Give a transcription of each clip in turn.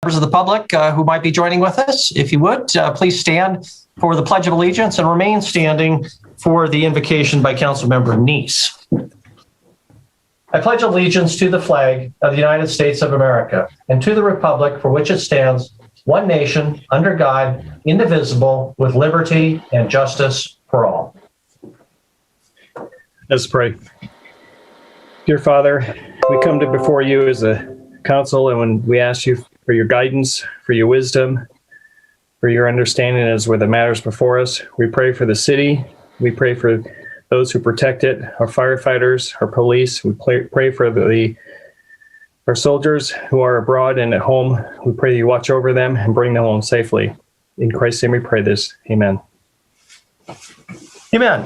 Members of the public who might be joining with us, if you would, please stand for the Pledge of Allegiance and remain standing for the invocation by Councilmember Neese. I pledge allegiance to the flag of the United States of America and to the republic for which it stands, one nation, under God, indivisible, with liberty and justice for all. Let's pray. Dear Father, we come to before you as a council, and when we ask you for your guidance, for your wisdom, for your understanding as with the matters before us. We pray for the city. We pray for those who protect it, our firefighters, our police. We pray for our soldiers who are abroad and at home. We pray you watch over them and bring them home safely. In Christ's name we pray this. Amen. Amen.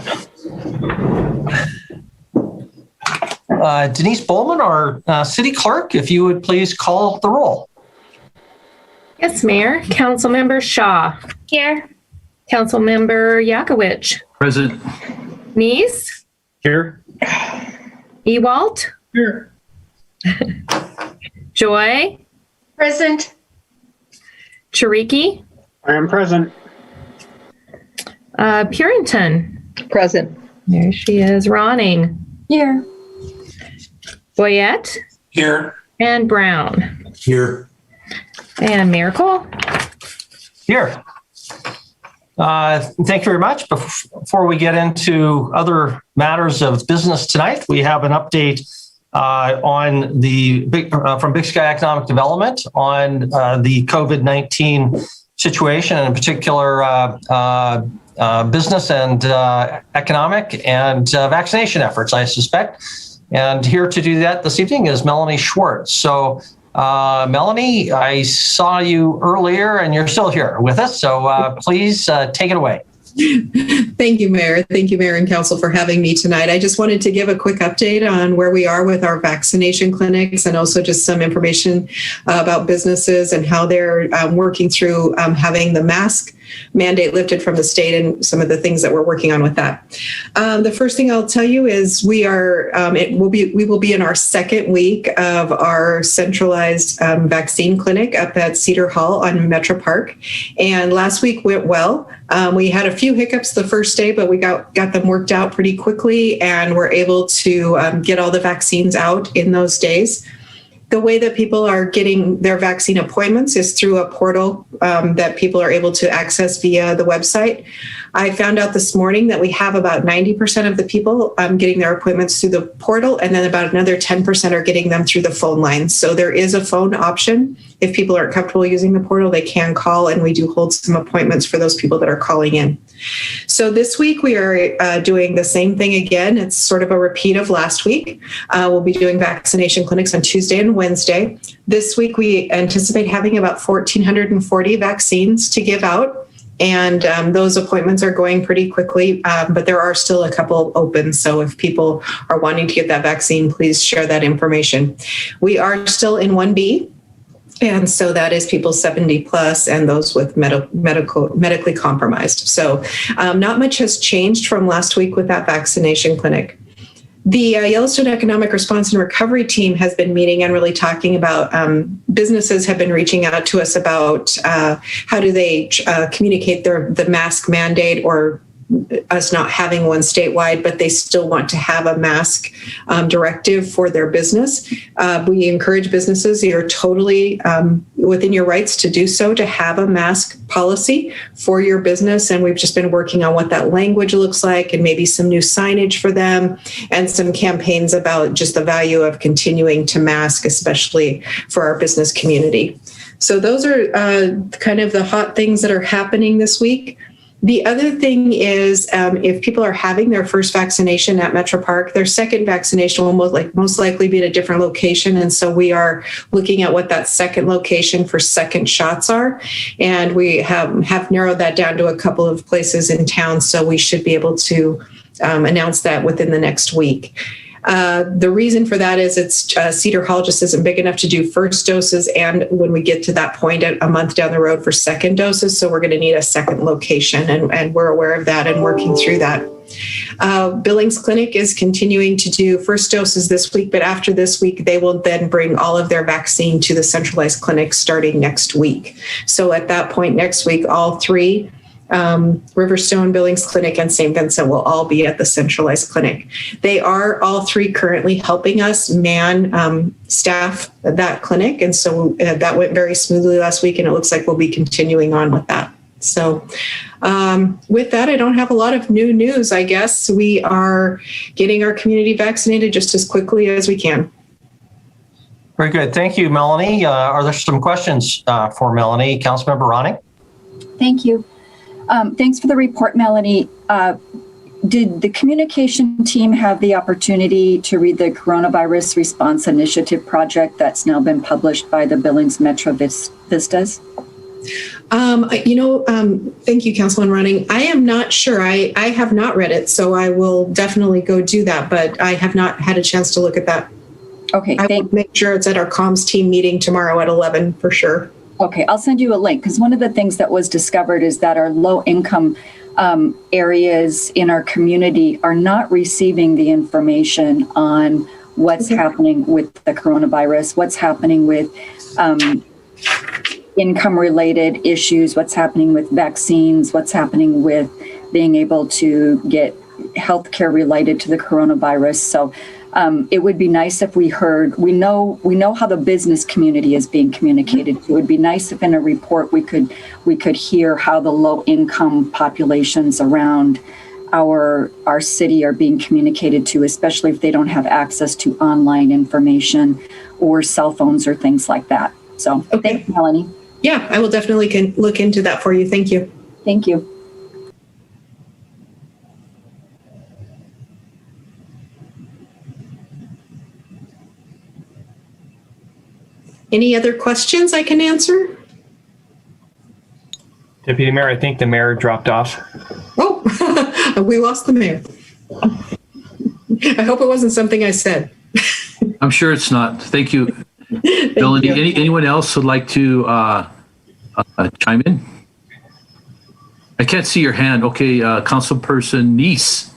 Denise Bowman, our city clerk, if you would please call the roll. Yes, Mayor. Councilmember Shaw. Here. Councilmember Yakowicz. Present. Neese. Here. Ewalt. Here. Joy. Present. Chariki. I am present. Purington. Present. There she is. Ronning. Here. Boyette. Here. And Brown. Here. And Miracle. Here. Thank you very much. Before we get into other matters of business tonight, we have an update on the from Big Sky Economic Development on the COVID-19 situation, and in particular business and economic and vaccination efforts, I suspect. And here to do that this evening is Melanie Schwartz. So Melanie, I saw you earlier and you're still here with us. So please take it away. Thank you, Mayor. Thank you, Mayor and Council, for having me tonight. I just wanted to give a quick update on where we are with our vaccination clinics, and also just some information about businesses and how they're working through having the mask mandate lifted from the state, and some of the things that we're working on with that. The first thing I'll tell you is we will be in our second week of our centralized vaccine clinic up at Cedar Hall on Metro Park, and last week went well. We had a few hiccups the first day, but we got them worked out pretty quickly, and we're able to get all the vaccines out in those days. The way that people are getting their vaccine appointments is through a portal that people are able to access via the website. I found out this morning that we have about 90% of the people getting their appointments through the portal, and then about another 10% are getting them through the phone line. So there is a phone option. If people aren't comfortable using the portal, they can call, and we do hold some appointments for those people that are calling in. So this week we are doing the same thing again. It's sort of a repeat of last week. We'll be doing vaccination clinics on Tuesday and Wednesday. This week we anticipate having about 1,440 vaccines to give out. And those appointments are going pretty quickly, but there are still a couple open. So if people are wanting to get that vaccine, please share that information. We are still in 1B. And so that is people 70 plus and those with medically compromised. So not much has changed from last week with that vaccination clinic. The Yellowstone Economic Response and Recovery Team has been meeting and really talking about businesses have been reaching out to us about how do they communicate the mask mandate, or us not having one statewide, but they still want to have a mask directive for their business. We encourage businesses, you're totally within your rights to do so, to have a mask policy for your business. And we've just been working on what that language looks like, and maybe some new signage for them, and some campaigns about just the value of continuing to mask, especially for our business community. So those are kind of the hot things that are happening this week. The other thing is if people are having their first vaccination at Metro Park, their second vaccination will most likely be at a different location. And so we are looking at what that second location for second shots are. And we have narrowed that down to a couple of places in town. So we should be able to announce that within the next week. The reason for that is Cedar Hall just isn't big enough to do first doses, and when we get to that point a month down the road for second doses, so we're going to need a second location, and we're aware of that and working through that. Billings Clinic is continuing to do first doses this week, but after this week, they will then bring all of their vaccine to the centralized clinic starting next week. So at that point next week, all three, Riverstone, Billings Clinic, and St. Vincent will all be at the centralized clinic. They are all three currently helping us staff that clinic. And so that went very smoothly last week, and it looks like we'll be continuing on with that. So with that, I don't have a lot of new news, I guess. We are getting our community vaccinated just as quickly as we can. Very good. Thank you, Melanie. Are there some questions for Melanie? Councilmember Ronning? Thank you. Thanks for the report, Melanie. Did the communication team have the opportunity to read the Coronavirus Response Initiative project that's now been published by the Billings Metro Vistas? Thank you, Councilman Ronning. I am not sure. I have not read it, so I will definitely go do that, but I have not had a chance to look at that. Okay. I will make sure it's at our comms team meeting tomorrow at 11 for sure. Okay, I'll send you a link, because one of the things that was discovered is that our low income areas in our community are not receiving the information on what's happening with the coronavirus, what's happening with income related issues, what's happening with vaccines, what's happening with being able to get healthcare related to the coronavirus. So it would be nice if we know how the business community is being communicated. It would be nice if in a report we could hear how the low income populations around our city are being communicated to, especially if they don't have access to online information or cell phones or things like that. So Thanks, Melanie. Yeah, I will definitely look into that for you. Thank you. Thank you. Any other questions I can answer? Deputy Mayor, I think the mayor dropped off. Oh, we lost the mayor. I hope it wasn't something I said. I'm sure it's not. Thank you. Thank Melanie, you. anyone else would like to chime in? I can't see your hand. Okay, Councilperson Neese.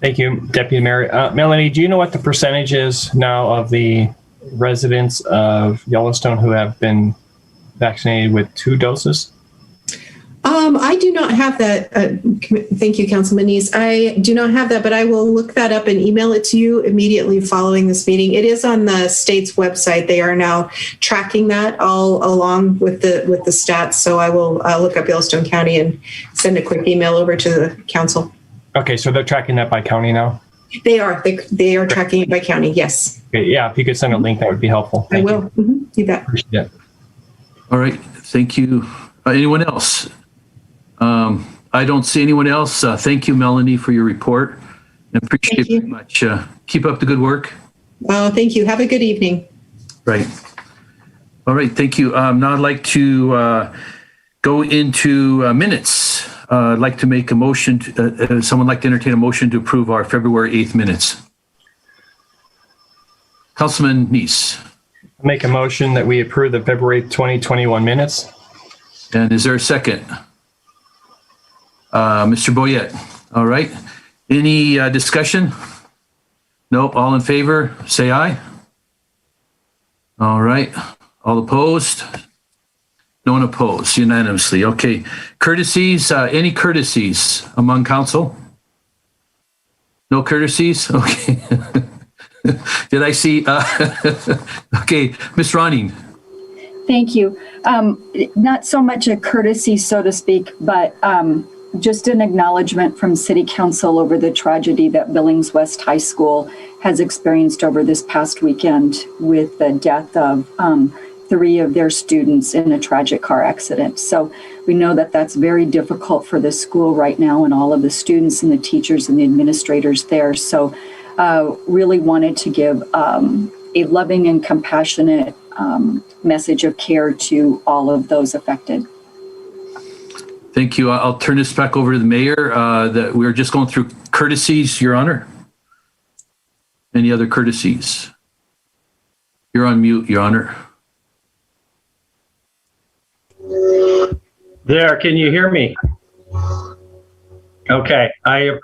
Thank you, Deputy Mayor. Melanie, do you know what the percentage is now of the residents of Yellowstone who have been vaccinated with 2 doses? I do not have that. Thank you, Councilman Neese. I do not have that, but I will look that up and email it to you immediately following this meeting. It is on the state's website. They are now tracking that all along with the stats. So I will look up Yellowstone County and send a quick email over to the council. Okay, so they're tracking that by county now? They are. They are tracking it by county. Yes. Okay, yeah, if you could send a link, that would be helpful. I will. You bet. Appreciate it. All right, thank you. Anyone else? I don't see anyone else. Thank you, Melanie, for your report. I appreciate it very much. Keep up the good work. Well, thank you. Have a good evening. Right. All right, thank you. Now I'd like to go into minutes. I'd like to make a motion. Someone like to entertain a motion to approve our February 8th minutes. Councilman Neese. Make a motion that we approve the February 2021 minutes. And is there a second? Mr. Boyette. All right. Any discussion? Nope. All in favor, say aye. All right. All opposed? No one opposed, unanimously. Okay. Courtesies, any courtesies among council? No courtesies? Okay. Did I see? Okay. Ms. Ronning. Thank you. Not so much a courtesy, so to speak, but just an acknowledgement from City Council over the tragedy that Billings West High School has experienced over this past weekend with the death of 3 of their students in a tragic car accident. So we know that that's very difficult for the school right now and all of the students and the teachers and the administrators there. So really wanted to give a loving and compassionate message of care to all of those affected. Thank you. I'll turn this back over to the mayor. That we're just going through courtesies, Your Honor. Any other courtesies? You're on mute, Your Honor. There, can you hear me? Okay, I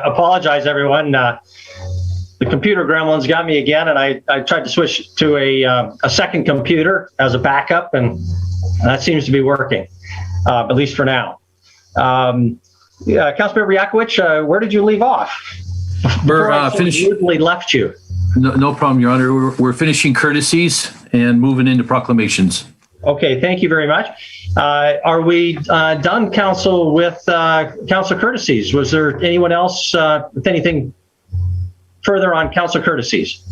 apologize, everyone. The computer gremlins got me again, and I tried to switch to a second computer as a backup, and that seems to be working, at least for now. Councilmember Yakowicz, where did you leave off? We're finishing. Left you. No problem, Your Honor. We're finishing courtesies and moving into proclamations. Okay, thank you very much. Are we done, Council, with Council courtesies? Was there anyone else with anything further on Council courtesies?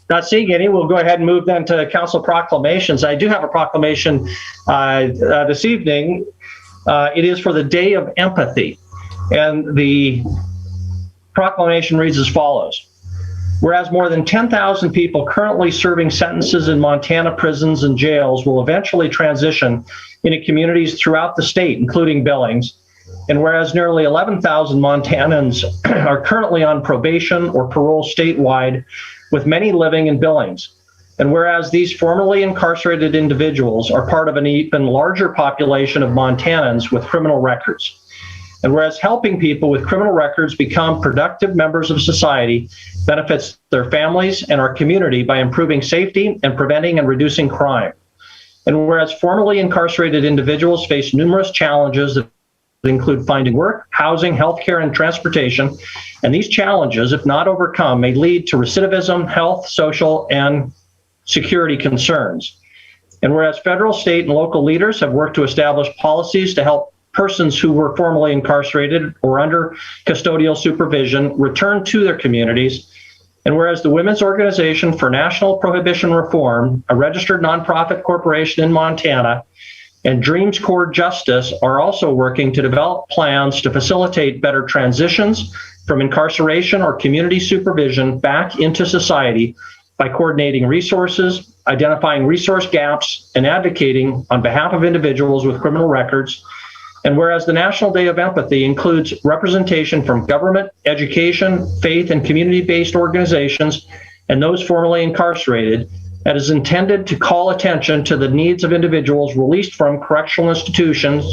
Not seeing any, we'll go ahead and move then to Council proclamations. I do have a proclamation this evening. It is for the Day of Empathy, and the proclamation reads as follows. Whereas more than 10,000 people currently serving sentences in Montana prisons and jails will eventually transition into communities throughout the state, including Billings, and whereas nearly 11,000 Montanans are currently on probation or parole statewide, with many living in Billings, and whereas these formerly incarcerated individuals are part of an even larger population of Montanans with criminal records, and whereas helping people with criminal records become productive members of society benefits their families and our community by improving safety and preventing and reducing crime. And whereas formerly incarcerated individuals face numerous challenges that include finding work, housing, healthcare, and transportation. And these challenges, if not overcome, may lead to recidivism, health, social, and security concerns. And whereas federal, state, and local leaders have worked to establish policies to help persons who were formerly incarcerated or under custodial supervision return to their communities. And whereas the Women's Organization for National Prohibition Reform, a registered nonprofit corporation in Montana, and Dreams Core Justice are also working to develop plans to facilitate better transitions from incarceration or community supervision back into society by coordinating resources, identifying resource gaps, and advocating on behalf of individuals with criminal records. And whereas the National Day of Empathy includes representation from government, education, faith, and community-based organizations, and those formerly incarcerated, that is intended to call attention to the needs of individuals released from correctional institutions,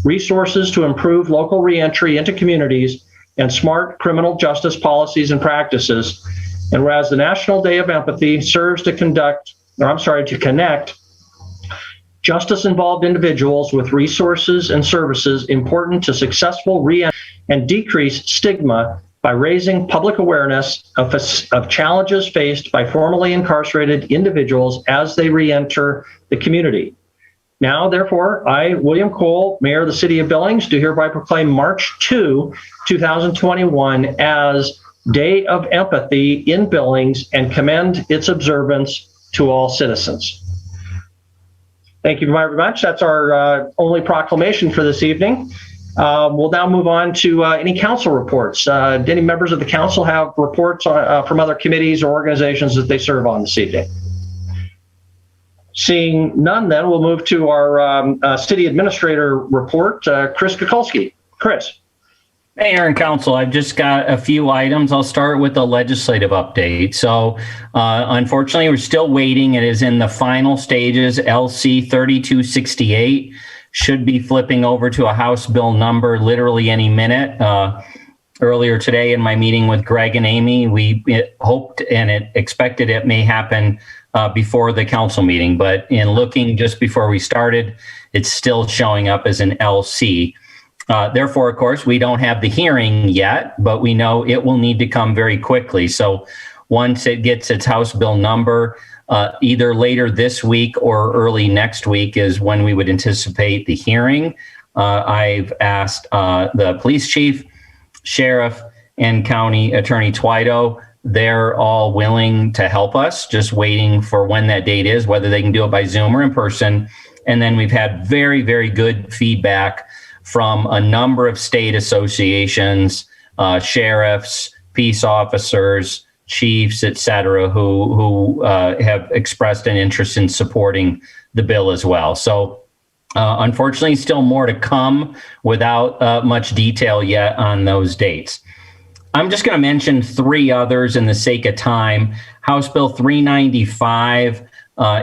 resources to improve local reentry into communities, and smart criminal justice policies and practices. And whereas the National Day of Empathy serves to connect justice-involved individuals with resources and services important to successful reentry and decrease stigma by raising public awareness of challenges faced by formerly incarcerated individuals as they reenter the community. Now, therefore, I, William Cole, Mayor of the City of Billings, do hereby proclaim March 2, 2021 as Day of Empathy in Billings and commend its observance to all citizens. Thank you very much. That's our only proclamation for this evening. We'll now move on to any council reports. Do any members of the council have reports from other committees or organizations that they serve on this evening? Seeing none, then we'll move to our city administrator report. Chris Kukulski. Chris. Mayor and Council, I've just got a few items. I'll start with the legislative update. So unfortunately, we're still waiting. It is in the final stages. LC 3268 should be flipping over to a House bill number literally any minute. Earlier today in my meeting with Greg and Amy, we hoped and expected it may happen before the council meeting. But in looking just before we started, it's still showing up as an LC. Therefore, of course, we don't have the hearing yet, but we know it will need to come very quickly. So once it gets its House bill number, either later this week or early next week is when we would anticipate the hearing. I've asked the police chief, sheriff, and county attorney Twido. They're all willing to help us, just waiting for when that date is, whether they can do it by Zoom or in person. And then we've had very, very good feedback from a number of state associations, sheriffs, peace officers, chiefs, et cetera, who have expressed an interest in supporting the bill as well. So unfortunately, still more to come without much detail yet on those dates. I'm just going to mention three others in the sake of time. House Bill 395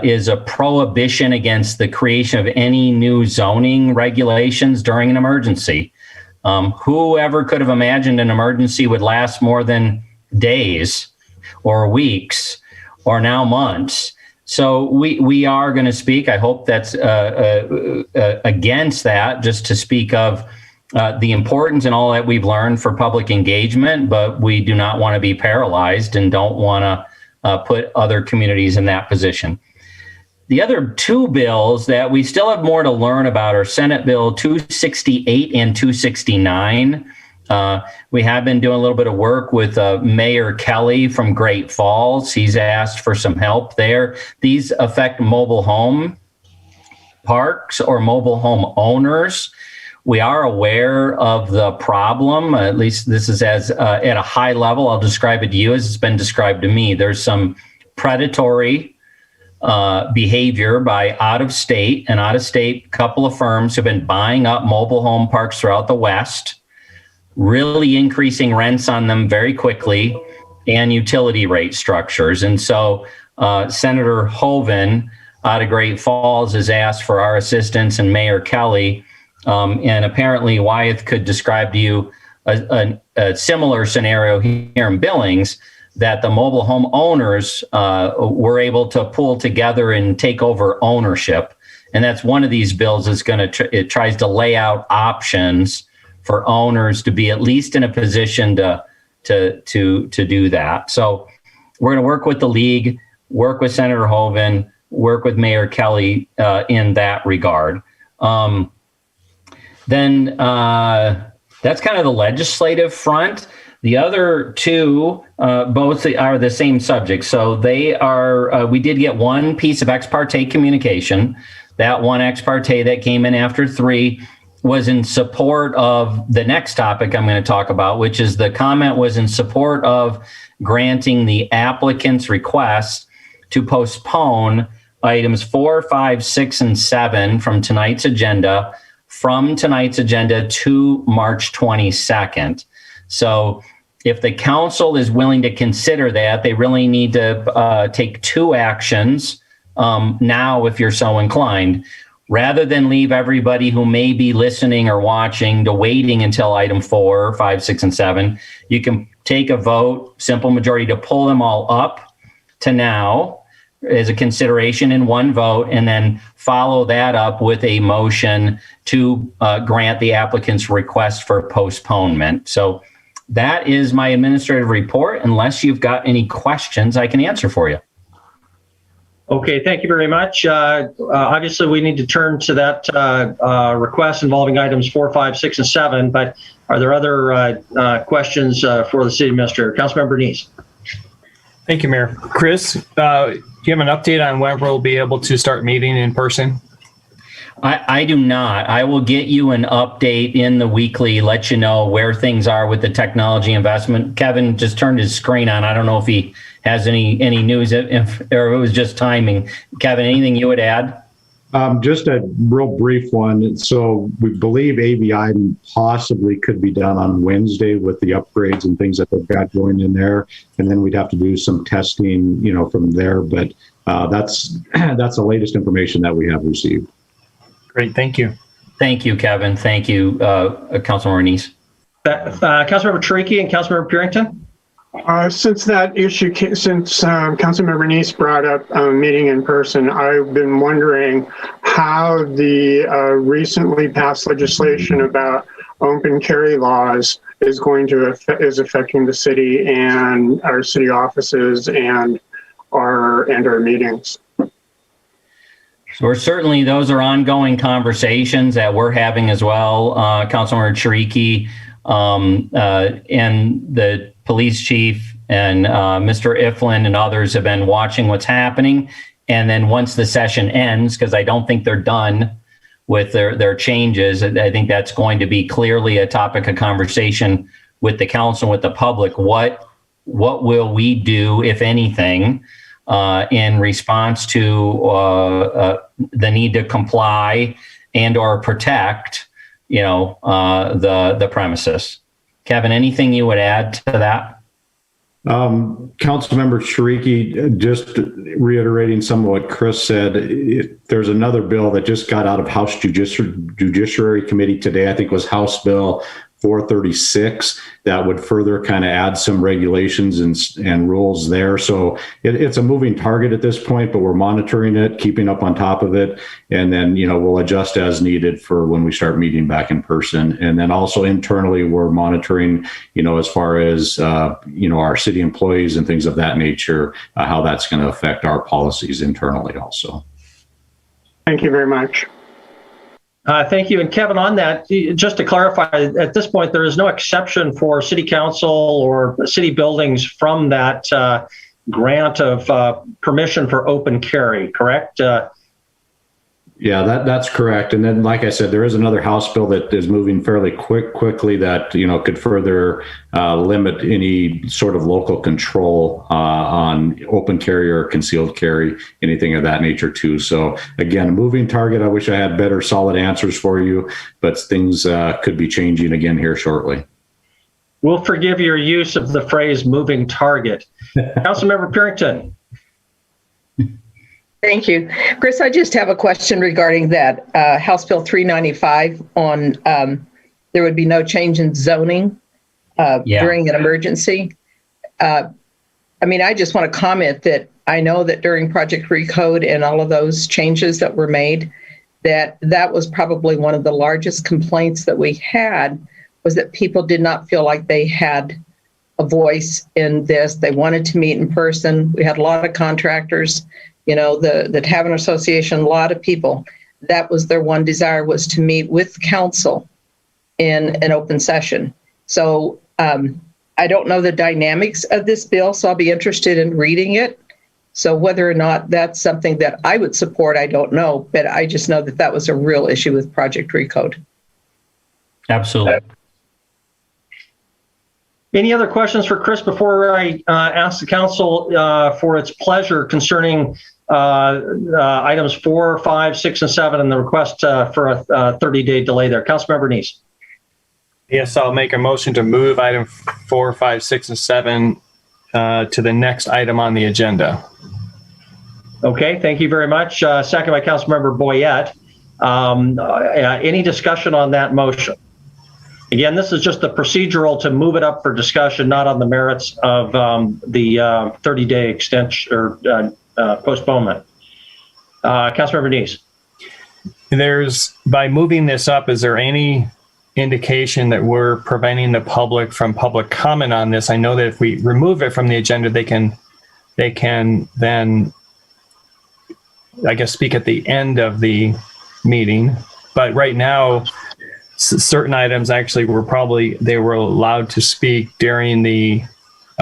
is a prohibition against the creation of any new zoning regulations during an emergency. Whoever could have imagined an emergency would last more than days or weeks or now months? So we are going to speak. I hope that's against that, just to speak of the importance and all that we've learned for public engagement, but we do not want to be paralyzed and don't want to put other communities in that position. The other two bills that we still have more to learn about are Senate Bill 268 and 269. We have been doing a little bit of work with Mayor Kelly from Great Falls. He's asked for some help there. These affect mobile home parks or mobile home owners. We are aware of the problem. At least this is as at a high level. I'll describe it to you as it's been described to me. There's some predatory behavior by out-of-state couple of firms who've been buying up mobile home parks throughout the West, really increasing rents on them very quickly, and utility rate structures. And so Senator Hoeven out of Great Falls has asked for our assistance, and Mayor Kelly. And apparently Wyeth could describe to you a similar scenario here in Billings, that the mobile home owners were able to pull together and take over ownership. And that's one of these bills is going to, it tries to lay out options for owners to be at least in a position to do that. So we're going to work with the league, work with Senator Hoeven, work with Mayor Kelly in that regard. Then that's kind of the legislative front. The other two, both are the same subject. So they are, we did get one piece of ex parte communication. That one ex parte that came in after 3 was in support of the next topic I'm going to talk about, which is the comment was in support of granting the applicant's request to postpone items 4, 5, 6, and 7 from tonight's agenda to March 22nd. So if the council is willing to consider that, they really need to take 2 actions now, if you're so inclined, rather than leave everybody who may be listening or watching to waiting until item 4, 5, 6, and 7. You can take a vote, simple majority, to pull them all up to now as a consideration in one vote, and then follow that up with a motion to grant the applicant's request for postponement. So that is my administrative report. Unless you've got any questions, I can answer for you. Okay, thank you very much. Obviously, we need to turn to that request involving items 4, 5, 6, and 7, but are there other questions for the city administrator? Councilmember Neese. Thank you, Mayor. Chris, do you have an update on when we'll be able to start meeting in person? I do not. I will get you an update in the weekly, let you know where things are with the technology investment. Kevin just turned his screen on. I don't know if he has any news, or if it was just timing. Kevin, anything you would add? Just a real brief one. So we believe AVI possibly could be done on Wednesday with the upgrades and things that they've got going in there. And then we'd have to do some testing, from there. But that's the latest information that we have received. Great. Thank you. Thank you, Kevin. Thank you, Councilmember Neese. Councilmember Tricky and Councilmember Purington. Since that issue, since Councilmember Neese brought up meeting in person, I've been wondering how the recently passed legislation about open carry laws is affecting the city and our city offices and our meetings. So certainly those are ongoing conversations that we're having as well. Councilmember Chiriki and the police chief and Mr. Iflin and others have been watching what's happening. And then once the session ends, because I don't think they're done with their changes, I think that's going to be clearly a topic of conversation with the council, with the public. What will we do, if anything, in response to the need to comply and or protect, the premises? Kevin, anything you would add to that? Councilmember Shariki, just reiterating some of what Chris said, there's another bill that just got out of House Judiciary Committee today. I think it was House Bill 436 that would further kind of add some regulations and rules there. So it's a moving target at this point, but we're monitoring it, keeping up on top of it. And then, we'll adjust as needed for when we start meeting back in person. And then also internally, we're monitoring, as far as, our city employees and things of that nature, how that's going to affect our policies internally also. Thank you very much. Thank you. And Kevin, on that, just to clarify, at this point, there is no exception for city council or city buildings from that grant of permission for open carry, correct? Yeah, that's correct. And then, like I said, there is another House bill that is moving fairly quickly that, could further limit any sort of local control on open carry or concealed carry, anything of that nature too. So again, a moving target. I wish I had better solid answers for you, but things could be changing again here shortly. We'll forgive your use of the phrase moving target. Councilmember Purington. Thank you. Chris, I just have a question regarding that House Bill 395 on there would be no change in zoning during an emergency. I just want to comment that I know that during Project Recode and all of those changes that were made, that was probably one of the largest complaints that we had, was that people did not feel like they had a voice in this. They wanted to meet in person. We had a lot of contractors, the Tavern Association, a lot of people, that was their one desire, was to meet with council in an open session. So I don't know the dynamics of this bill, so I'll be interested in reading it. So whether or not that's something that I would support, I don't know, but I just know that was a real issue with Project Recode. Absolutely. Any other questions for Chris before I ask the council for its pleasure concerning items 4, 5, 6, and 7 and the request for a 30-day delay there? Councilmember Neese. Yes, I'll make a motion to move item 4, 5, 6, and 7 to the next item on the agenda. Okay, thank you very much. Second by Councilmember Boyette. Any discussion on that motion? Again, this is just the procedural to move it up for discussion, not on the merits of the 30-day extension or postponement. Councilmember Neese. By moving this up, is there any indication that we're preventing the public from public comment on this? I know that if we remove it from the agenda, they can then, I guess, speak at the end of the meeting. But right now, certain items actually they were allowed to speak during the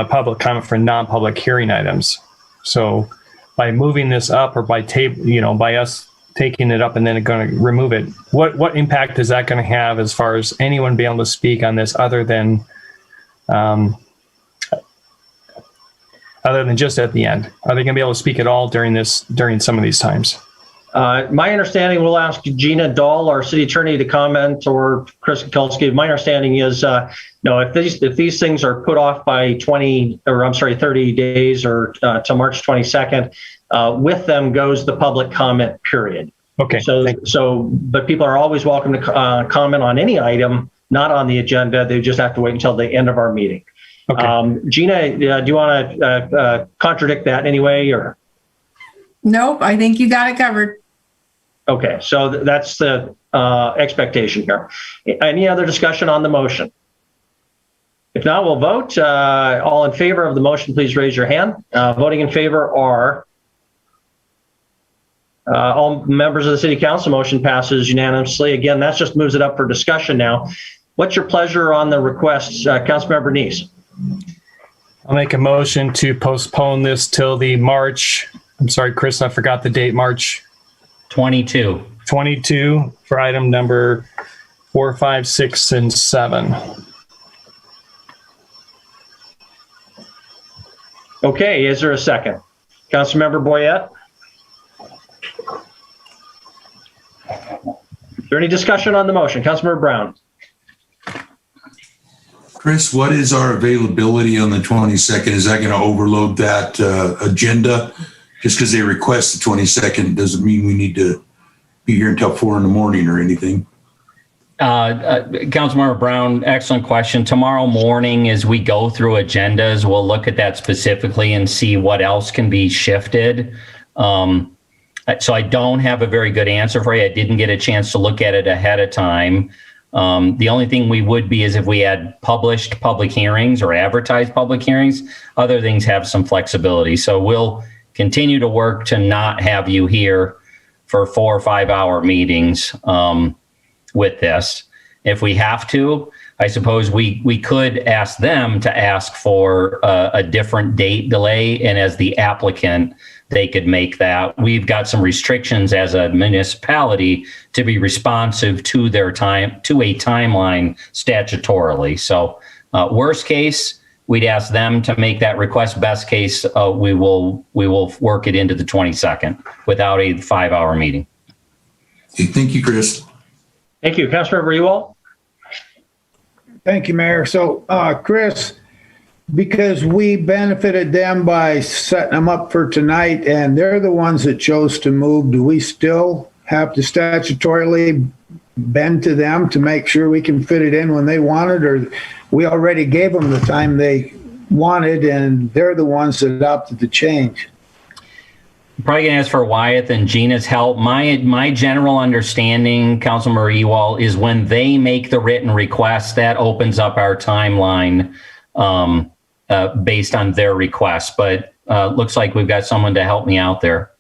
public comment for non-public hearing items. So by moving this up, or by by us taking it up and then going to remove it, what impact is that going to have as far as anyone being able to speak on this other than just at the end? Are they going to be able to speak at all during some of these times? My understanding, we'll ask Gina Dahl, our city attorney, to comment, or Chris Kukulski. My understanding is, if these things are put off by 30 days or to March 22nd, with them goes the public comment period. Okay. But people are always welcome to comment on any item not on the agenda. They just have to wait until the end of our meeting. Okay. Gina, do you want to contradict that in any way, or? Nope, I think you got it covered. Okay, so that's the expectation here. Any other discussion on the motion? If not, we'll vote. All in favor of the motion, please raise your hand. Voting in favor are all members of the City Council. Motion passes unanimously. Again, that just moves it up for discussion now. What's your pleasure on the requests, Councilmember Neese? I'll make a motion to postpone this till the I'm sorry, Chris, I forgot the date, March 22 for item number 4, 5, 6, and 7. Okay, is there a second? Councilmember Boyette? Is there any discussion on the motion? Councilmember Brown? Chris, what is our availability on the 22nd? Is that going to overload that agenda? Just because they request the 22nd doesn't mean we need to be here until 4 a.m. or anything. Councilmember Brown, excellent question. Tomorrow morning, as we go through agendas, we'll look at that specifically and see what else can be shifted. So I don't have a very good answer for you. I didn't get a chance to look at it ahead of time. The only thing we would be is if we had published public hearings or advertised public hearings. Other things have some flexibility. So we'll continue to work to not have you here for 4 or 5 hour meetings with this. If we have to, I suppose we could ask them to ask for a different date delay, and as the applicant, they could make that. We've got some restrictions as a municipality to be responsive to their time, to a timeline statutorily. So worst case, we'd ask them to make that request. Best case, we will work it into the 22nd without a 5 hour meeting. Okay, thank you, Chris. Thank you. Councilmember Ewald? Thank you, Mayor. So, Chris, because we benefited them by setting them up for tonight and they're the ones that chose to move, do we still have to statutorily bend to them to make sure we can fit it in when they want it, or we already gave them the time they wanted and they're the ones that opted to change? I'm probably going to ask for Wyeth and Gina's help. My general understanding, Councilmember Ewald, is when they make the written request, that opens up our timeline based on their request. But looks like we've got someone to help me out there.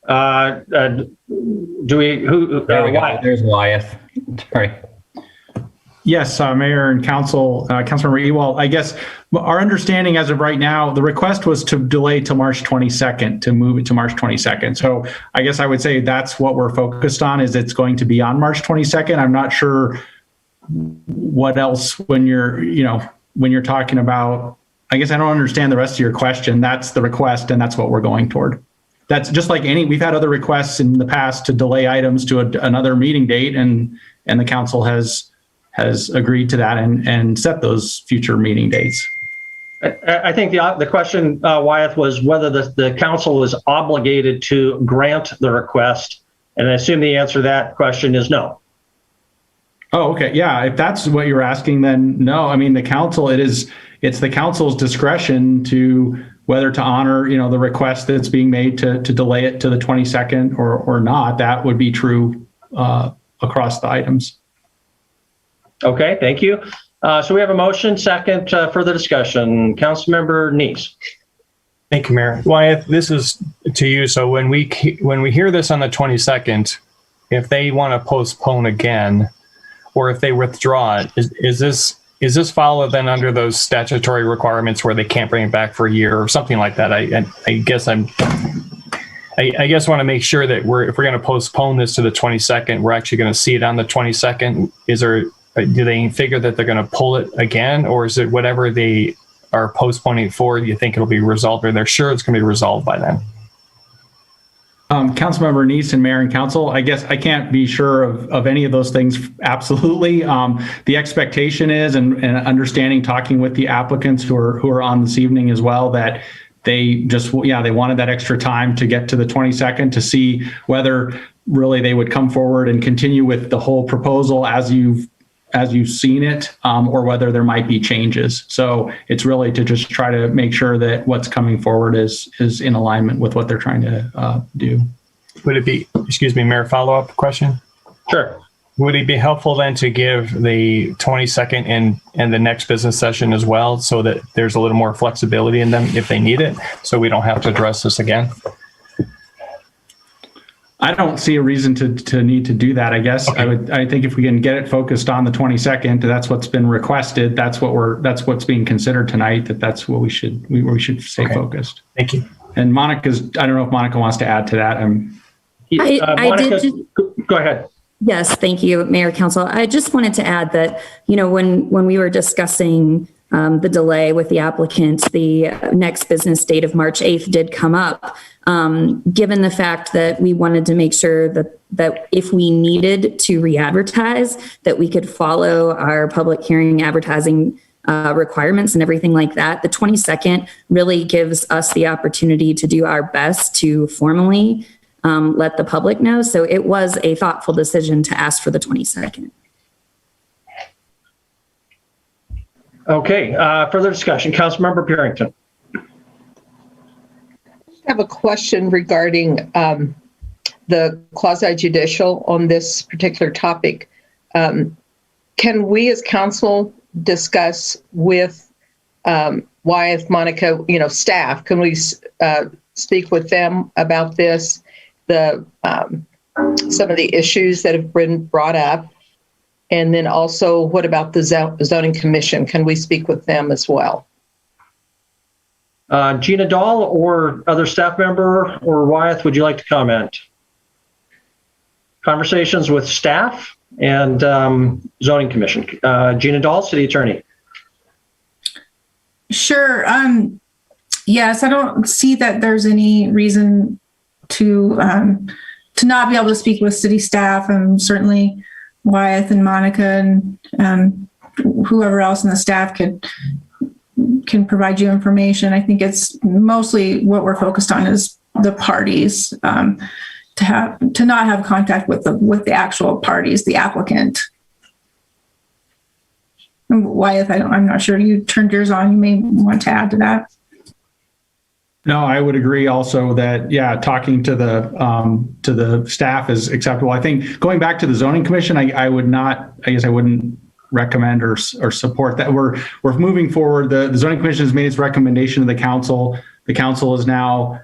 Do we? Who? There we go. Wyeth. There's Wyeth. Sorry. Yes, Mayor and Council, Councilmember Ewald, I guess our understanding as of right now, the request was to delay to March 22nd, to move it to March 22nd. So I guess I would say that's what we're focused on, is it's going to be on March 22nd. I'm not sure what else when you're talking about, I guess I don't understand the rest of your question. That's the request and that's what we're going toward. That's just like we've had other requests in the past to delay items to another meeting date, and the council has agreed to that and set those future meeting dates. I think the question, Wyeth, was whether the council is obligated to grant the request, and I assume the answer to that question is no. Oh, okay. Yeah, if that's what you're asking, then no. I mean, the council, it's the council's discretion to whether to honor, the request that's being made to delay it to the 22nd or not. That would be true across the items. Okay, thank you. So we have a motion, second, further discussion. Councilmember Neese. Thank you, Mayor. Wyeth, this is to you. So when we hear this on the 22nd, if they want to postpone again, or if they withdraw it, is this follow then under those statutory requirements where they can't bring it back for a year or something like that? I guess I guess want to make sure that if we're going to postpone this to the 22nd, we're actually going to see it on the 22nd. Do they figure that they're going to pull it again, or is it whatever they are postponing for, you think it'll be resolved, or they're sure it's going to be resolved by then? Councilmember Neese and Mayor and Council, I guess I can't be sure of any of those things. Absolutely. The expectation is, and understanding, talking with the applicants who are on this evening as well, that they wanted that extra time to get to the 22nd to see whether really they would come forward and continue with the whole proposal as you've seen it, or whether there might be changes. So it's really to just try to make sure that what's coming forward is in alignment with what they're trying to do. Would it be, excuse me, Mayor, follow-up question? Sure. Would it be helpful then to give the 22nd and the next business session as well, so that there's a little more flexibility in them if they need it, so we don't have to address this again? I don't see a reason to need to do that. I guess okay. I think if we can get it focused on the 22nd, that's what's been requested. That's what's being considered tonight. That's what we should stay focused. Thank you. And I don't know if Monica wants to add to that. Monica, go ahead. Yes, thank you, Mayor, Council. I just wanted to add that, when we were discussing the delay with the applicant, the next business date of March 8th did come up. Given the fact that we wanted to make sure that if we needed to re-advertise, that we could follow our public hearing advertising requirements and everything like that, the 22nd really gives us the opportunity to do our best to formally let the public know. So it was a thoughtful decision to ask for the 22nd. Okay, further discussion. Councilmember Purington. I have a question regarding the quasi-judicial on this particular topic. Can we as council discuss with Wyeth, Monica, staff, can we speak with them about this, some of the issues that have been brought up? And then also, what about the zoning commission? Can we speak with them as well? Gina Dahl or other staff member or Wyeth, would you like to comment? Conversations with staff and zoning commission. Gina Dahl, city attorney. Sure. Yes, I don't see that there's any reason to not be able to speak with city staff, and certainly Wyeth and Monica and whoever else in the staff can provide you information. I think it's mostly what we're focused on is the parties, to not have contact with the actual parties, the applicant. Wyeth, I'm not sure, you turned yours on. You may want to add to that. No, I would agree also that, talking to the staff is acceptable. I think going back to the zoning commission, I wouldn't recommend or support that. We're moving forward. The zoning commission has made its recommendation to the council. The council is now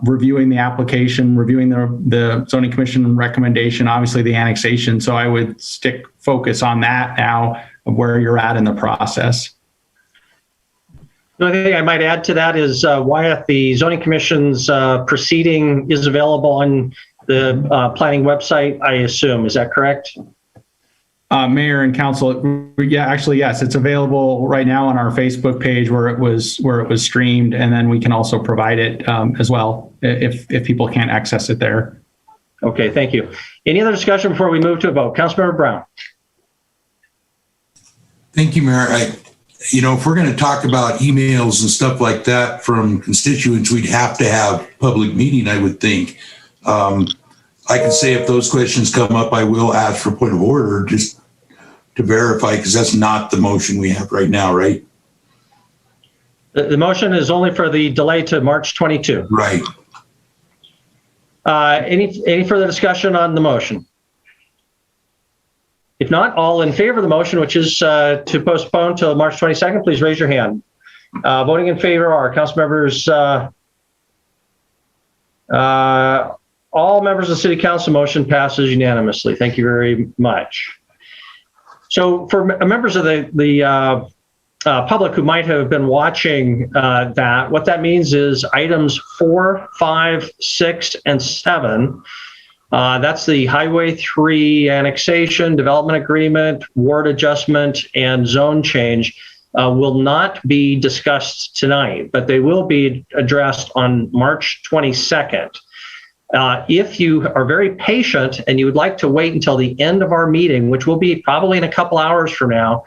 reviewing the application, reviewing the zoning commission recommendation, obviously the annexation. So I would focus on that now, of where you're at in the process. The only thing I might add to that is, Wyeth, the zoning commission's proceeding is available on the planning website, I assume. Is that correct? Mayor and council, yes, it's available right now on our Facebook page where it was streamed, and then we can also provide it as well if people can't access it there. Okay, thank you. Any other discussion before we move to a vote? Councilmember Brown. Thank you, Mayor. If we're going to talk about emails and stuff like that from constituents, we'd have to have public meeting, I would think. I can say if those questions come up, I will ask for point of order just to verify, because that's not the motion we have right now, right? The motion is only for the delay to March 22. Right. Any further discussion on the motion? If not, all in favor of the motion, which is to postpone till March 22nd, please raise your hand. Voting in favor are council members, all members of the city council. Motion passes unanimously. Thank you very much. So for members of the public who might have been watching that, what that means is items 4, 5, 6, and 7. That's the Highway 3 annexation, development agreement, ward adjustment, and zone change will not be discussed tonight, but they will be addressed on March 22nd. If you are very patient and you would like to wait until the end of our meeting, which will be probably in a couple hours from now,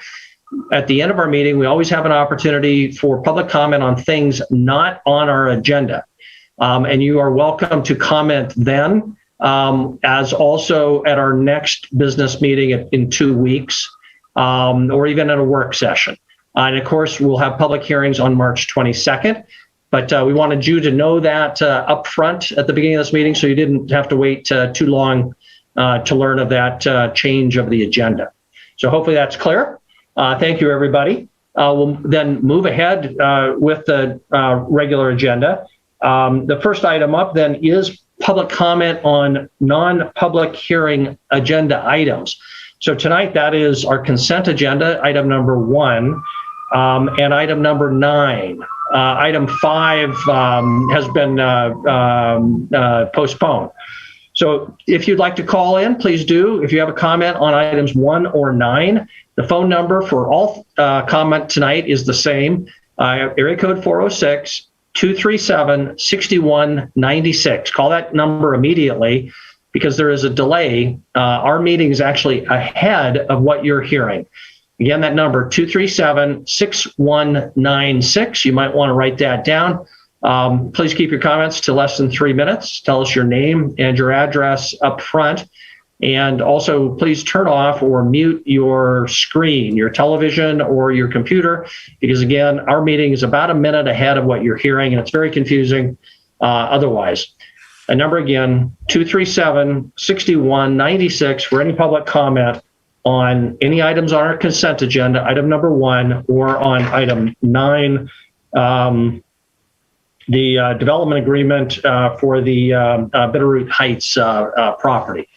at the end of our meeting, we always have an opportunity for public comment on things not on our agenda. And you are welcome to comment then. As also at our next business meeting in 2 weeks, or even at a work session. And of course, we'll have public hearings on March 22nd, but we wanted you to know that up front at the beginning of this meeting, so you didn't have to wait too long to learn of that change of the agenda. So hopefully that's clear. Thank you, everybody. We'll then move ahead with the regular agenda. The first item up then is public comment on non-public hearing agenda items. So tonight, that is our consent agenda, item number 1, and item number 9. Item 5 has been postponed. So if you'd like to call in, please do. If you have a comment on items 1 or 9, the phone number for all comment tonight is the same. Area code 406-237-6196. Call that number immediately because there is a delay. Our meeting is actually ahead of what you're hearing. Again, that number 237-6196. You might want to write that down. Please keep your comments to less than 3 minutes. Tell us your name and your address up front. And also, please turn off or mute your screen, your television or your computer, because again, our meeting is about a minute ahead of what you're hearing, and it's very confusing otherwise. A number again, 237-6196 for any public comment on any items on our consent agenda, item number 1, or on item 9, the development agreement for the Bitterroot Heights property.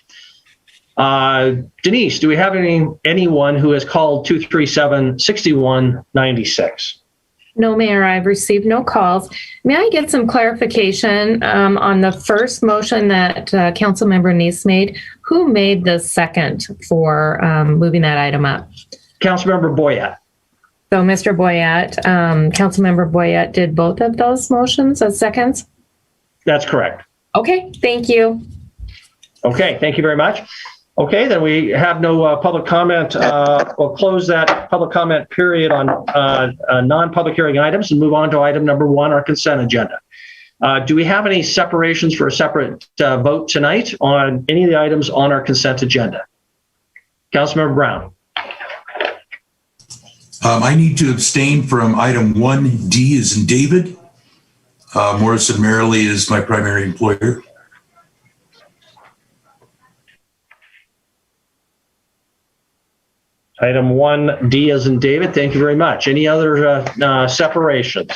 Denise, do we have anyone who has called 237-6196? No, Mayor, I've received no calls. May I get some clarification on the first motion that Councilmember Neese made? Who made the second for moving that item up? Councilmember Boyette. So Mr. Boyette, Councilmember Boyette did both of those motions as seconds? That's correct. Okay, thank you. Okay, thank you very much. Okay, then we have no public comment. We'll close that public comment period on non-public hearing items and move on to item number 1, our consent agenda. Do we have any separations for a separate vote tonight on any of the items on our consent agenda? Councilmember Brown. I need to abstain from item 1D as in David. Morrison Merrily is my primary employer. Item 1D as in David. Thank you very much. Any other separations?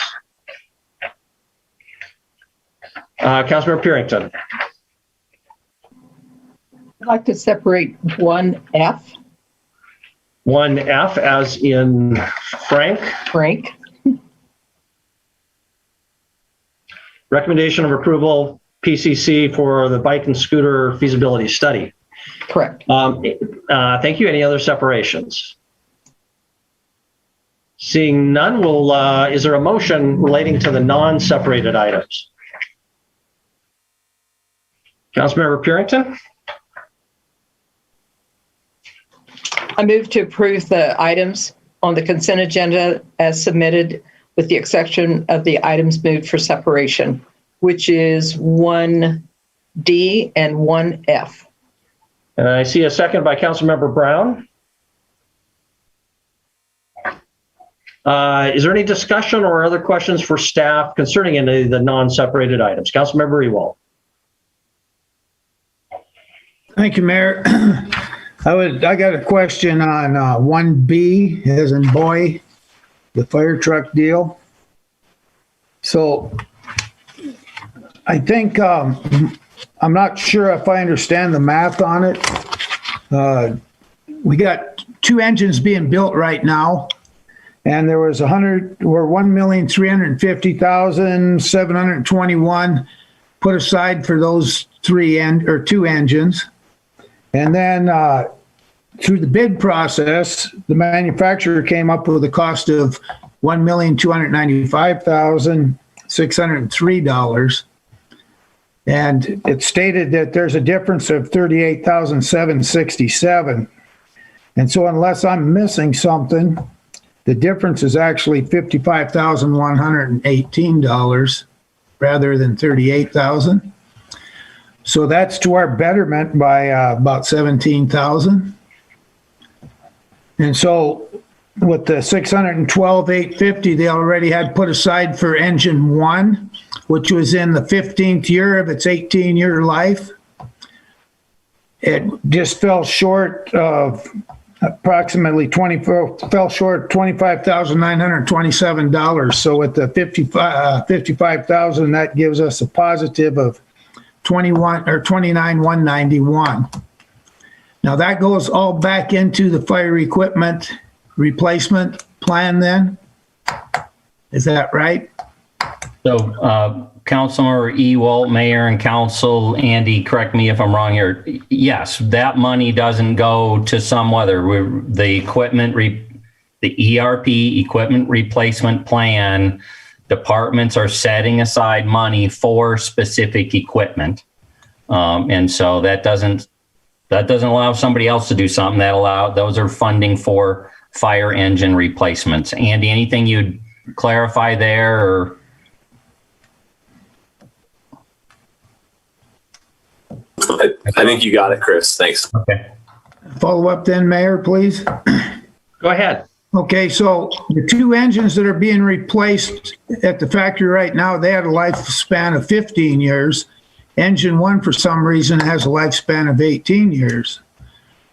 Councilmember Purington. I'd like to separate 1F. 1F as in Frank. Frank. Recommendation of approval, PCC for the bike and scooter feasibility study. Correct. Thank you. Any other separations? Seeing none, is there a motion relating to the non-separated items? Councilmember Purington? I move to approve the items on the consent agenda as submitted, with the exception of the items moved for separation, which is 1D and 1F. And I see a second by Councilmember Brown. Is there any discussion or other questions for staff concerning any of the non-separated items? Councilmember Ewald. Thank you, Mayor. I got a question on 1B as in boy, the fire truck deal. So I think I'm not sure if I understand the math on it. We got 2 engines being built right now, and there was 1,350,721 put aside for those 2 engines. And then through the bid process, the manufacturer came up with a cost of $1,295,603. And it stated that there's a difference of $38,767. And so unless I'm missing something, the difference is actually $55,118 rather than $38,000. So that's to our betterment by about $17,000. And so with the $612,850 they already had put aside for engine 1, which was in the 15th year of its 18-year life, it just fell short of approximately $25,927. So with the $55,000, that gives us a positive of $29,191. Now that goes all back into the fire equipment replacement plan then? Is that right? So Councilmember Ewald, Mayor and Council, Andy, correct me if I'm wrong here. Yes, that money doesn't go to some other, the ERP equipment replacement plan, departments are setting aside money for specific equipment. And so that doesn't allow somebody else to do something. Those are funding for fire engine replacements. Andy, anything you'd clarify there or? I think you got it, Chris. Thanks. Okay. Follow up then, Mayor, please. Go ahead. Okay, so the two engines that are being replaced at the factory right now, they had a lifespan of 15 years. Engine one, for some reason, has a lifespan of 18 years.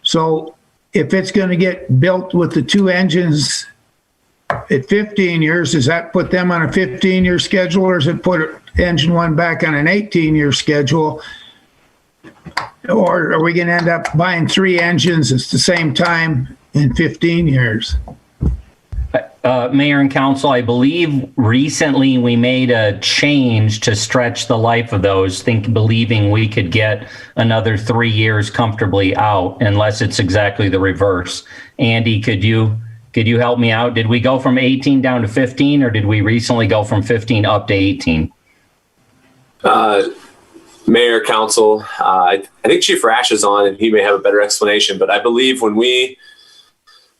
So if it's going to get built with the two engines at 15 years, does that put them on a 15-year schedule, or does it put engine one back on an 18-year schedule? Or are we going to end up buying three engines at the same time in 15 years? Mayor and Council, I believe recently we made a change to stretch the life of those, believing we could get another 3 years comfortably out, unless it's exactly the reverse. Andy, could you help me out? Did we go from 18 down to 15, or did we recently go from 15 up to 18? Mayor, Council, I think Chief Rash is on and he may have a better explanation, but I believe when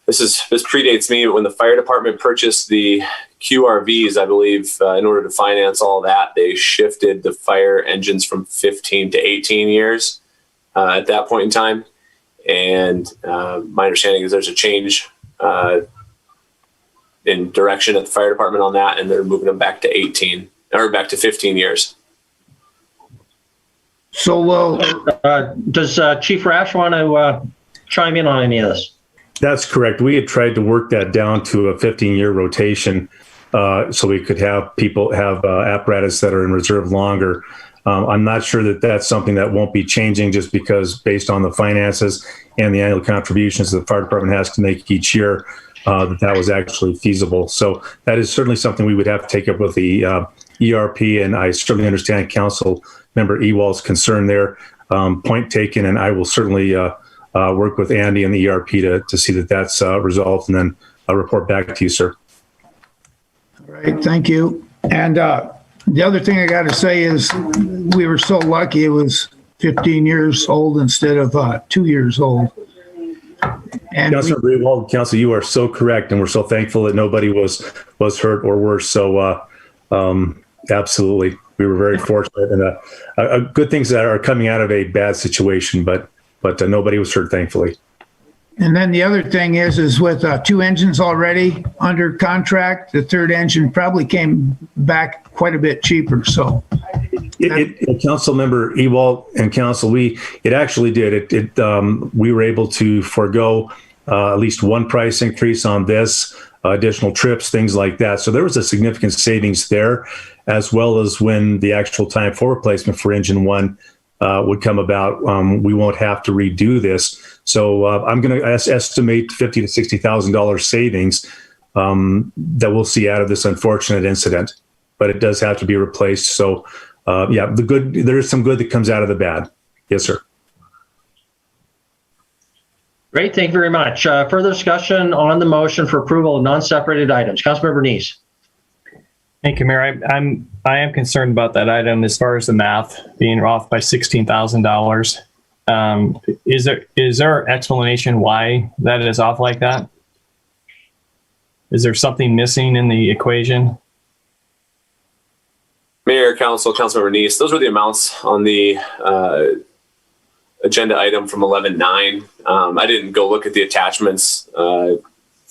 this predates me, but when the fire department purchased the QRVs, I believe in order to finance all that, they shifted the fire engines from 15 to 18 years at that point in time. And my understanding is there's a change in direction at the fire department on that, and they're moving them back to 18 or back to 15 years. So does Chief Rash want to chime in on any of this? That's correct. We had tried to work that down to a 15-year rotation so we could have people have apparatus that are in reserve longer. I'm not sure that that's something that won't be changing, just because based on the finances and the annual contributions the fire department has to make each year, that was actually feasible. So that is certainly something we would have to take up with the ERP, and I certainly understand Council Member Ewald's concern there. Point taken, and I will certainly work with Andy and the ERP to see that that's resolved, and then I'll report back to you, sir. All right, thank you. And the other thing I got to say is we were so lucky it was 15 years old instead of 2 years old. And Councilor Ewald, Council, you are so correct, and we're so thankful that nobody was hurt or worse. So absolutely, we were very fortunate, and good things that are coming out of a bad situation, but nobody was hurt, thankfully. And then the other thing is with two engines already under contract, the third engine probably came back quite a bit cheaper. So, Council Member Ewald and Council, it actually did. We were able to forego at least one price increase on this, additional trips, things like that. So there was a significant savings there, as well as when the actual time for replacement for engine one would come about, we won't have to redo this. So I'm going to estimate $50,000 to $60,000 savings that we'll see out of this unfortunate incident, but it does have to be replaced. So there is some good that comes out of the bad. Yes, sir. Great, thank you very much. Further discussion on the motion for approval of non-separated items. Councilmember Neese. Thank you, Mayor. I am concerned about that item as far as the math being off by $16,000. Is there an explanation why that is off like that? Is there something missing in the equation? Mayor, Council, Councilmember Neese, those were the amounts on the agenda item from 11-9. I didn't go look at the attachments for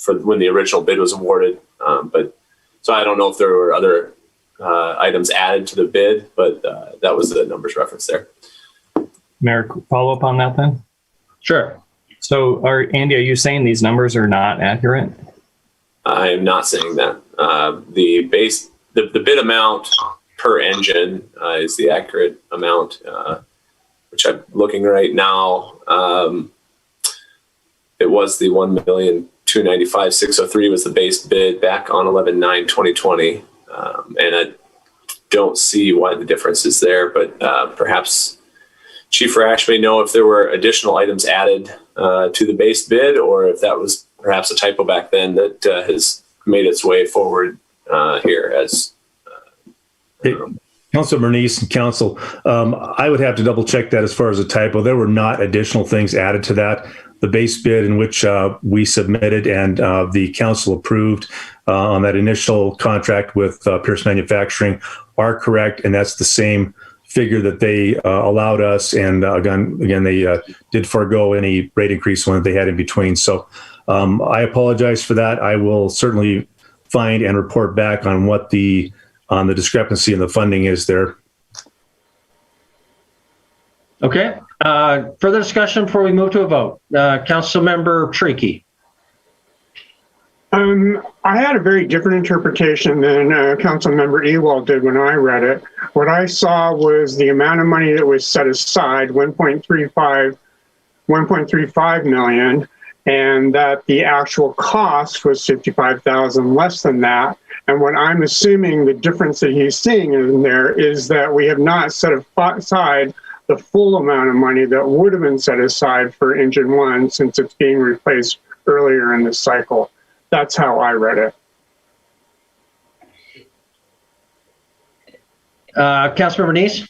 when the original bid was awarded, but so I don't know if there were other items added to the bid, but that was the numbers referenced there. Mayor, follow up on that then? Sure. So Andy, are you saying these numbers are not accurate? I am not saying that. The bid amount per engine is the accurate amount, which I'm looking right now. It was the $1,295,603 was the base bid back on 11/9/2020, and don't see why the difference is there, but perhaps Chief Rash may know if there were additional items added to the base bid, or if that was perhaps a typo back then that has made its way forward here as. Councilor Bernice and Council, I would have to double check that as far as a typo. There were not additional things added to that. The base bid in which we submitted and the council approved on that initial contract with Pierce Manufacturing are correct, and that's the same figure that they allowed us. And again, they did forego any rate increase when they had in between. So I apologize for that. I will certainly find and report back on what the discrepancy in the funding is there. Okay. Further discussion before we move to a vote. Councilmember Treaky. I had a very different interpretation than Councilmember Ewald did when I read it. What I saw was the amount of money that was set aside, 1.35 million, and that the actual cost was 55,000 less than that. And what I'm assuming the difference that he's seeing in there is that we have not set aside the full amount of money that would have been set aside for engine one since it's being replaced earlier in the cycle. That's how I read it. Councilmember Neese?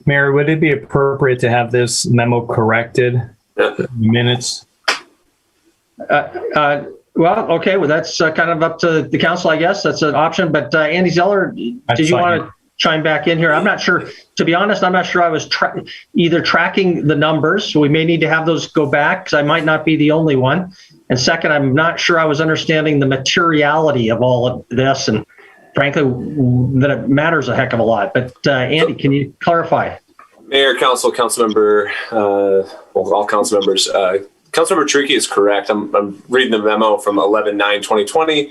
Mayor, would it be appropriate to have this memo corrected in minutes? Well, okay, well, that's kind of up to the council, I guess. That's an option. But Andy Zeller, did you want to chime back in here? I'm not sure. To be honest, I'm not sure I was either tracking the numbers. So we may need to have those go back because I might not be the only one. And second, I'm not sure I was understanding the materiality of all of this. And frankly, that it matters a heck of a lot. But Andy, can you clarify? Mayor, council, councilmember, all council members, Councilmember Trickey is correct. I'm reading the memo from 11/9/2020,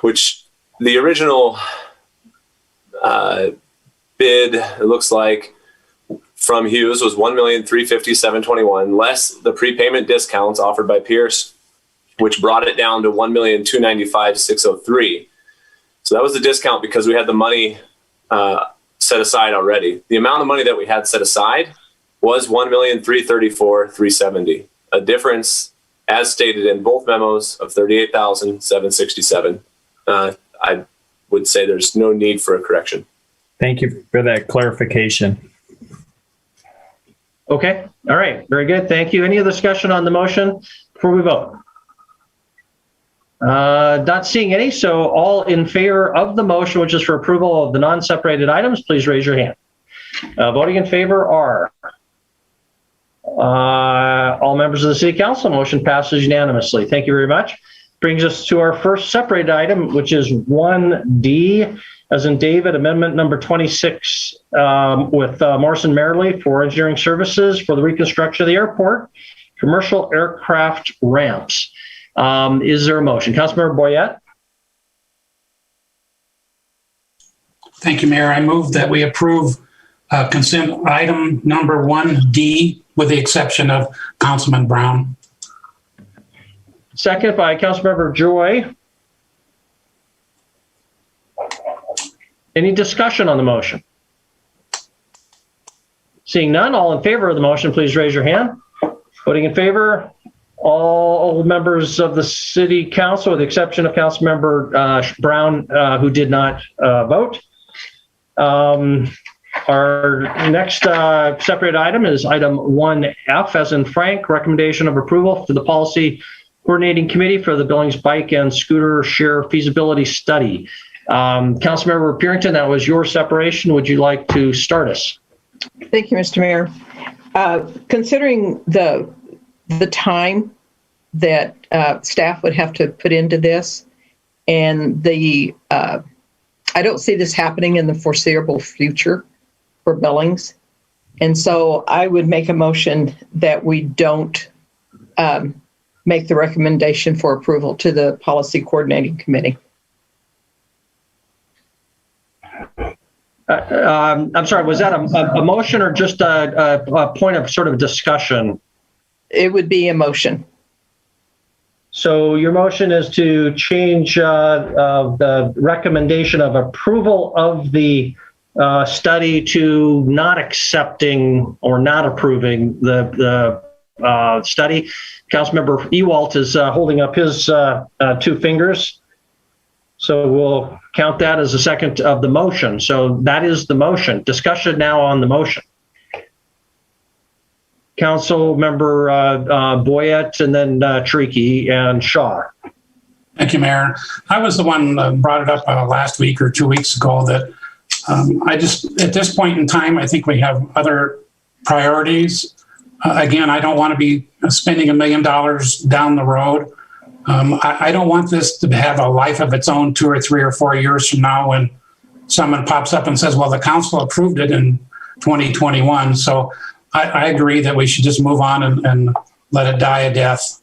which the original bid, it looks like, from Hughes was $1,350,721 less the prepayment discounts offered by Pierce, which brought it down to $1,295,603. So that was the discount because we had the money set aside already. The amount of money that we had set aside was $1,334,370, a difference, as stated in both memos, of $38,767. I would say there's no need for a correction. Thank you for that clarification. Okay. All right. Very good. Thank you. Any other discussion on the motion before we vote? Not seeing any. So all in favor of the motion, which is for approval of the non-separated items, please raise your hand. Voting in favor are all members of the City Council. Motion passes unanimously. Thank you very much. Brings us to our first separated item, which is 1D, as in David, amendment number 26 with Morrison Merrily for engineering services for the reconstruction of the airport, commercial aircraft ramps. Is there a motion? Councilmember Boyette? Thank you, Mayor. I move that we approve consent item number 1D with the exception of Councilman Brown. Second by Councilmember Joy. Any discussion on the motion? Seeing none, all in favor of the motion, please raise your hand. Voting in favor, all members of the City Council, with the exception of Councilmember Brown, who did not vote. Our next separate item is item 1F, as in Frank, recommendation of approval to the Policy Coordinating Committee for the Billings Bike and Scooter Share Feasibility Study. Councilmember Purington, that was your separation. Would you like to start us? Thank you, Mr. Mayor. Considering the time that staff would have to put into this, and I don't see this happening in the foreseeable future for Billings. And so I would make a motion that we don't make the recommendation for approval to the Policy Coordinating Committee. I'm sorry, was that a motion or just a point of sort of discussion? It would be a motion. So your motion is to change the recommendation of approval of the study to not accepting or not approving the study. Councilmember Ewalt is holding up his 2 fingers. So we'll count that as a second of the motion. So that is the motion. Discussion now on the motion. Councilmember Boyett, and then Tricky and Shaw. Thank you, Mayor. I was the one that brought it up last week or 2 weeks ago that at this point in time, I think we have other priorities. Again, I don't want to be spending $1 million down the road. I don't want this to have a life of its own 2 or 3 or 4 years from now when someone pops up and says, well, the council approved it in 2021. So I agree that we should just move on and let it die a death.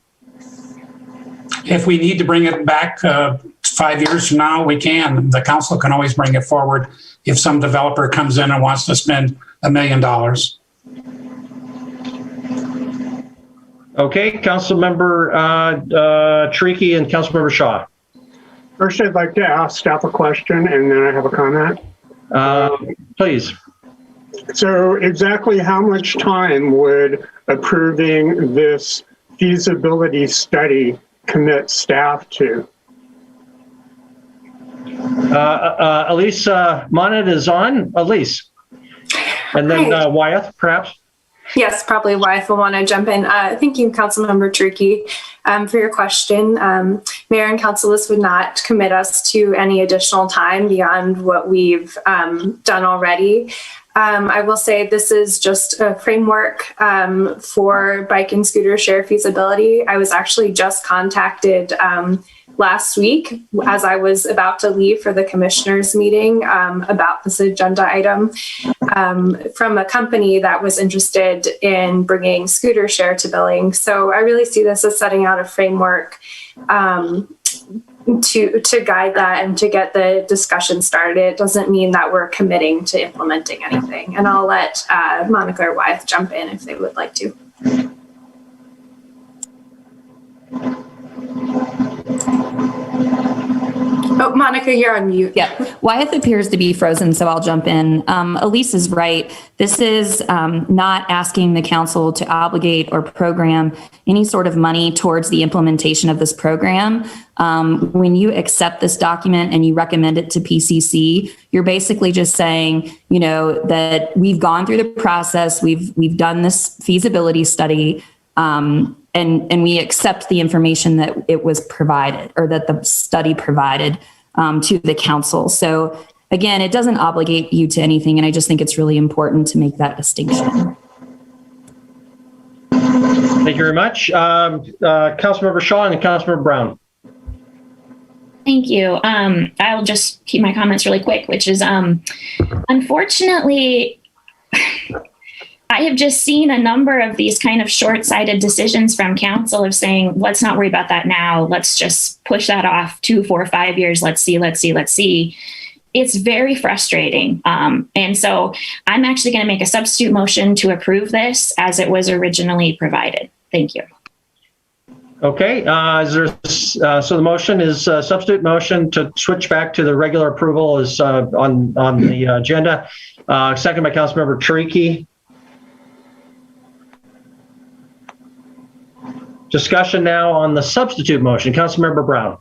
If we need to bring it back 5 years from now, we can. The council can always bring it forward if some developer comes in and wants to spend $1 million. Okay, Councilmember Tricky and Councilmember Shaw. First, I'd like to ask staff a question, and then I have a comment. Please. So exactly how much time would approving this feasibility study commit staff to? Elise Monet is on. Elise. And then Wyeth, perhaps. Yes, probably Wyeth will want to jump in. Thank you, Councilmember Tricky, for your question. Mayor and Council, this would not commit us to any additional time beyond what we've done already. I will say this is just a framework for bike and scooter share feasibility. I was actually just contacted last week as I was about to leave for the commissioners meeting about this agenda item from a company that was interested in bringing scooter share to Billings. So I really see this as setting out a framework to guide that and to get the discussion started. It doesn't mean that we're committing to implementing anything. And I'll let Monica or Wyeth jump in if they would like to. Oh, Monica, you're on mute. Yeah, Wyeth appears to be frozen, so I'll jump in. Elise is right. This is not asking the council to obligate or program any sort of money towards the implementation of this program. When you accept this document and you recommend it to PCC, you're basically just saying, you know, that we've gone through the process, we've done this feasibility study, and we accept the information that it was provided or that the study provided to the council. So again, it doesn't obligate you to anything. And I just think it's really important to make that distinction. Thank you very much. Councilmember Shaw and Councilmember Brown. Thank you. I'll just keep my comments really quick, which is unfortunately, I have just seen a number of these kind of short-sighted decisions from council of saying, let's not worry about that now. Let's just push that off 2, 4, 5 years. Let's see. It's very frustrating. And so I'm actually going to make a substitute motion to approve this as it was originally provided. Thank you. Okay, so the motion is substitute motion to switch back to the regular approval is on the agenda. Second by Councilmember Tricky. Discussion now on the substitute motion. Councilmember Brown.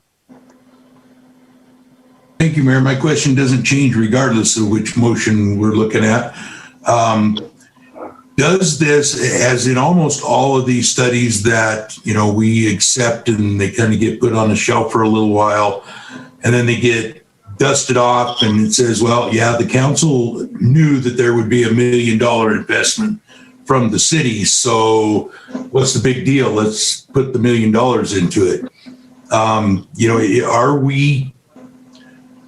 Thank you, Mayor. My question doesn't change regardless of which motion we're looking at. Does this, as in almost all of these studies that, you know, we accept and they kind of get put on the shelf for a little while and then they get dusted off and it says, well, yeah, the council knew that there would be $1 million investment from the city. So what's the big deal? Let's put the $1 million into it. You know, are we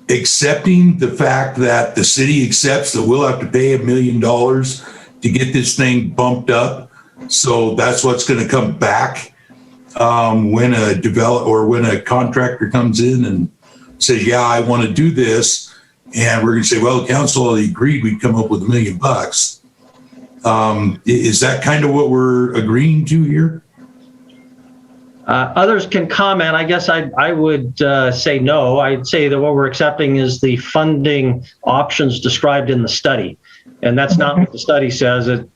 accepting the fact that the city accepts that we'll have to pay $1 million to get this thing bumped up? So that's what's going to come back when a developer or when a contractor comes in and says, yeah, I want to do this. And we're going to say, well, council agreed we'd come up with $1 million. Is that kind of what we're agreeing to here? Others can comment. I guess I would say no. I'd say that what we're accepting is the funding options described in the study. And that's not what the study says. It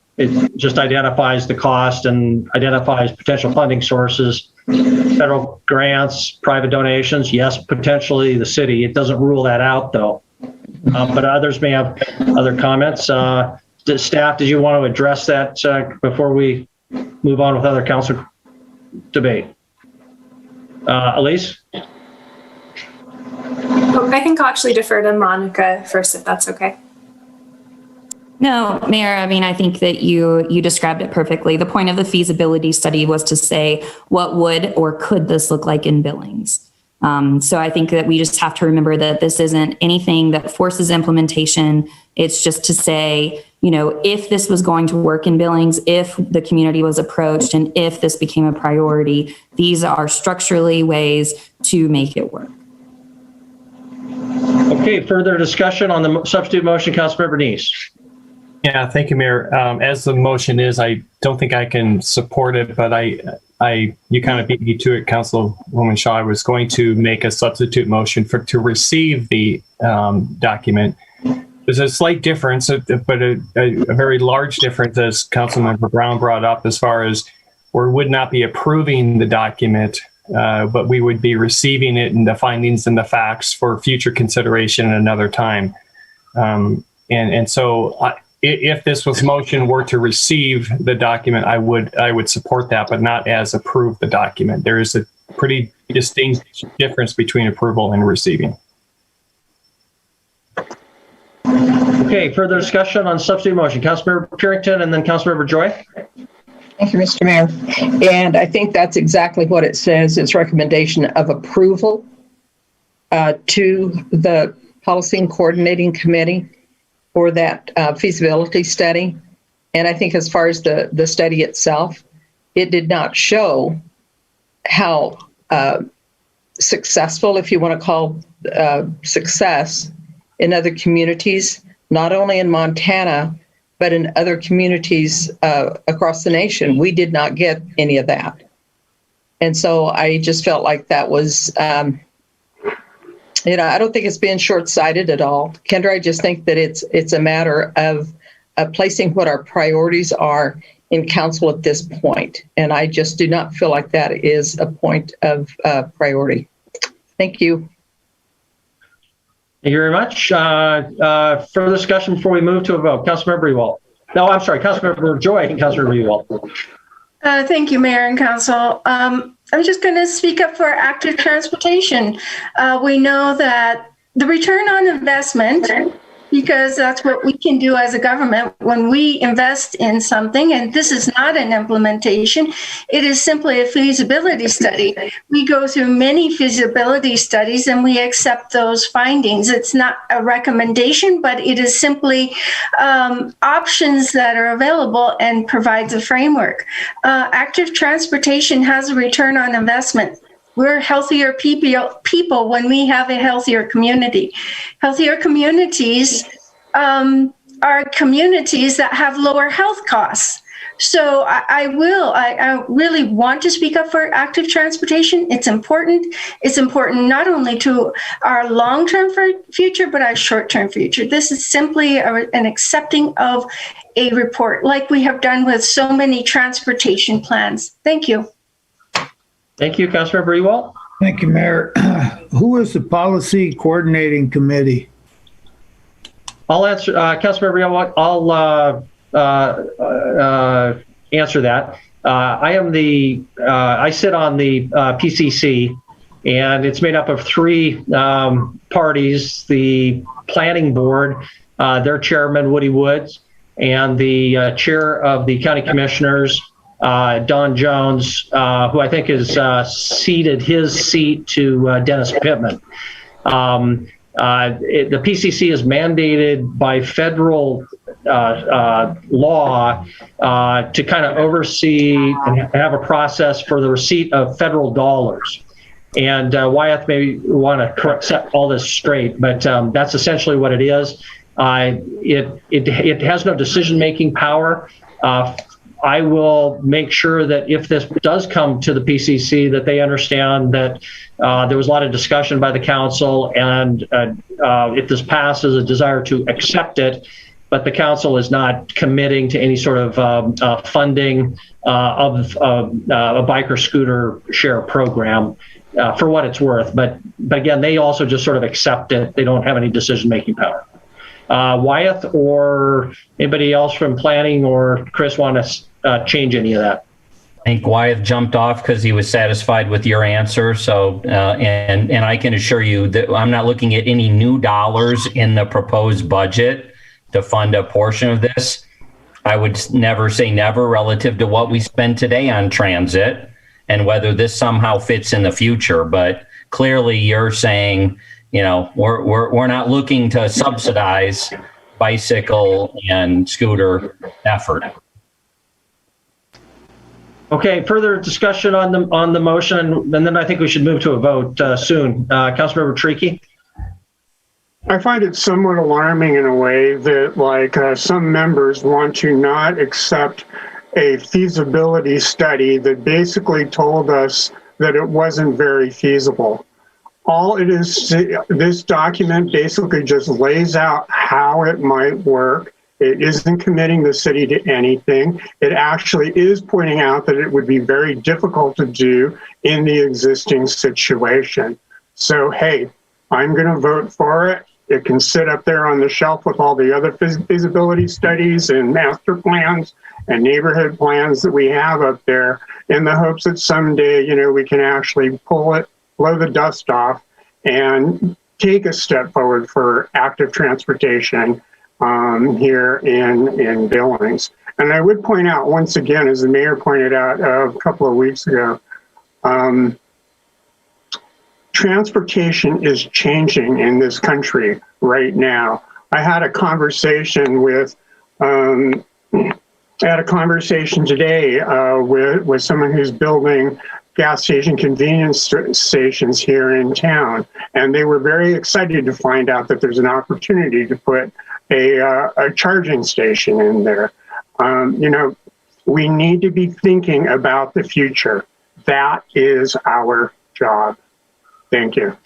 just identifies the cost and identifies potential funding sources, federal grants, private donations, yes, potentially the city. It doesn't rule that out, though. But others may have other comments. Staff, did you want to address that before we move on with other council debate? Elise? I think I'll actually defer to Monica first, if that's okay. No, Mayor, I mean, I think that you described it perfectly. The point of the feasibility study was to say, what would or could this look like in Billings? So I think that we just have to remember that this isn't anything that forces implementation. It's just to say, you know, if this was going to work in Billings, if the community was approached, and if this became a priority, these are structurally ways to make it work. Okay, further discussion on the substitute motion, Councilmember Neese. Yeah, thank you, Mayor. As the motion is, I don't think I can support it, but you kind of beat me to it, Councilwoman Shaw. I was going to make a substitute motion to receive the document. There's a slight difference, but a very large difference, as Councilmember Brown brought up, as far as we would not be approving the document, but we would be receiving it and the findings and the facts for future consideration at another time. And so if this was motion were to receive the document, I would support that, but not as approve the document. There is a pretty distinct difference between approval and receiving. Okay, further discussion on substitute motion. Councilmember Purington and then Councilmember Joy. Thank you, Mr. Mayor. And I think that's exactly what it says. It's recommendation of approval to the Policy and Coordinating Committee for that feasibility study. And I think as far as the study itself, it did not show how successful, if you want to call success, in other communities, not only in Montana, but in other communities across the nation. We did not get any of that. And so I just felt like that was, I don't think it's being short-sighted at all. Kendra, I just think that it's a matter of placing what our priorities are in council at this point. And I just do not feel like that is a point of priority. Thank you. Thank you very much. Further discussion before we move to a vote. Councilmember Ewald. No, I'm sorry, Councilmember Joy and Councilmember Ewald. Thank you, Mayor and Council. I'm just going to speak up for active transportation. We know that the return on investment, because that's what we can do as a government when we invest in something, and this is not an implementation, it is simply a feasibility study. We go through many feasibility studies and we accept those findings. It's not a recommendation, but it is simply options that are available and provides a framework. Active transportation has a return on investment. We're healthier people when we have a healthier community. Healthier communities are communities that have lower health costs. So I really want to speak up for active transportation. It's important. It's important not only to our long-term future, but our short-term future. This is simply an accepting of a report like we have done with so many transportation plans. Thank you. Thank you, Councilmember Ewald. Thank you, Mayor. Who is the Policy Coordinating Committee? I'll answer, Councilmember Ewald. I'll answer that. I sit on the PCC, and it's made up of three parties: the Planning Board, their chairman Woody Woods, and the chair of the County Commissioners, Don Jones, who I think has ceded his seat to Dennis Pittman. The PCC is mandated by federal law to kind of oversee and have a process for the receipt of federal dollars. And Wyeth may want to set all this straight, but that's essentially what it is. It has no decision-making power I will make sure that if this does come to the PCC, that they understand that there was a lot of discussion by the council, and if this passes, a desire to accept it, but the council is not committing to any sort of funding of a biker scooter share program for what it's worth. But again, they also just sort of accept it. They don't have any decision-making power. Wyeth or anybody else from planning or Chris want to change any of that? I think Wyeth jumped off because he was satisfied with your answer. So, and I can assure you that I'm not looking at any new dollars in the proposed budget to fund a portion of this. I would never say never relative to what we spend today on transit and whether this somehow fits in the future. But clearly you're saying, you know, we're not looking to subsidize bicycle and scooter effort. Okay, further discussion on the motion, and then I think we should move to a vote soon. Councilmember Tricky. I find it somewhat alarming in a way that some members want to not accept a feasibility study that basically told us that it wasn't very feasible. All it is, this document basically just lays out how it might work. It isn't committing the city to anything. It actually is pointing out that it would be very difficult to do in the existing situation. So, hey, I'm going to vote for it. It can sit up there on the shelf with all the other feasibility studies and master plans and neighborhood plans that we have up there, in the hopes that someday, you know, we can actually pull it, blow the dust off, and take a step forward for active transportation here in Billings. And I would point out once again, as the mayor pointed out a couple of weeks ago, transportation is changing in this country right now. I had a conversation today with someone who's building gas station convenience stations here in town, and they were very excited to find out that there's an opportunity to put a charging station in there. You know, we need to be thinking about the future. That is our job. Thank you.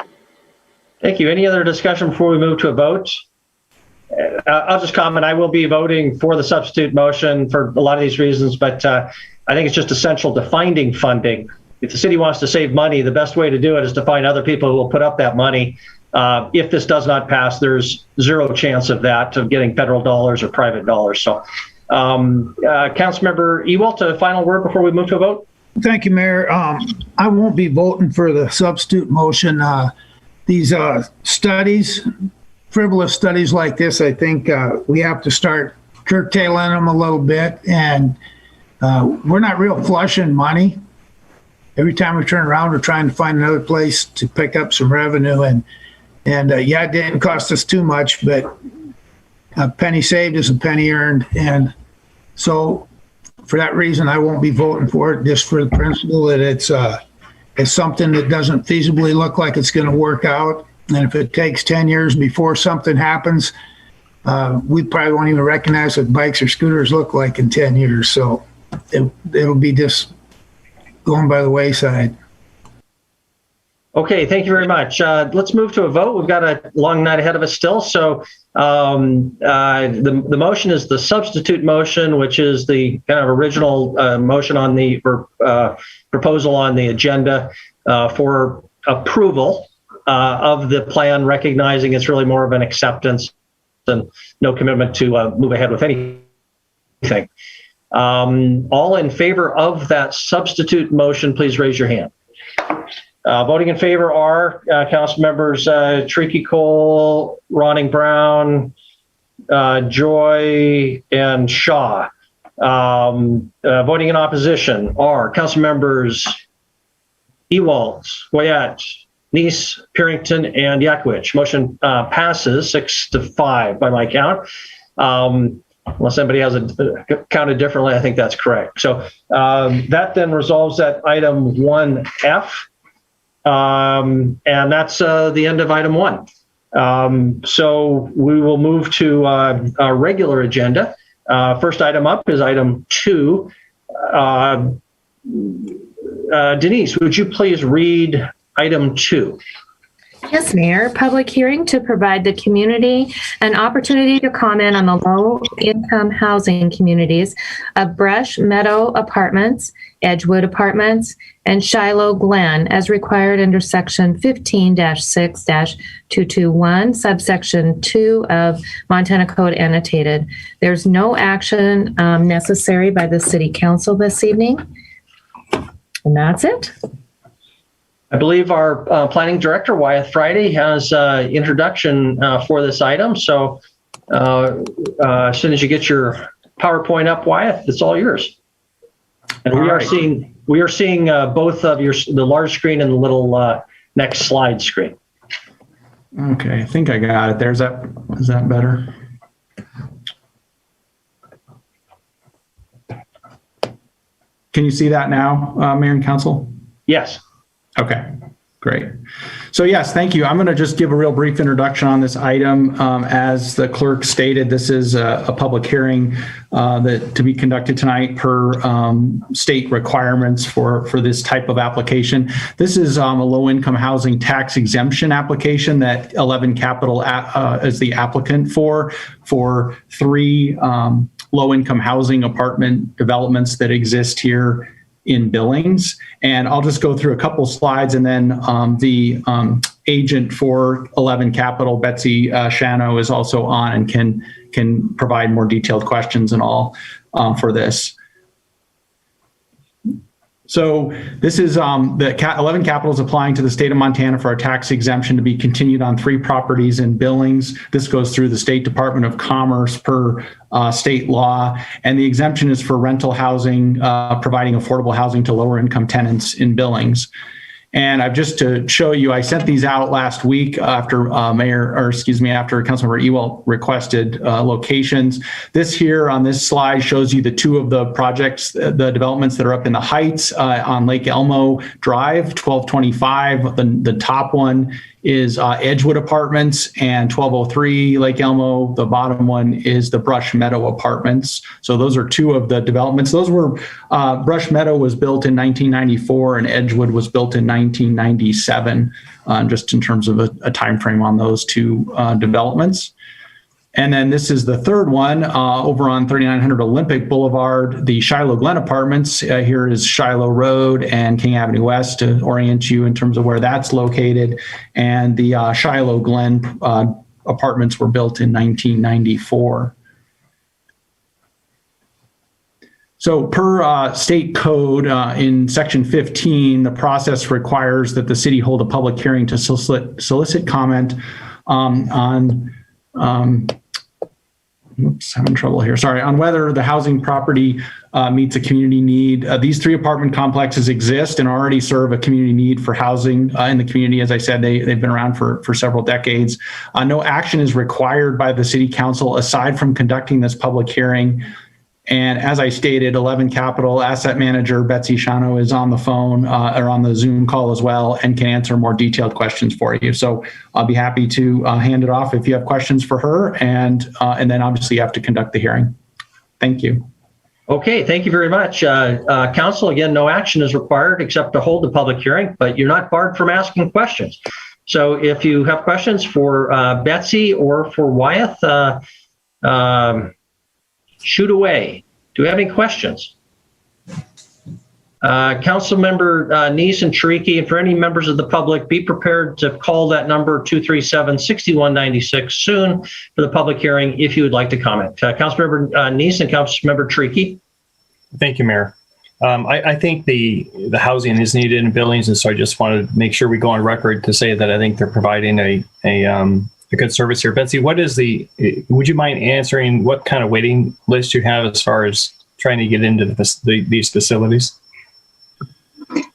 Thank you. Any other discussion before we move to a vote? I'll just comment. I will be voting for the substitute motion for a lot of these reasons, but I think it's just essential to finding funding. If the city wants to save money, the best way to do it is to find other people who will put up that money. If this does not pass, there's zero chance of that, of getting federal dollars or private dollars. So, Councilmember Ewald, a final word before we move to a vote? Thank you, Mayor. I won't be voting for the substitute motion. These studies, frivolous studies like this, I think we have to start curtailing them a little bit. And we're not real flush in money. Every time we turn around, we're trying to find another place to pick up some revenue. And yeah, it didn't cost us too much, but a penny saved is a penny earned. And so for that reason, I won't be voting for it, just for the principle that it's something that doesn't feasibly look like it's going to work out. And if it takes 10 years before something happens, we probably won't even recognize what bikes or scooters look like in 10 years. So it'll be just going by the wayside. Okay, thank you very much. Let's move to a vote. We've got a long night ahead of us still. So the motion is the substitute motion, which is the kind of original motion on the proposal on the agenda for approval of the plan, recognizing it's really more of an acceptance and no commitment to move ahead with anything. All in favor of that substitute motion, please raise your hand. Voting in favor are council members Tricky Cole, Ronning Brown, Joy, and Shaw. Voting in opposition are council members Ewald, Wyatt, Neese, Purington, and Yakwich. Motion passes 6-5 by my count. Unless somebody has counted differently, I think that's correct. So that then resolves that item 1F. And that's the end of item 1. So we will move to our regular agenda. First item up is item 2. Denise, would you please read item 2? Yes, Mayor. Public hearing to provide the community an opportunity to comment on the low-income housing communities of Brush Meadow Apartments, Edgewood Apartments, and Shiloh Glen as required under Section 15-6-221, subsection 2 of Montana Code Annotated. There's no action necessary by the City Council this evening. And that's it. I believe our planning director, Wyeth Friday, has introduction for this item. So as soon as you get your PowerPoint up, Wyeth, it's all yours. And we are seeing both of the large screen and the little next slide screen. Okay, I think I got it there. Is that better? Can you see that now, Mayor and Council? Yes. Okay, great. So yes, thank you. I'm going to just give a real brief introduction on this item. As the clerk stated, this is a public hearing that to be conducted tonight per state requirements for this type of application. This is a low-income housing tax exemption application that 11 Capital is the applicant for 3 low-income housing apartment developments that exist here in Billings. And I'll just go through a couple slides, and then the agent for 11 Capital, Betsy Shano, is also on and can provide more detailed questions and all for this. So this is the 11 Capital is applying to the state of Montana for a tax exemption to be continued on 3 properties in Billings. This goes through the State Department of Commerce per state law, and the exemption is for rental housing, providing affordable housing to lower income tenants in Billings. And I've just to show you, I sent these out last week after after Councilmember Ewald requested locations. This here on this slide shows you the 2 of the projects, the developments that are up in the Heights on Lake Elmo Drive, 1225. The top one is Edgewood Apartments, and 1203 Lake Elmo. The bottom one is the Brush Meadow Apartments. So those are 2 of the developments. Those were, Brush Meadow was built in 1994 and Edgewood was built in 1997, just in terms of a time frame on those 2 developments. And then this is the third one over on 3900 Olympic Boulevard, the Shiloh Glen Apartments. Here is Shiloh Road and King Avenue West to orient you in terms of where that's located. And the Shiloh Glen apartments were built in 1994. So per state code in section 15, the process requires that the city hold a public hearing to solicit comment on having trouble here. Sorry, on whether the housing property meets a community need. These 3 apartment complexes exist and already serve a community need for housing in the community. As I said, they've been around for several decades. No action is required by the city council aside from conducting this public hearing. And as I stated, 11 Capital Asset Manager Betsy Shano is on the phone or on the Zoom call as well and can answer more detailed questions for you. So I'll be happy to hand it off if you have questions for her, and then obviously you have to conduct the hearing. Thank you. Okay, thank you very much. Council, again, no action is required except to hold the public hearing, but you're not barred from asking questions. So if you have questions for Betsy or for Wyeth, shoot away. Do we have any questions? Councilmember Neese and Chiriky, and for any members of the public, be prepared to call that number 237-6196 soon for the public hearing if you would like to comment. Councilmember Neese and Councilmember Chiriky. Thank you, Mayor. I think the housing is needed in Billings, and so I just wanted to make sure we go on record to say that I think they're providing a good service here. Betsy, would you mind answering what kind of waiting list you have as far as trying to get into these facilities?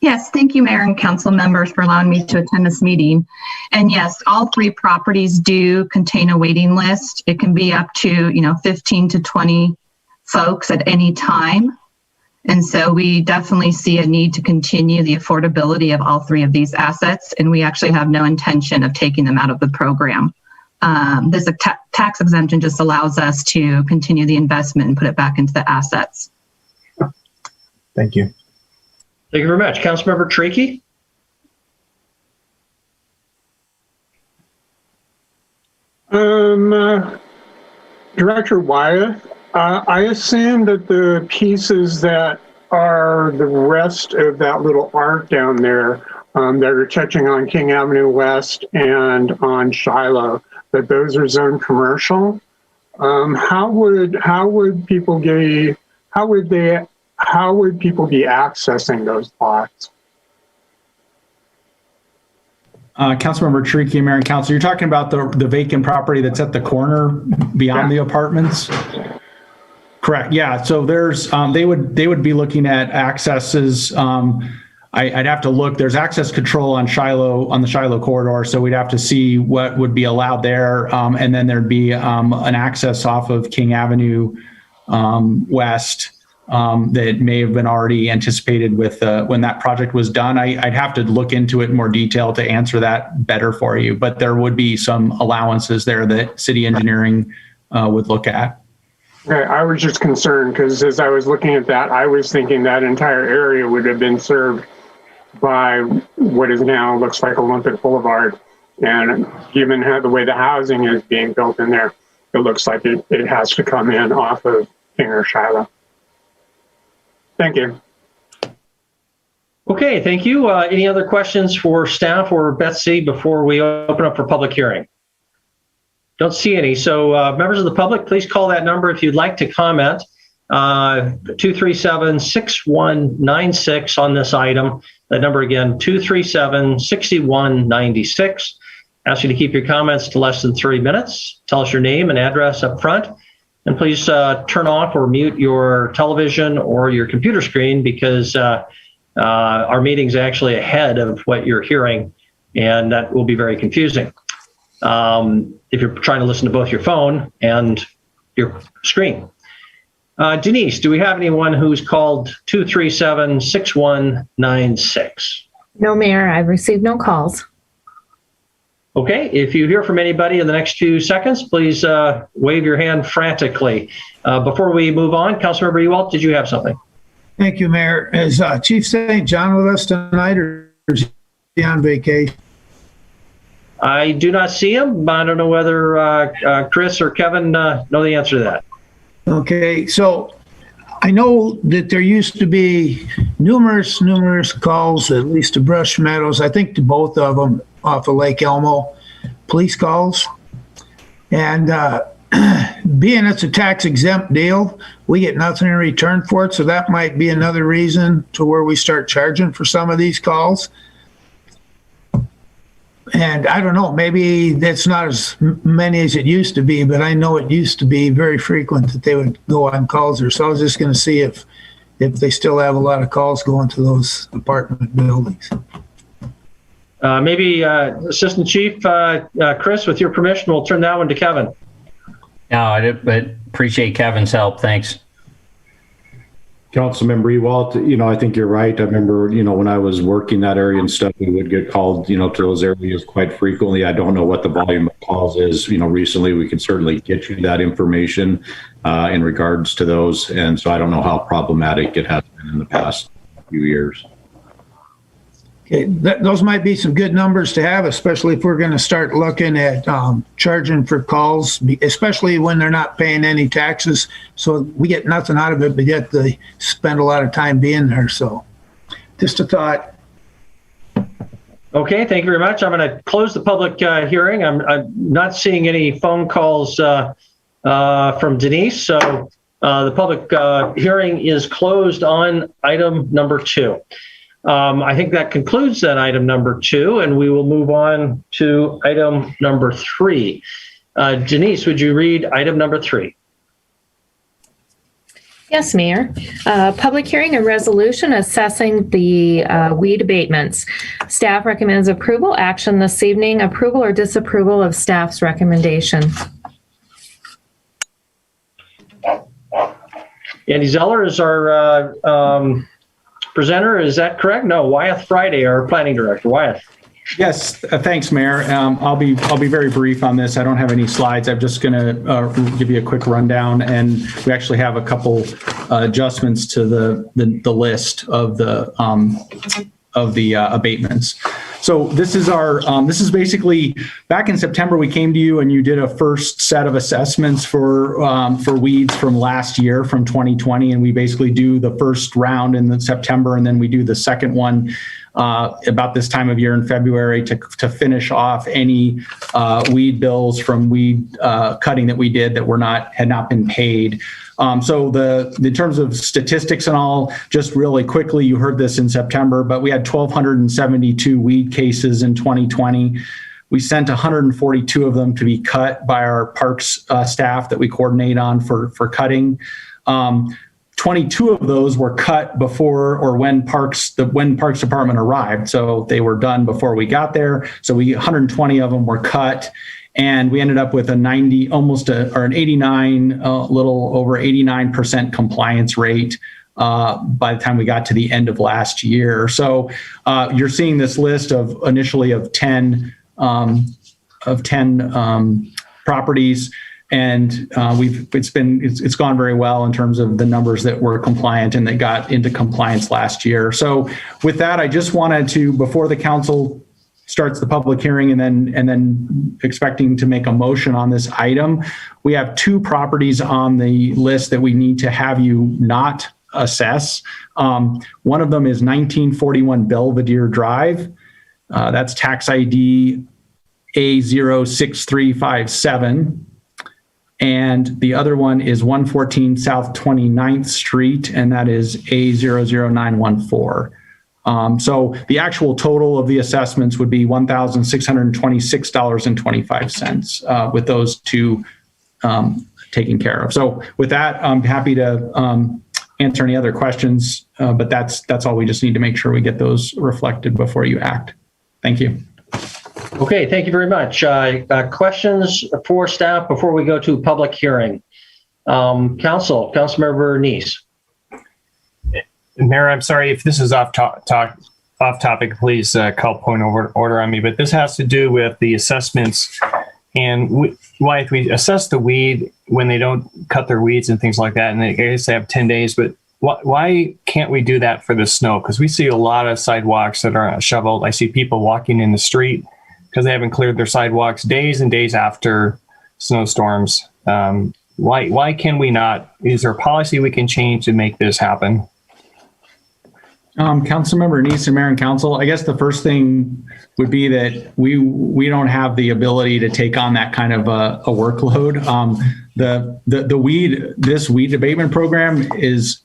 Yes, thank you, Mayor and Council members, for allowing me to attend this meeting. And yes, all 3 properties do contain a waiting list. It can be up to 15 to 20 folks at any time. And so we definitely see a need to continue the affordability of all 3 of these assets. And we actually have no intention of taking them out of the program. this tax exemption just allows us to continue the investment and put it back into the assets. Thank you. Thank you very much. Councilmember Tricky? Director Wyeth, I assume that the pieces that are the rest of that little arc down there that are touching on King Avenue West and on Shiloh, that those are zoned commercial. How would people be accessing those lots? Councilmember Tricky, Mayor and Council, you're talking about the vacant property that's at the corner beyond the apartments? Correct. Yeah. So there's they would be looking at accesses. I'd have to look. There's access control on the Shiloh corridor, so we'd have to see what would be allowed there, and then there'd be an access off of King Avenue West that may have been already anticipated with when that project was done. I'd have to look into it in more detail to answer that better for you, but there would be some allowances there that city engineering would look at. Okay, I was just concerned because as I was looking at that, I was thinking that entire area would have been served by what is now looks like Olympic Boulevard. And given how the way the housing is being built in there, it looks like it has to come in off of King or Shiloh. Thank you. Okay, thank you. Any other questions for staff or Betsy before we open up for public hearing? Don't see any. So members of the public, please call that number if you'd like to comment. 237-6196 on this item. That number again, 237-6196. Ask you to keep your comments to less than 3 minutes. Tell us your name and address up front. And please turn off or mute your television or your computer screen because our meeting's actually ahead of what you're hearing, and that will be very confusing if you're trying to listen to both your phone and your screen. Denise, do we have anyone who's called 237-6196? No, Mayor, I've received no calls. Okay, if you hear from anybody in the next few seconds, please wave your hand frantically. Before we move on, Councilmember Ewald, did you have something? Thank you, Mayor. Is Chief St. John with us tonight, or is he on vacation? I do not see him. I don't know whether Chris or Kevin know the answer to that. Okay, so I know that there used to be numerous calls, at least to Brush Meadows, I think to both of them off of Lake Elmo, police calls. And being it's a tax exempt deal, we get nothing in return for it. So that might be another reason to where we start charging for some of these calls. And I don't know, maybe that's not as many as it used to be, but I know it used to be very frequent that they would go on calls there. So I was just going to see if they still have a lot of calls going to those apartment buildings. Maybe Assistant Chief Chris, with your permission, we'll turn that one to Kevin. No, I appreciate Kevin's help. Thanks. Councilmember Ewald, I think you're right. I remember, when I was working that area and stuff, we would get called, to those areas quite frequently. I don't know what the volume of calls is. Recently we can certainly get you that information in regards to those. And so I don't know how problematic it has been in the past few years. Okay, those might be some good numbers to have, especially if we're going to start looking at charging for calls, especially when they're not paying any taxes. So we get nothing out of it, but yet they spend a lot of time being there. So just a thought. Okay, thank you very much. I'm going to close the public hearing. I'm not seeing any phone calls from Denise. So the public hearing is closed on item number 2. I think that concludes then item number 2, and we will move on to item number 3. Denise, would you read item number 3? Yes, Mayor. Public hearing and resolution assessing the weed abatements. Staff recommends approval. Action this evening, approval or disapproval of staff's recommendation. Andy Zeller is our presenter, is that correct? No, Wyeth Friday, our planning director. Wyeth. Yes, thanks, Mayor. I'll be very brief on this. I don't have any slides. I'm just going to give you a quick rundown, and we actually have a couple adjustments to the list of the abatements. So this is basically back in September we came to you and you did a first set of assessments for weeds from last year, from 2020, and we basically do the first round in September, and then we do the second one about this time of year in February to finish off any weed bills from weed cutting that we did that had not been paid. So in terms of statistics and all, just really quickly, you heard this in September, but we had 1,272 weed cases in 2020. We sent 142 of them to be cut by our parks staff that we coordinate on for cutting. 22 of those were cut before or when Parks Department arrived. So they were done before we got there. So 120 of them were cut. And we ended up with an 89, a little over 89% compliance rate by the time we got to the end of last year. So you're seeing this list of initially of 10 properties, and it's gone very well in terms of the numbers that were compliant and that got into compliance last year. So with that, I just wanted to, before the council starts the public hearing and then expecting to make a motion on this item, we have 2 properties on the list that we need to have you not assess. One of them is 1941 Belvedere Drive. That's tax ID A06357. And the other one is 114 South 29th Street, and that is A00914. So the actual total of the assessments would be $1,626.25 with those 2 taken care of. So with that, I'm happy to answer any other questions, but that's all. We just need to make sure we get those reflected before you act. Thank you. Okay, thank you very much. Questions for staff before we go to public hearing? Councilmember Neese. Mayor, I'm sorry if this is off topic. Please call point of order on me. But this has to do with the assessments, and if we assess the weed when they don't cut their weeds and things like that, and I guess they have 10 days. But why can't we do that for the snow? Because we see a lot of sidewalks that are shoveled. I see people walking in the street because they haven't cleared their sidewalks days and days after snowstorms. Why can we not? Is there a policy we can change to make this happen? Councilmember Neese and Mayor and Council, I guess the first thing would be that we don't have the ability to take on that kind of a workload. This weed abatement program is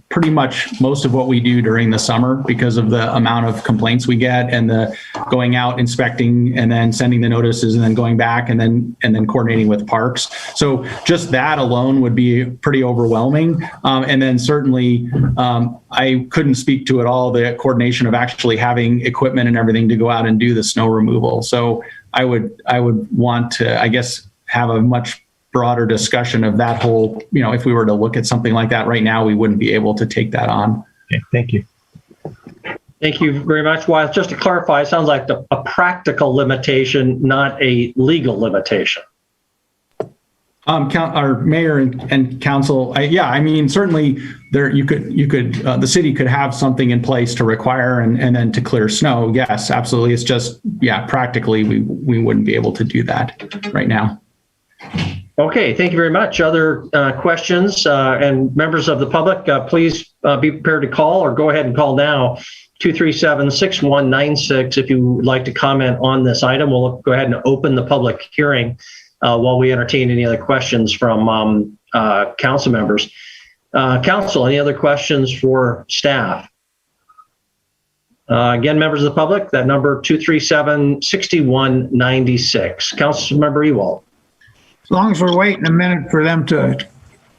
pretty much most of what we do during the summer because of the amount of complaints we get and the going out inspecting and then sending the notices and then going back and then coordinating with parks. So just that alone would be pretty overwhelming. And then certainly I couldn't speak to at all the coordination of actually having equipment and everything to go out and do the snow removal. So I would want to, I guess, have a much broader discussion of that whole, if we were to look at something like that right now, we wouldn't be able to take that on. Okay, thank you. Thank you very much. Well, just to clarify, it sounds like a practical limitation, not a legal limitation. Our mayor and council, certainly you could the city could have something in place to require and then to clear snow. Yes, absolutely. It's just, practically we wouldn't be able to do that right now. Okay, thank you very much. Other questions and members of the public, please be prepared to call or go ahead and call now, 237-6196 if you would like to comment on this item. We'll go ahead and open the public hearing while we entertain any other questions from council members. Council, any other questions for staff? Again, members of the public, that number 237-6196. Councilmember Ewald. As long as we're waiting a minute for them to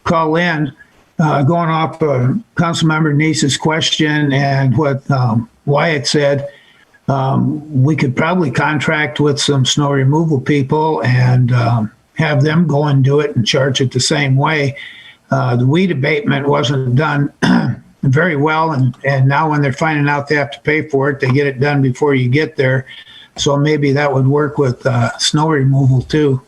call in, going off Councilmember Neese's question and what Wyatt said, we could probably contract with some snow removal people and have them go and do it and charge it the same way. The weed abatement wasn't done very well, and now when they're finding out they have to pay for it, they get it done before you get there. So maybe that would work with snow removal too.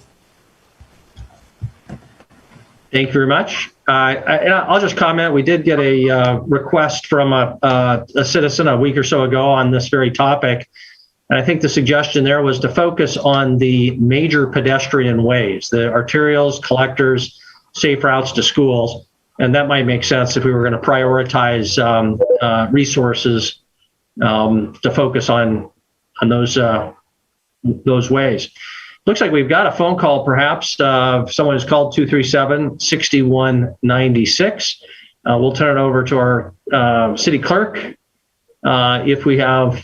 Thank you very much. I'll just comment. We did get a request from a citizen a week or so ago on this very topic. And I think the suggestion there was to focus on the major pedestrian ways, the arterials, collectors, safe routes to schools. And that might make sense if we were going to prioritize resources to focus on those ways. Looks like we've got a phone call, perhaps. Someone has called 237-6196. We'll turn it over to our city clerk if we have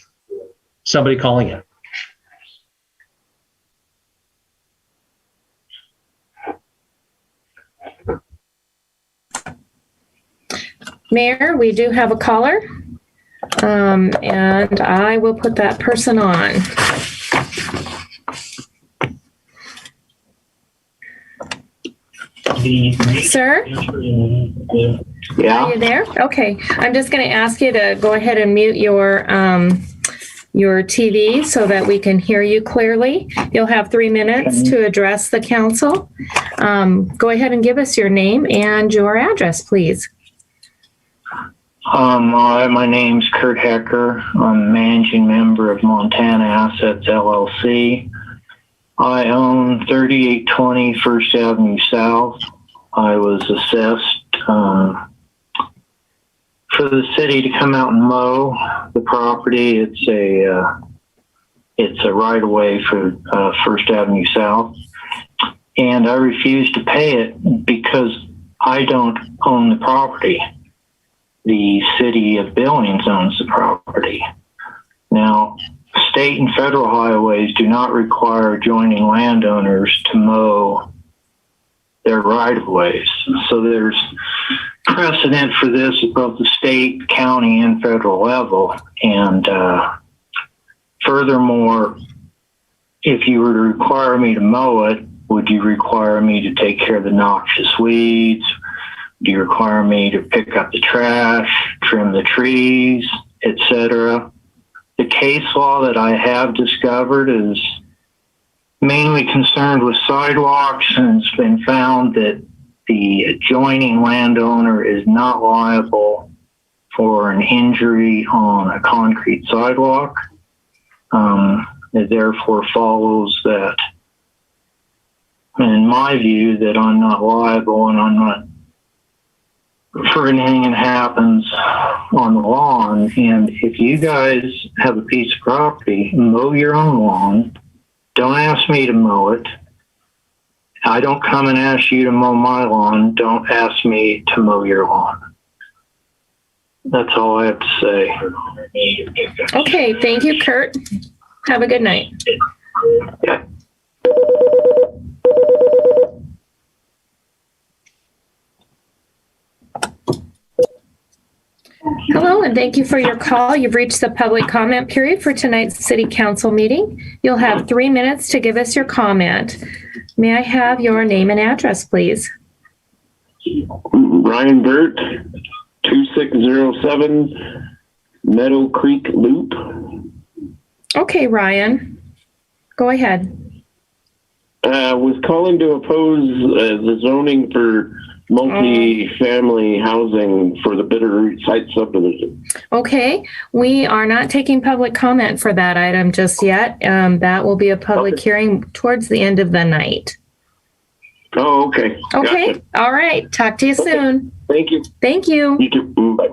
somebody calling in. Mayor, we do have a caller, and I will put that person on. Sir? Yeah. Are you there? Okay. I'm just going to ask you to go ahead and mute your TV so that we can hear you clearly. You'll have 3 minutes to address the council. Go ahead and give us your name and your address, please. My name's Kurt Hecker. I'm managing member of Montana Assets LLC. I own 3820 First Avenue South. I was assessed for the city to come out and mow the property. It's a right of way for First Avenue South, and I refused to pay it because I don't own the property. The city of Billings owns the property. Now, state and federal highways do not require adjoining landowners to mow their right-of-ways. So there's precedent for this at both the state, county, and federal level. And furthermore, if you were to require me to mow it, would you require me to take care of the noxious weeds? Do you require me to pick up the trash, trim the trees, etc.? The case law that I have discovered is mainly concerned with sidewalks, and it's been found that the adjoining landowner is not liable for an injury on a concrete sidewalk. It therefore follows that, in my view, that I'm not liable and I'm not for anything that happens on the lawn. And if you guys have a piece of property, mow your own lawn. Don't ask me to mow it. I don't come and ask you to mow my lawn. Don't ask me to mow your lawn. That's all I have to say. Okay, thank you, Kurt. Have a good night. Yeah. Hello, and thank you for your call. You've reached the public comment period for tonight's city council meeting. You'll have 3 minutes to give us your comment. May I have your name and address, please? Ryan Burt, 2607 Meadow Creek Loop. Okay, Ryan, go ahead. Was calling to oppose the zoning for multi-family housing for the Bitterroot site subdivision. Okay, we are not taking public comment for that item just yet. That will be a public hearing towards the end of the night. Oh, okay. Okay, Gotcha. all right. Talk to you soon. Thank you. Thank you. You too. Bye.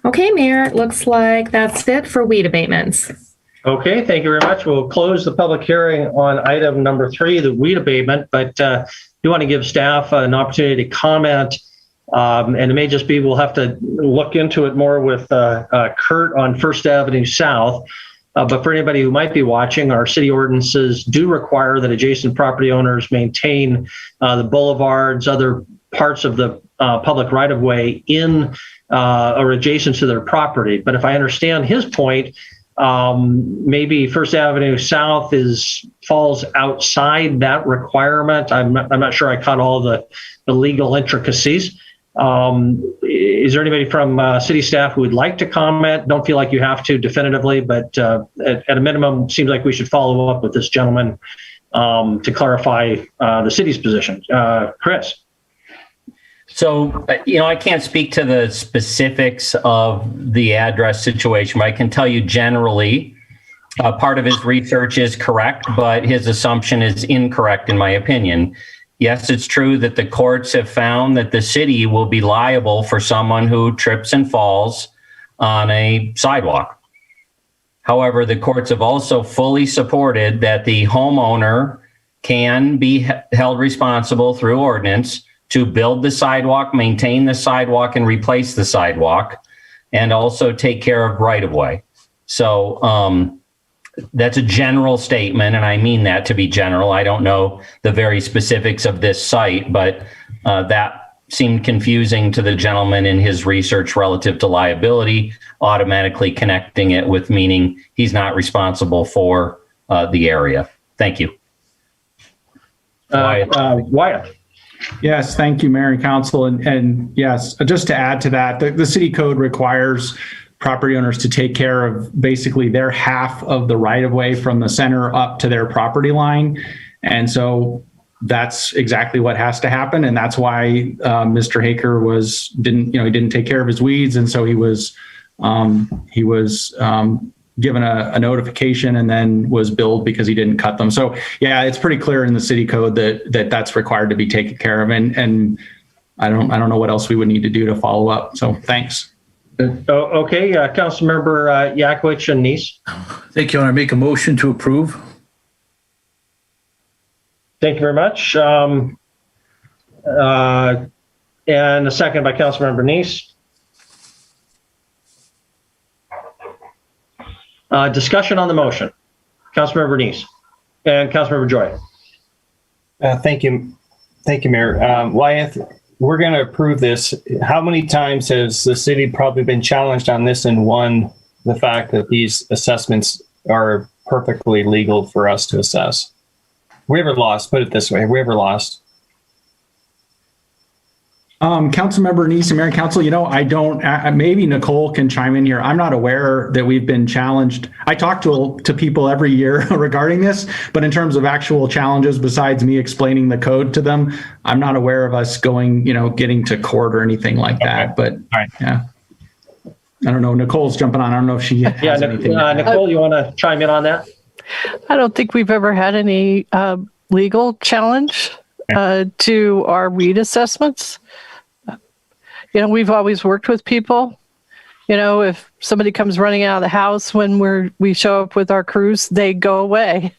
Okay, Mayor, it looks like that's it for weed abatements. Okay, thank you very much. We'll close the public hearing on item number 3, the weed abatement, but do want to give staff an opportunity to comment. And it may just be, we'll have to look into it more with Kurt on First Avenue South. But for anybody who might be watching, our city ordinances do require that adjacent property owners maintain the boulevards, other parts of the public right-of-way in or adjacent to their property. But if I understand his point, maybe First Avenue South falls outside that requirement. I'm not sure I caught all the legal intricacies. Is there anybody from city staff who would like to comment? Don't feel like you have to definitively, but at a minimum, it seems like we should follow up with this gentleman to clarify the city's position. Chris. So, I can't speak to the specifics of the address situation, but I can tell you generally, part of his research is correct, but his assumption is incorrect, in my opinion. Yes, it's true that the courts have found that the city will be liable for someone who trips and falls on a sidewalk. However, the courts have also fully supported that the homeowner can be held responsible through ordinance to build the sidewalk, maintain the sidewalk, and replace the sidewalk, and also take care of right-of-way. So that's a general statement, and I mean that to be general. I don't know the very specifics of this site, but that seemed confusing to the gentleman in his research relative to liability, automatically connecting it with meaning he's not responsible for the area. Thank you. Wyatt. Yes, thank you, Mayor and Council. And yes, just to add to that, the city code requires property owners to take care of basically their half of the right of way from the center up to their property line. And so that's exactly what has to happen. And that's why Mr. Haker didn't take care of his weeds. And so he was given a notification and then was billed because he didn't cut them. So yeah, it's pretty clear in the city code that that's required to be taken care of. And I don't know what else we would need to do to follow up. So thanks. Okay, Councilmember Yakovich and Neese. Thank you. I make a motion to approve. Thank you very much. And a second by Councilmember Neese. Discussion on the motion. Councilmember Neese and Councilmember Joy. Thank you, Mayor. Wyeth, we're going to approve this. How many times has the city probably been challenged on this and won the fact that these assessments are perfectly legal for us to assess? We ever lost? Put it this way: we ever lost? Councilmember Neese and Mayor and Council, I don't, maybe Nicole can chime in here. I'm not aware that we've been challenged. I talk to people every year regarding this, but in terms of actual challenges, besides me explaining the code to them, I'm not aware of us going, getting to court or anything like that. But yeah, I don't know. Nicole's jumping on. I don't know if she has anything. Nicole, you want to chime in on that? I don't think we've ever had any legal challenge to our weed assessments. We've always worked with people. If somebody comes running out of the house when we show up with our crews, they go away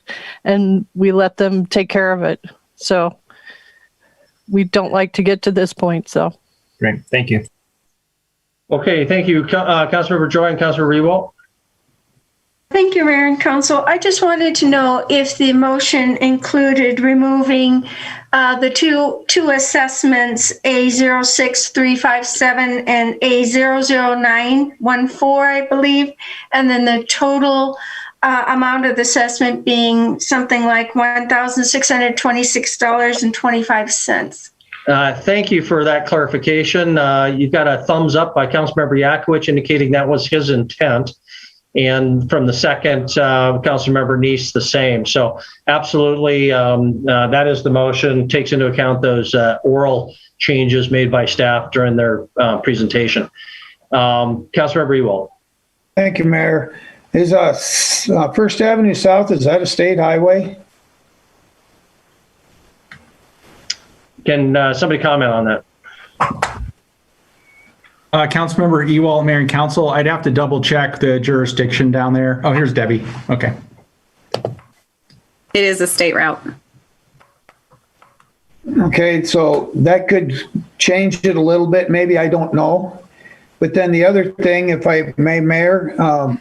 and we let them take care of it. So we don't like to get to this point. So great. Thank you. Okay. Thank you. Councilmember Joy and Councilmember Ewald. Thank you, Mayor and Council. I just wanted to know if the motion included removing the two assessments, A06357 and A00914, I believe, and then the total amount of the assessment being something like $1,626.25. Thank you for that clarification. You've got a thumbs up by Councilmember Yakovich indicating that was his intent. And from the second, Councilmember Neese, the same. So absolutely, that is the motion, takes into account those oral changes made by staff during their presentation. Councilmember Ewald. Thank you, Mayor. Is First Avenue South, is that a state highway? Can somebody comment on that? Councilmember Ewald, Mayor and Council, I'd have to double check the jurisdiction down there. Oh, here's Debbie. Okay. It is a state route. Okay, so that could change it a little bit, maybe, I don't know. But then the other thing, if I may, Mayor,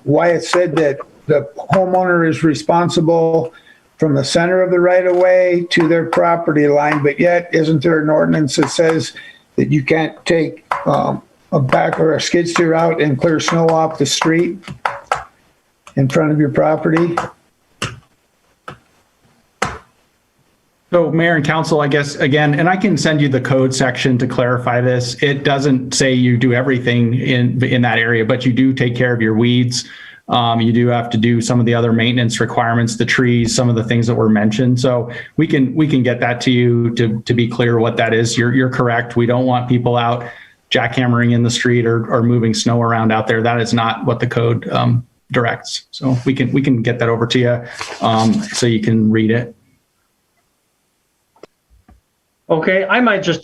Wyatt said that the homeowner is responsible from the center of the right-of-way to their property line, but yet isn't there an ordinance that says that you can't take a back or a skid steer out and clear snow off the street in front of your property? So Mayor and Council, I guess, again, and I can send you the code section to clarify this. It doesn't say you do everything in that area, but you do take care of your weeds. You do have to do some of the other maintenance requirements, the trees, some of the things that were mentioned. So we can get that to you to be clear what that is. You're correct. We don't want people out jackhammering in the street or moving snow around out there. That is not what the code directs. So we can get that over to you so you can read it. Okay, I might just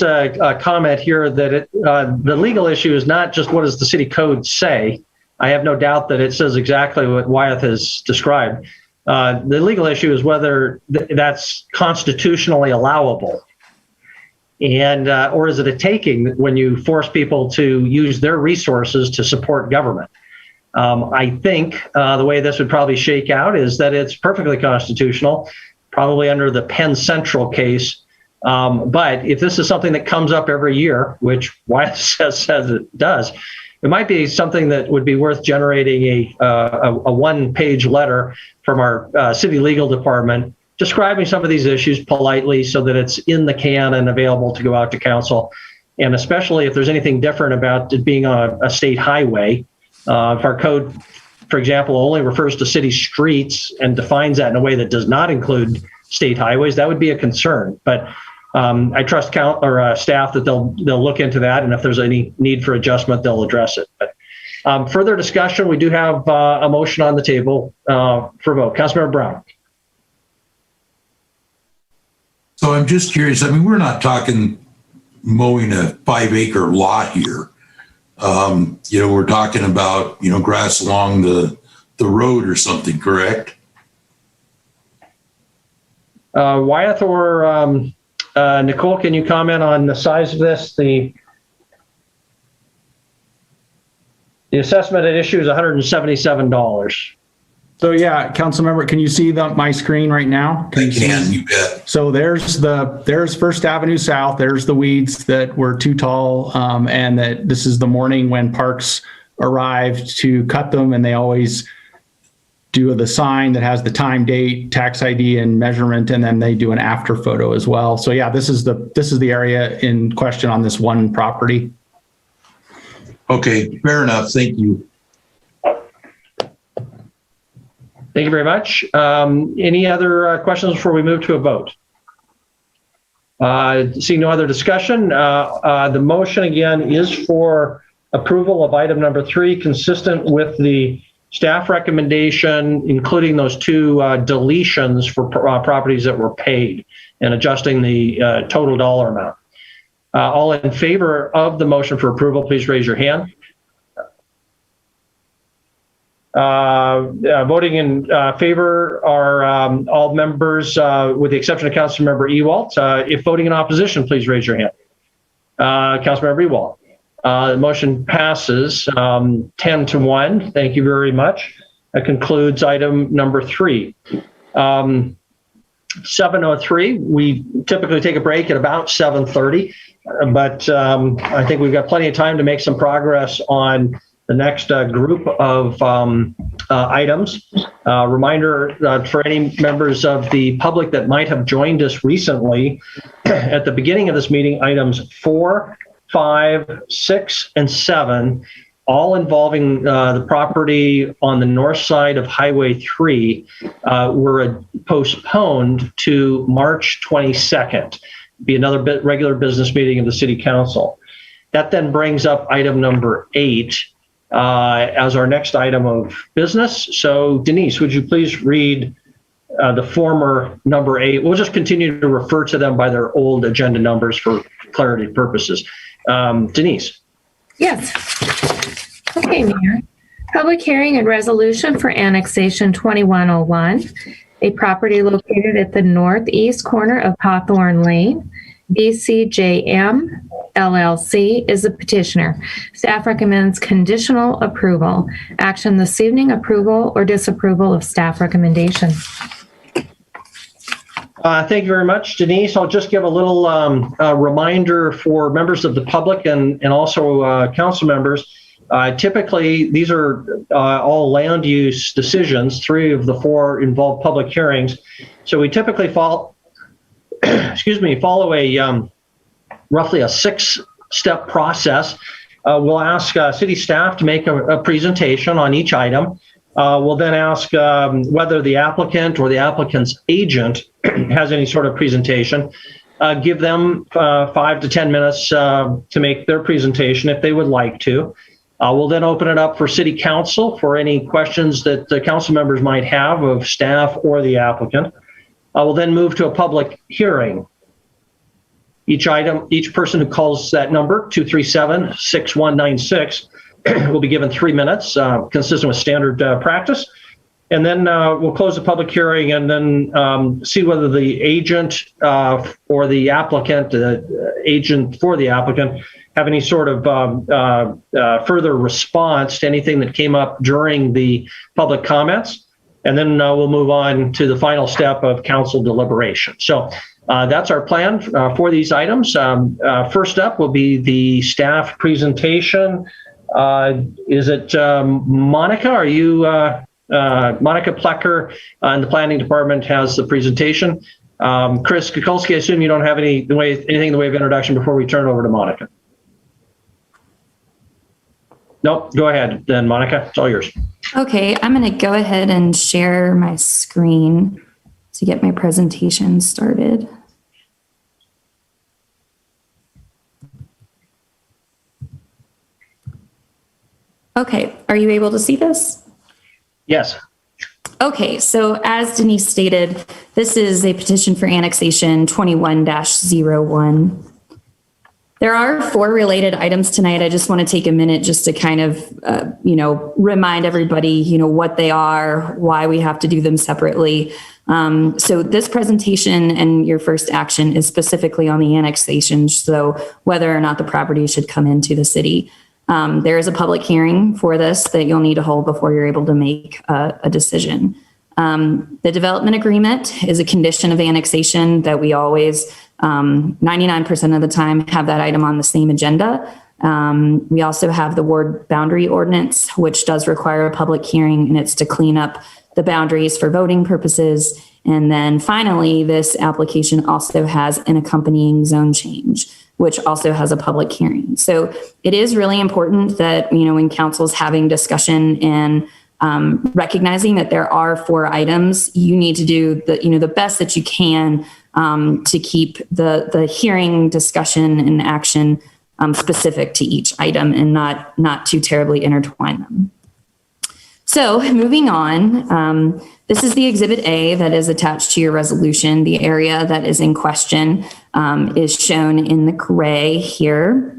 comment here that the legal issue is not just what does the city code say. I have no doubt that it says exactly what Wyeth has described. The legal issue is whether that's constitutionally allowable. And or is it a taking when you force people to use their resources to support government? I think the way this would probably shake out is that it's perfectly constitutional, probably under the Penn Central case. But if this is something that comes up every year, which Wyeth says it does, it might be something that would be worth generating a one-page letter from our city legal department describing some of these issues politely so that it's in the can and available to go out to council. And especially if there's anything different about it being on a state highway. If our code, for example, only refers to city streets and defines that in a way that does not include state highways, that would be a concern. But I trust staff that they'll look into that, and if there's any need for adjustment, they'll address it. But further discussion, we do have a motion on the table for vote. Councilmember Brown. So I'm just curious. I mean, we're not talking mowing a 5-acre lot here. We're talking about grass along the road or something, correct? Wyeth or Nicole, can you comment on the size of this? The assessment at issue is $177. So yeah, council member, can you see my screen right now? You bet. So there's First Avenue South. There's the weeds that were too tall, and that this is the morning when Parks arrived to cut them, and they always do the sign that has the time, date, tax ID, and measurement, and then they do an after photo as well. So yeah, this is the area in question on this one property. Okay, fair enough. Thank you. Thank you very much. Any other questions before we move to a vote? Seeing no other discussion, the motion again is for approval of item number 3, consistent with the staff recommendation, including those 2 deletions for properties that were paid and adjusting the total dollar amount. All in favor of the motion for approval, please raise your hand. Voting in favor are all members with the exception of Councilmember Ewalt. If voting in opposition, please raise your hand. Councilmember Ewalt. The motion passes 10-1. Thank you very much. That concludes item number 3. 7:03. We typically take a break at about 7:30, but I think we've got plenty of time to make some progress on the next group of items. Reminder for any members of the public that might have joined us recently, at the beginning of this meeting, items 4, 5, 6, and 7, all involving the property on the north side of Highway 3, were postponed to March 22nd. Be another regular business meeting of the City Council. That then brings up item number 8 as our next item of business. So Denise, would you please read the former number 8? We'll just continue to refer to them by their old agenda numbers for clarity purposes. Denise. Yes. Okay, Mayor. Public hearing and resolution for annexation 2101, a property located at the northeast corner of Hawthorne Lane. BCJM LLC is the petitioner. Staff recommends conditional approval. Action this evening, approval or disapproval of staff recommendation. Thank you very much, Denise. I'll just give a little reminder for members of the public and also council members. Typically, these are all land use decisions. 3 of the 4 involve public hearings. So we typically follow excuse me, follow a roughly a 6-step process. We'll ask city staff to make a presentation on each item. We'll then ask whether the applicant or the applicant's agent has any sort of presentation. Give them 5 to 10 minutes to make their presentation if they would like to. We'll then open it up for city council for any questions that the council members might have of staff or the applicant. We'll then move to a public hearing. Each person who calls that number, 237-6196, will be given 3 minutes, consistent with standard practice. And then we'll close the public hearing and then see whether the agent or the applicant, agent for the applicant, have any sort of further response to anything that came up during the public comments. And then we'll move on to the final step of council deliberation. So that's our plan for these items. First up will be the staff presentation. Is it Monica? Are you Monica Plecker in the planning department has the presentation? Chris Kukulski, I assume you don't have anything in the way of introduction before we turn it over to Monica. Nope, go ahead then, Monica, it's all yours. Okay, I'm going to go ahead and share my screen to get my presentation started. Okay, are you able to see this? Yes. Okay, so as Denise stated, this is a petition for annexation 21-01. There are 4 related items tonight. I just want to take a minute just to kind of, remind everybody, what they are, why we have to do them separately. So this presentation and your first action is specifically on the annexation, so whether or not the property should come into the city. There is a public hearing for this that you'll need to hold before you're able to make a decision. The development agreement is a condition of annexation that we always 99% of the time have that item on the same agenda. We also have the ward boundary ordinance, which does require a public hearing, and it's to clean up the boundaries for voting purposes. And then finally, this application also has an accompanying zone change, which also has a public hearing. So it is really important that, when council's having discussion and recognizing that there are 4 items, you need to do the best that you can to keep the hearing, discussion, and action specific to each item and not too terribly intertwine them. So moving on, this is the Exhibit A that is attached to your resolution. The area that is in question is shown in the gray here.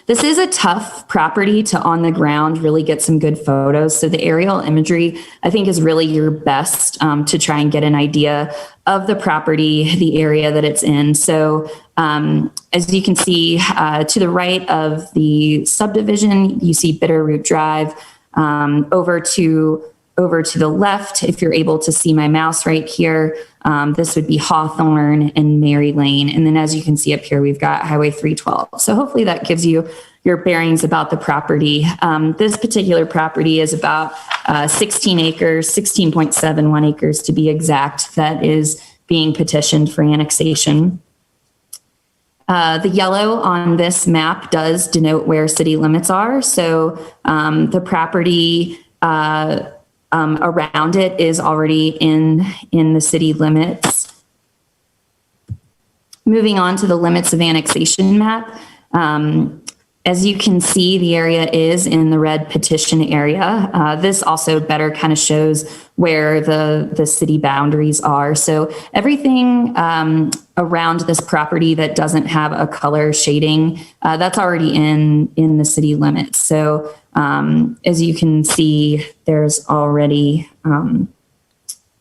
This is a tough property to on the ground really get some good photos. So the aerial imagery, I think, is really your best to try and get an idea of the property, the area that it's in. So as you can see to the right of the subdivision, you see Bitterroot Drive. Over to the left, if you're able to see my mouse right here, this would be Hawthorne and Mary Lane. And then as you can see up here, we've got Highway 312. So hopefully that gives you your bearings about the property. This particular property is about 16 acres, 16.71 acres to be exact, that is being petitioned for annexation. The yellow on this map does denote where city limits are. So the property around it is already in the city limits. Moving on to the limits of annexation map. As you can see, the area is in the red petition area. This also better kind of shows where the city boundaries are. So everything around this property that doesn't have a color shading, that's already in the city limits. So as you can see, there's already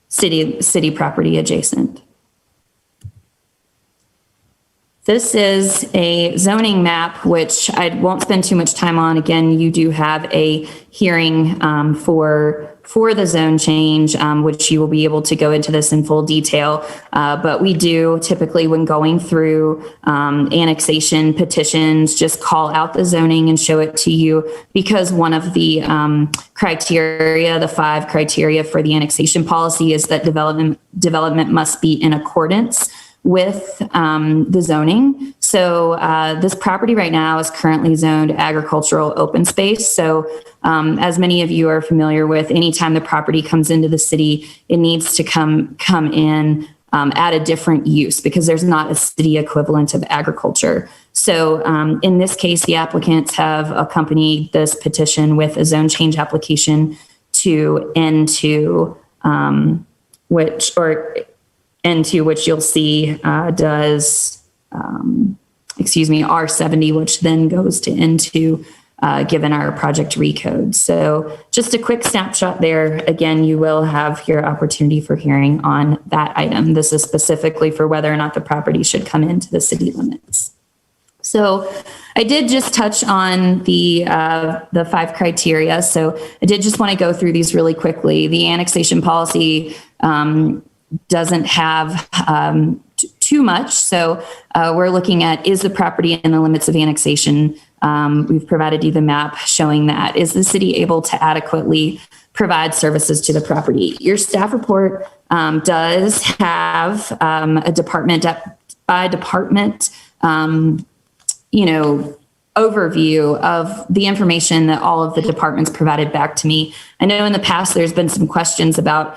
city property adjacent. This is a zoning map, which I won't spend too much time on. Again, you do have a hearing for the zone change, which you will be able to go into this in full detail. But we do typically, when going through annexation petitions, just call out the zoning and show it to you, because one of the criteria, the 5 criteria for the annexation policy, is that development must be in accordance with the zoning. So this property right now is currently zoned agricultural open space. So as many of you are familiar with, anytime the property comes into the city, it needs to come in at a different use, because there's not a city equivalent of agriculture. So in this case, the applicants have accompanied this petition with a zone change application to N2, which you'll see does, R70, which then goes to N2, given our project recode. So just a quick snapshot there. Again, you will have your opportunity for hearing on that item. This is specifically for whether or not the property should come into the city limits. So I did just touch on the 5 criteria. So I did just want to go through these really quickly. The annexation policy doesn't have too much. So we're looking at, is the property in the limits of annexation? We've provided you the map showing that. Is the city able to adequately provide services to the property? Your staff report does have a department by department, overview of the information that all of the departments provided back to me. I know in the past there's been some questions about,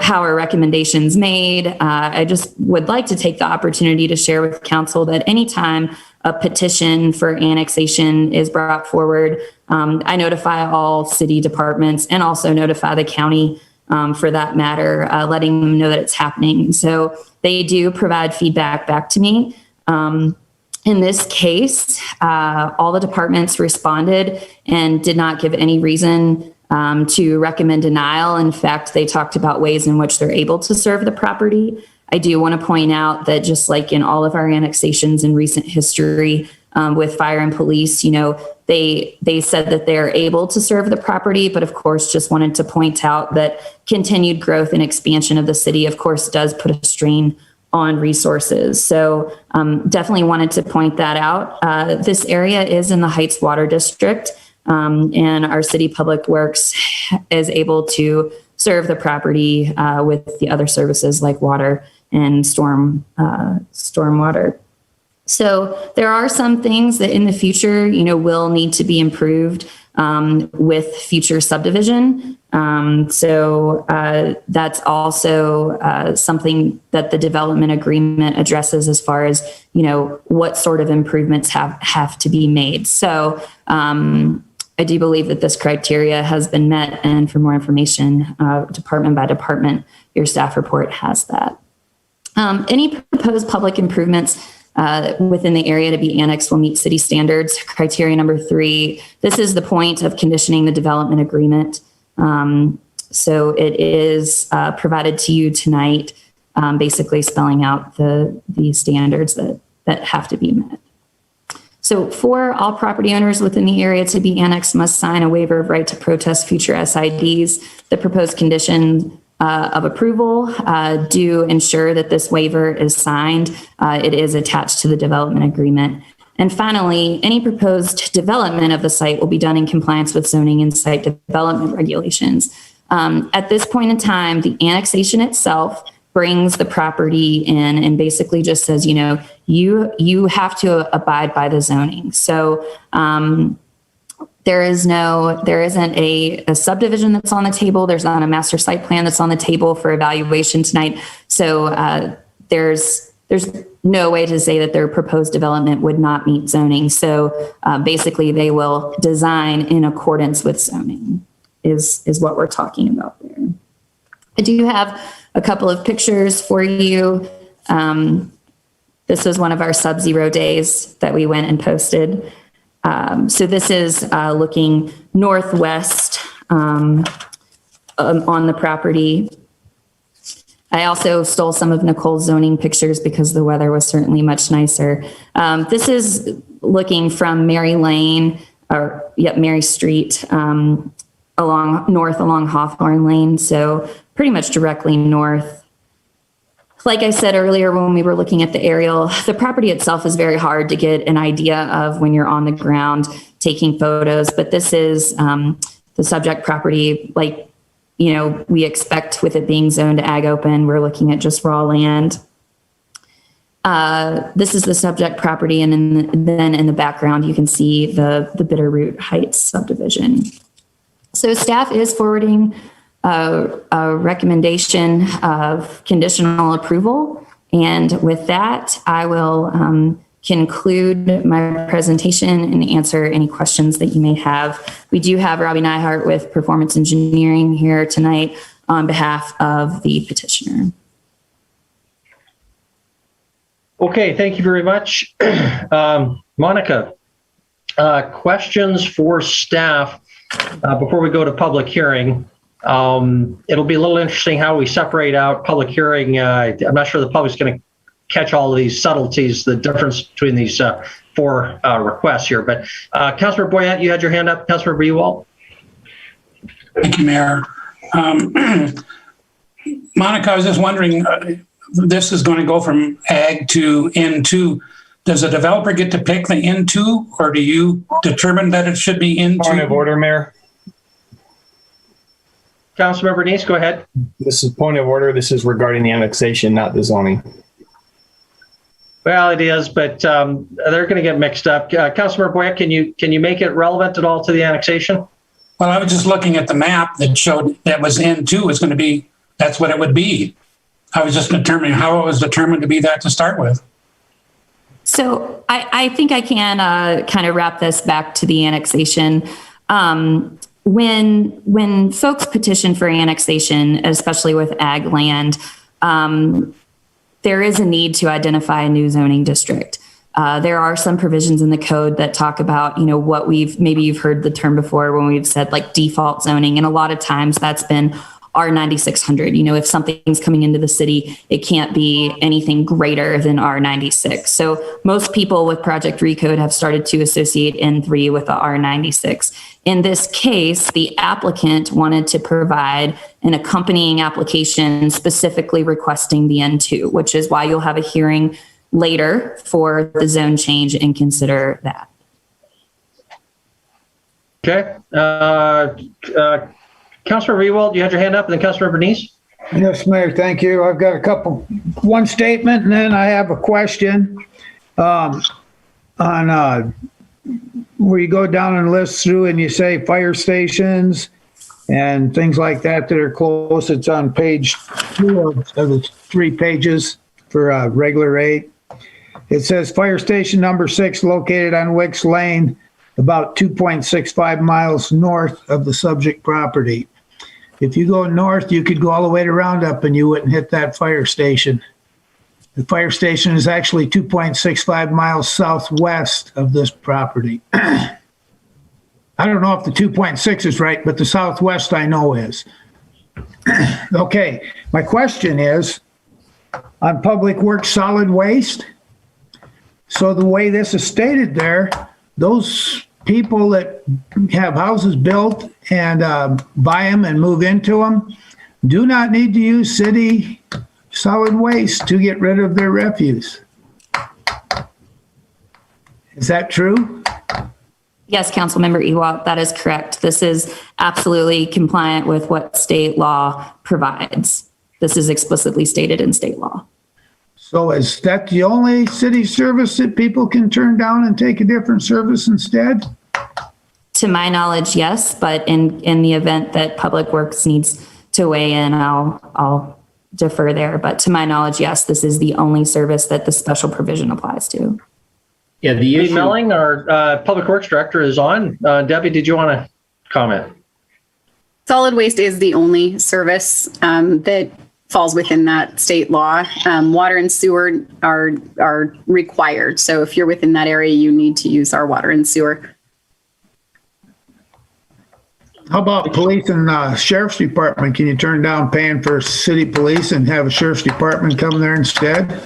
how are recommendations made? I just would like to take the opportunity to share with council that anytime a petition for annexation is brought forward, I notify all city departments and also notify the county for that matter, letting them know that it's happening. So they do provide feedback back to me. In this case, all the departments responded and did not give any reason to recommend denial. In fact, they talked about ways in which they're able to serve the property. I do want to point out that just like in all of our annexations in recent history with fire and police, they said that they're able to serve the property, but of course, just wanted to point out that continued growth and expansion of the city, of course, does put a strain on resources. So definitely wanted to point that out. This area is in the Heights Water District, and our city public works is able to serve the property with the other services like water and stormwater. So there are some things that in the future, will need to be improved with future subdivision. So that's also something that the development agreement addresses as far as, what sort of improvements have to be made. So I do believe that this criteria has been met, and for more information, department by department, your staff report has that. Any proposed public improvements within the area to be annexed will meet city standards. Criteria number 3, this is the point of conditioning the development agreement. So it is provided to you tonight, basically spelling out the standards that have to be met. So for all property owners within the area to be annexed must sign a waiver of right to protest future SIDs. The proposed condition of approval do ensure that this waiver is signed. It is attached to the development agreement. And finally, any proposed development of the site will be done in compliance with zoning and site development regulations. At this point in time, the annexation itself brings the property in and basically just says, you have to abide by the zoning. So there isn't a subdivision that's on the table. There's not a master site plan that's on the table for evaluation tonight. So there's no way to say that their proposed development would not meet zoning. So basically they will design in accordance with zoning is what we're talking about there. I do have a couple of pictures for you. This was one of our sub-zero days that we went and posted. So this is looking northwest on the property. I also stole some of Nicole's zoning pictures because the weather was certainly much nicer. This is looking from Mary Street along Hawthorne Lane. So pretty much directly north. Like I said earlier, when we were looking at the aerial, the property itself is very hard to get an idea of when you're on the ground taking photos, but this is the subject property, like, we expect with it being zoned ag open, we're looking at just raw land. This is the subject property, and then in the background, you can see the Bitterroot Heights subdivision. So staff is forwarding a recommendation of conditional approval. And with that, I will conclude my presentation and answer any questions that you may have. We do have Robbie Neihart with Performance Engineering here tonight on behalf of the petitioner. Okay, thank you very much. Monica, questions for staff before we go to public hearing. It'll be a little interesting how we separate out public hearing. I'm not sure the public's going to catch all of these subtleties, the difference between these four requests here. But Councilor Boyette, you had your hand up. Councilor Ewald. Thank you, Mayor. Monica, I was just wondering, this is going to go from ag to N2. Does a developer get to pick the N2, or do you determine that it should be N2? Point of order, Mayor. Councilmember Neese, go ahead. This is point of order. This is regarding the annexation, not the zoning. Well, it is, but they're going to get mixed up. Councilmember Boyette, can you make it relevant at all to the annexation? Well, I was just looking at the map that showed that was N2 is going to be, that's what it would be. I was just determining how it was determined to be that to start with. So I think I can kind of wrap this back to the annexation. When folks petition for annexation, especially with ag land, there is a need to identify a new zoning district. There are some provisions in the code that talk about, what maybe you've heard the term before when we've said like default zoning. And a lot of times that's been R9600. If something's coming into the city, it can't be anything greater than R96. So most people with Project Recode have started to associate N3 with the R96. In this case, the applicant wanted to provide an accompanying application specifically requesting the N2, which is why you'll have a hearing later for the zone change and consider that. Okay. Councilor Ewald, you had your hand up, and then Councilor Bernice. Yes, Mayor, thank you. I've got one statement, and then I have a question on where you go down and list through and you say fire stations and things like that are close. It's on page 2 of the 3 pages for regular rate. It says fire station number 6 located on Wicks Lane, about 2.65 miles north of the subject property. If you go north, you could go all the way to Roundup and you wouldn't hit that fire station. The fire station is actually 2.65 miles southwest of this property. I don't know if the 2.6 is right, but the southwest I know is. Okay, my question is on Public Works solid waste. So the way this is stated there, those people that have houses built and buy them and move into them do not need to use city solid waste to get rid of their refuse. Is that true? Yes, Councilmember Ewald, that is correct. This is absolutely compliant with what state law provides. This is explicitly stated in state law. So is that the only city service that people can turn down and take a different service instead? To my knowledge, yes, but in the event that Public Works needs to weigh in, I'll defer there. But to my knowledge, yes, this is the only service that the special provision applies to. Yeah, the issue. Melling, our Public Works Director, is on. Debbie, did you want to comment? Solid waste is the only service that falls within that state law. Water and sewer are required. So if you're within that area, you need to use our water and sewer. How about police and sheriff's department? Can you turn down paying for city police and have a sheriff's department come there instead?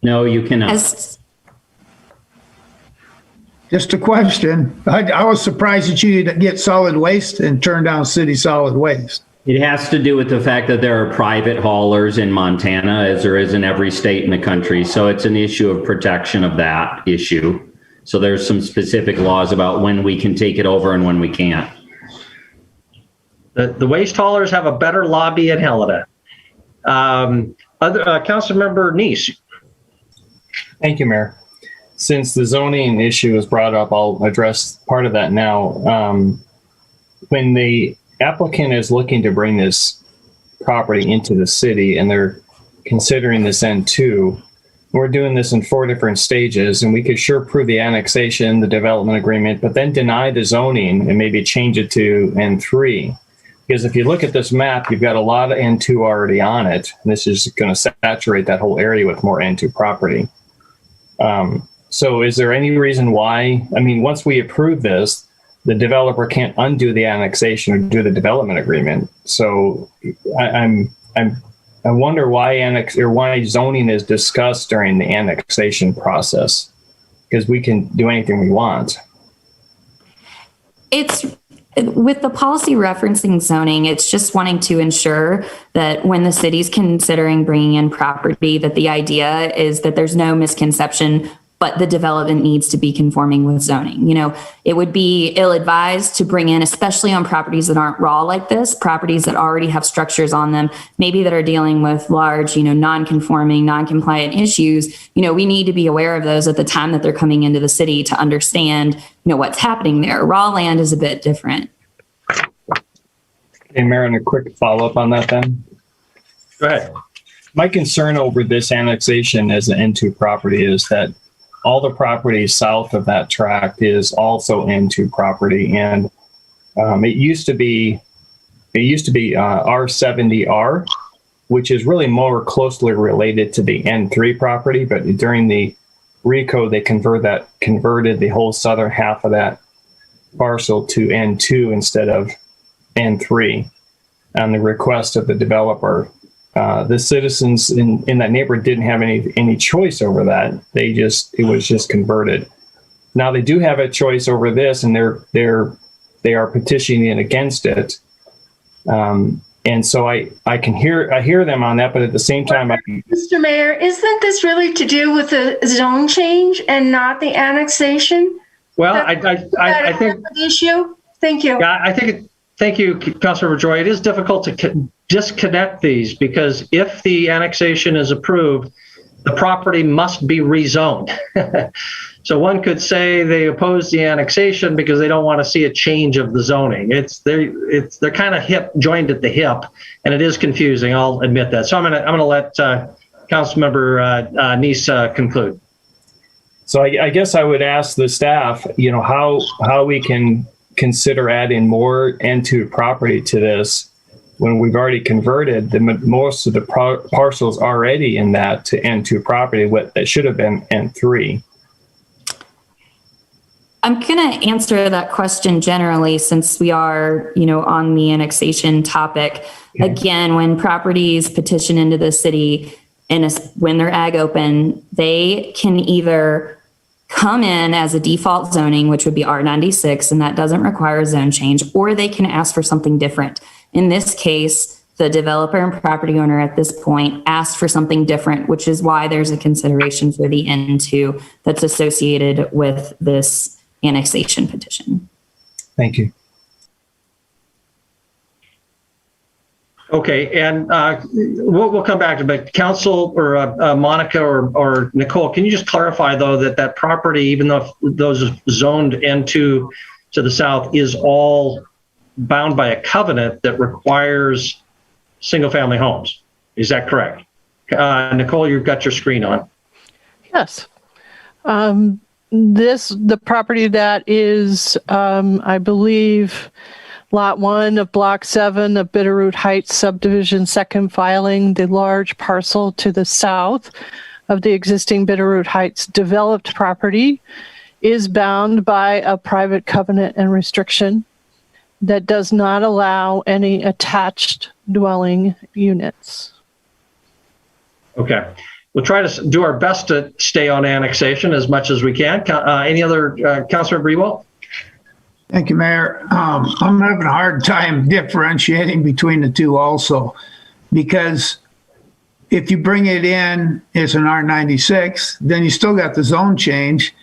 No, you cannot. Just a question. I was surprised that you get solid waste and turn down city solid waste. It has to do with the fact that there are private haulers in Montana, as there is in every state in the country. So it's an issue of protection of that issue. So there's some specific laws about when we can take it over and when we can't. The waste haulers have a better lobby in Helena. Councilmember Neese. Thank you, Mayor. Since the zoning issue was brought up, I'll address part of that now. When the applicant is looking to bring this property into the city and they're considering this N2, we're doing this in 4 different stages, and we could sure approve the annexation, the development agreement, but then deny the zoning and maybe change it to N3. Because if you look at this map, you've got a lot of N2 already on it. And this is going to saturate that whole area with more N2 property. So is there any reason why, I mean, once we approve this, the developer can't undo the annexation or do the development agreement. So I wonder why zoning is discussed during the annexation process, because we can do anything we want. It's with the policy referencing zoning, it's just wanting to ensure that when the city's considering bringing in property, that the idea is that there's no misconception, but the development needs to be conforming with zoning. You know, it would be ill-advised to bring in, especially on properties that aren't raw like this, properties that already have structures on them, maybe that are dealing with large, non-conforming, non-compliant issues. We need to be aware of those at the time that they're coming into the city to understand, what's happening there. Raw land is a bit different. Hey, Marin, a quick follow-up on that then. Go ahead. My concern over this annexation as an N2 property is that all the property south of that tract is also N2 property, and it used to be R70R, which is really more closely related to the N3 property. But during the recode, they converted the whole southern half of that parcel to N2 instead of N3, on the request of the developer. The citizens in that neighborhood didn't have any choice over that. It was just converted. Now they do have a choice over this, and they are petitioning against it. And so I hear them on that, but at the same time, Mr. Mayor, isn't this really to do with the zone change and not the annexation? Well, I think the issue. Thank you. Yeah, thank you, Councilmember Joy. It is difficult to disconnect these, because if the annexation is approved, the property must be rezoned. So one could say they oppose the annexation because they don't want to see a change of the zoning. They're kind of joined at the hip, and it is confusing. I'll admit that. So I'm gonna let Councilmember Neese conclude. So I guess I would ask the staff, how we can consider adding more N2 property to this when we've already converted most of the parcels already in that to N2 property, that should have been N3. I'm going to answer that question generally, since we are, on the annexation topic. Okay. Again, when properties petition into the city and when they're ag open, they can either come in as a default zoning, which would be R96, and that doesn't require a zone change, or they can ask for something different. In this case, the developer and property owner at this point asked for something different, which is why there's a consideration for the N2 that's associated with this annexation petition. Thank you. Okay, and we'll come back to it, but Council or Monica or Nicole, can you just clarify, though, that property, even though those zoned N2 to the south, is all bound by a covenant that requires single-family homes? Is that correct? Nicole, you've got your screen on. Yes. The property that is, I believe, Lot 1 of Block 7 of Bitterroot Heights subdivision, second filing, the large parcel to the south of the existing Bitterroot Heights developed property, is bound by a private covenant and restriction that does not allow any attached dwelling units. Okay. We'll try to do our best to stay on annexation as much as we can. Any other, Councilmember Ewald? Thank you, Mayor. I'm having a hard time differentiating between the two also, because if you bring it in as an R96, then you still got the zone change.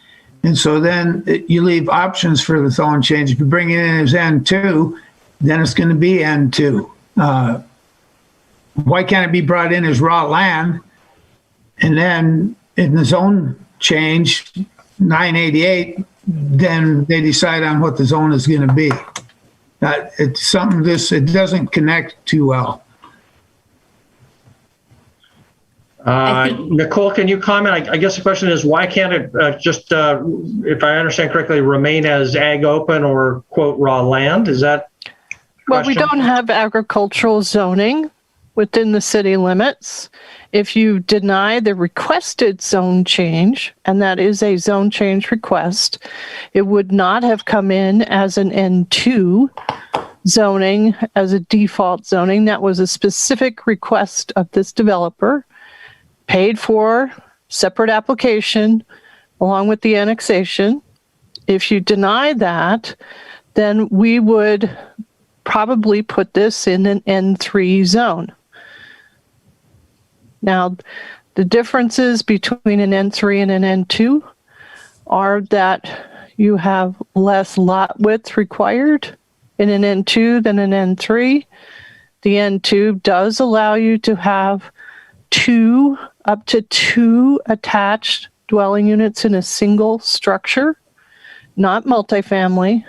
And so then you leave options for the zone change. If you bring it in as N2, then it's going to be N2. Why can't it be brought in as raw land? And then in the zone change, 988, then they decide on what the zone is going to be. It's something it doesn't connect too well. Nicole, can you comment? I guess the question is, why can't it just, if I understand correctly, remain as ag open or quote raw land? Is that? Well, we don't have agricultural zoning within the city limits. If you deny the requested zone change, and that is a zone change request, it would not have come in as an N2 zoning, as a default zoning. That was a specific request of this developer, paid for, separate application, along with the annexation. If you deny that, then we would probably put this in an N3 zone. Now, the differences between an N3 and an N2 are that you have less lot width required in an N2 than an N3. The N2 does allow you to have up to two attached dwelling units in a single structure, not multifamily,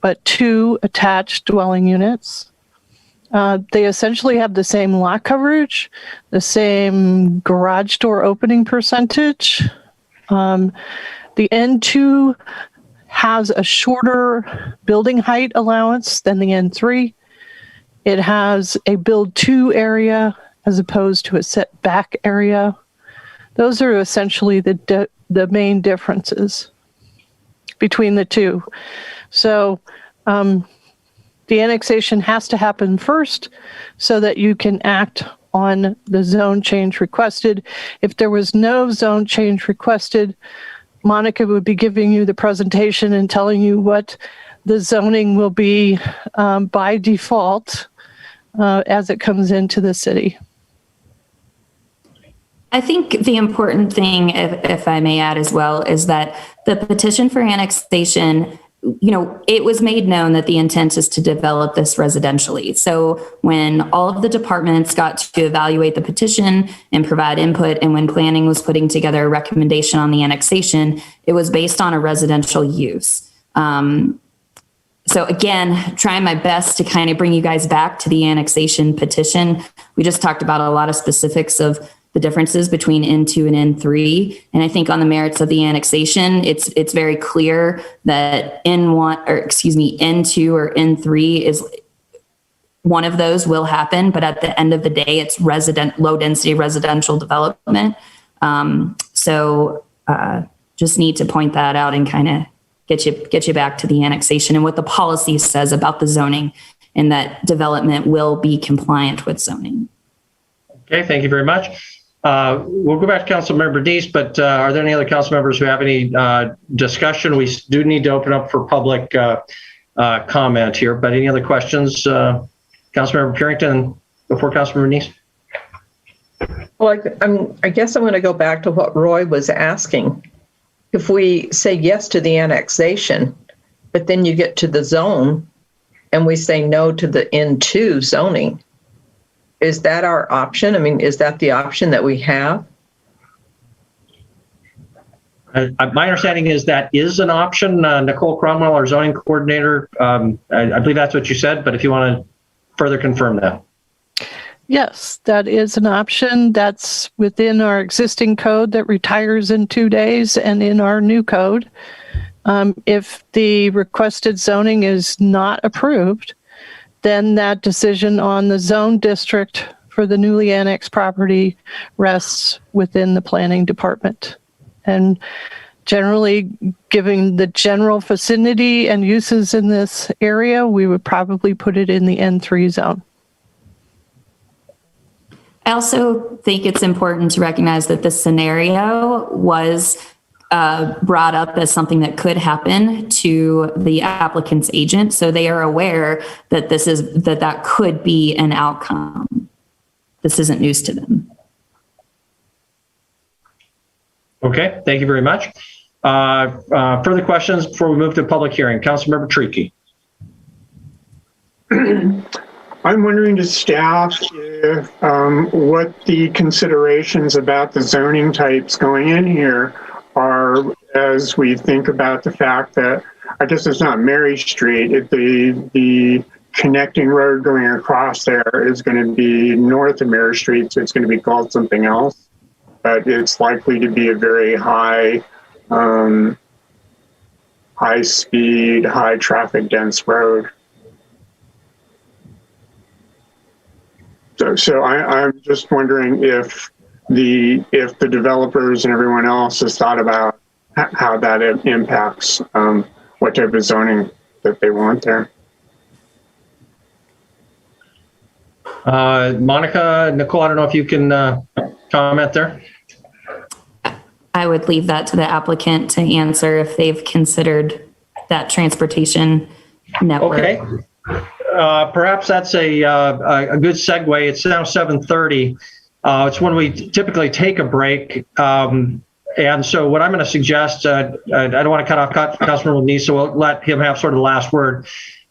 but two attached dwelling units. They essentially have the same lot coverage, the same garage door opening percentage. The N2 has a shorter building height allowance than the N3. It has a build to area as opposed to a setback area. Those are essentially the main differences between the two. So, the annexation has to happen first so that you can act on the zone change requested. If there was no zone change requested, Monica would be giving you the presentation and telling you what the zoning will be by default as it comes into the city. I think the important thing, if I may add as well, is that the petition for annexation, it was made known that the intent is to develop this residentially. So when all of the departments got to evaluate the petition and provide input, and when planning was putting together a recommendation on the annexation, it was based on a residential use. So again, trying my best to kind of bring you guys back to the annexation petition. We just talked about a lot of specifics of the differences between N2 and N3. And I think on the merits of the annexation, it's very clear that N2 or N3 is one of those will happen, but at the end of the day, it's low density residential development. So just need to point that out and kind of get you back to the annexation and what the policy says about the zoning, and that development will be compliant with zoning. Okay, thank you very much. We'll go back to Councilmember Deese, but are there any other council members who have any discussion? We do need to open up for public comment here, but any other questions? Councilmember Purington before Councilmember Deese? Well, I guess I'm going to go back to what Roy was asking. If we say yes to the annexation, but then you get to the zone and we say no to the N2 zoning, is that our option? I mean, is that the option that we have? My understanding is that is an option. Nicole Cromwell, our zoning coordinator, I believe that's what you said, but if you want to further confirm that. Yes, that is an option. That's within our existing code that retires in 2 days, and in our new code. If the requested zoning is not approved, then that decision on the zone district for the newly annexed property rests within the planning department. And generally, given the general vicinity and uses in this area, we would probably put it in the N3 zone. I also think it's important to recognize that this scenario was brought up as something that could happen to the applicant's agent. So they are aware that that could be an outcome. This isn't news to them. Okay, thank you very much. Further questions before we move to public hearing? Councilmember Tricky. I'm wondering to staff if what the considerations about the zoning types going in here are as we think about the fact that I guess it's not Mary Street. The connecting road going across there is going to be north of Mary Street, so it's going to be called something else. But it's likely to be a very high speed, high traffic dense road. So I'm just wondering if the developers and everyone else has thought about how that impacts what type of zoning that they want there. Monica, Nicole, I don't know if you can comment there. I would leave that to the applicant to answer if they've considered that transportation network. Okay. Perhaps that's a good segue. It's now 7:30. It's when we typically take a break. And so what I'm going to suggest, I don't want to cut off Councilmember Neese, so we'll let him have sort of the last word.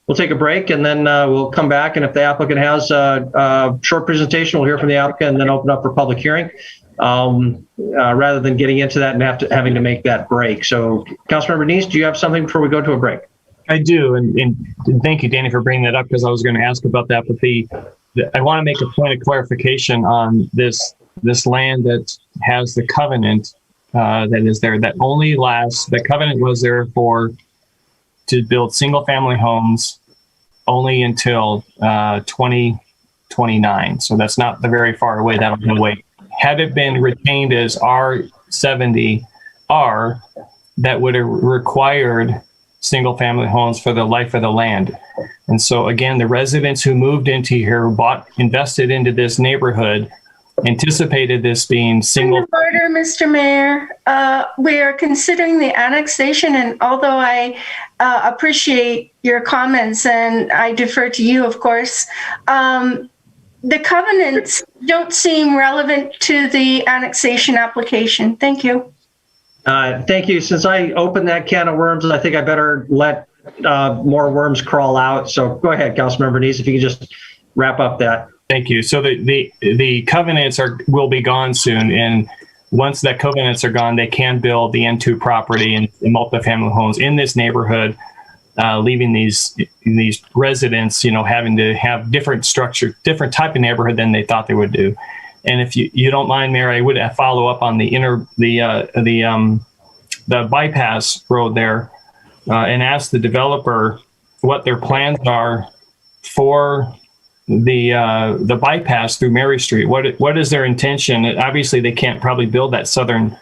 We'll take a break and then we'll come back. And if the applicant has a short presentation, we'll hear from the applicant and then open up for public hearing rather than getting into that and having to make that break. So Councilmember Neese, do you have something before we go to a break? I do, and thank you, Danny, for bringing that up because I was going to ask about that. But I want to make a point of clarification on this land that has the covenant that is there. That only lasts. The covenant was there to build single-family homes only until 2029. So that's not the very far away. That'll be wait. Had it been retained as R70R, that would have required single family homes for the life of the land. And so again, the residents who moved into here, invested into this neighborhood, anticipated this being single. Point of order, Mr. Mayor. We are considering the annexation, and although I appreciate your comments and I defer to you, of course, the covenants don't seem relevant to the annexation application. Thank you. Thank you. Since I opened that can of worms, I think I better let more worms crawl out. So go ahead, Councilmember Neese, if you can just wrap up that. Thank you. So the covenants will be gone soon, and once that covenants are gone, they can build the N2 property and multifamily homes in this neighborhood, leaving these residents, having to have different structure, different type of neighborhood than they thought they would do. And if you don't mind, Mayor, I would follow up on the bypass road there and ask the developer what their plans are for the bypass through Mary Street. What is their intention? Obviously, they can't probably build that southern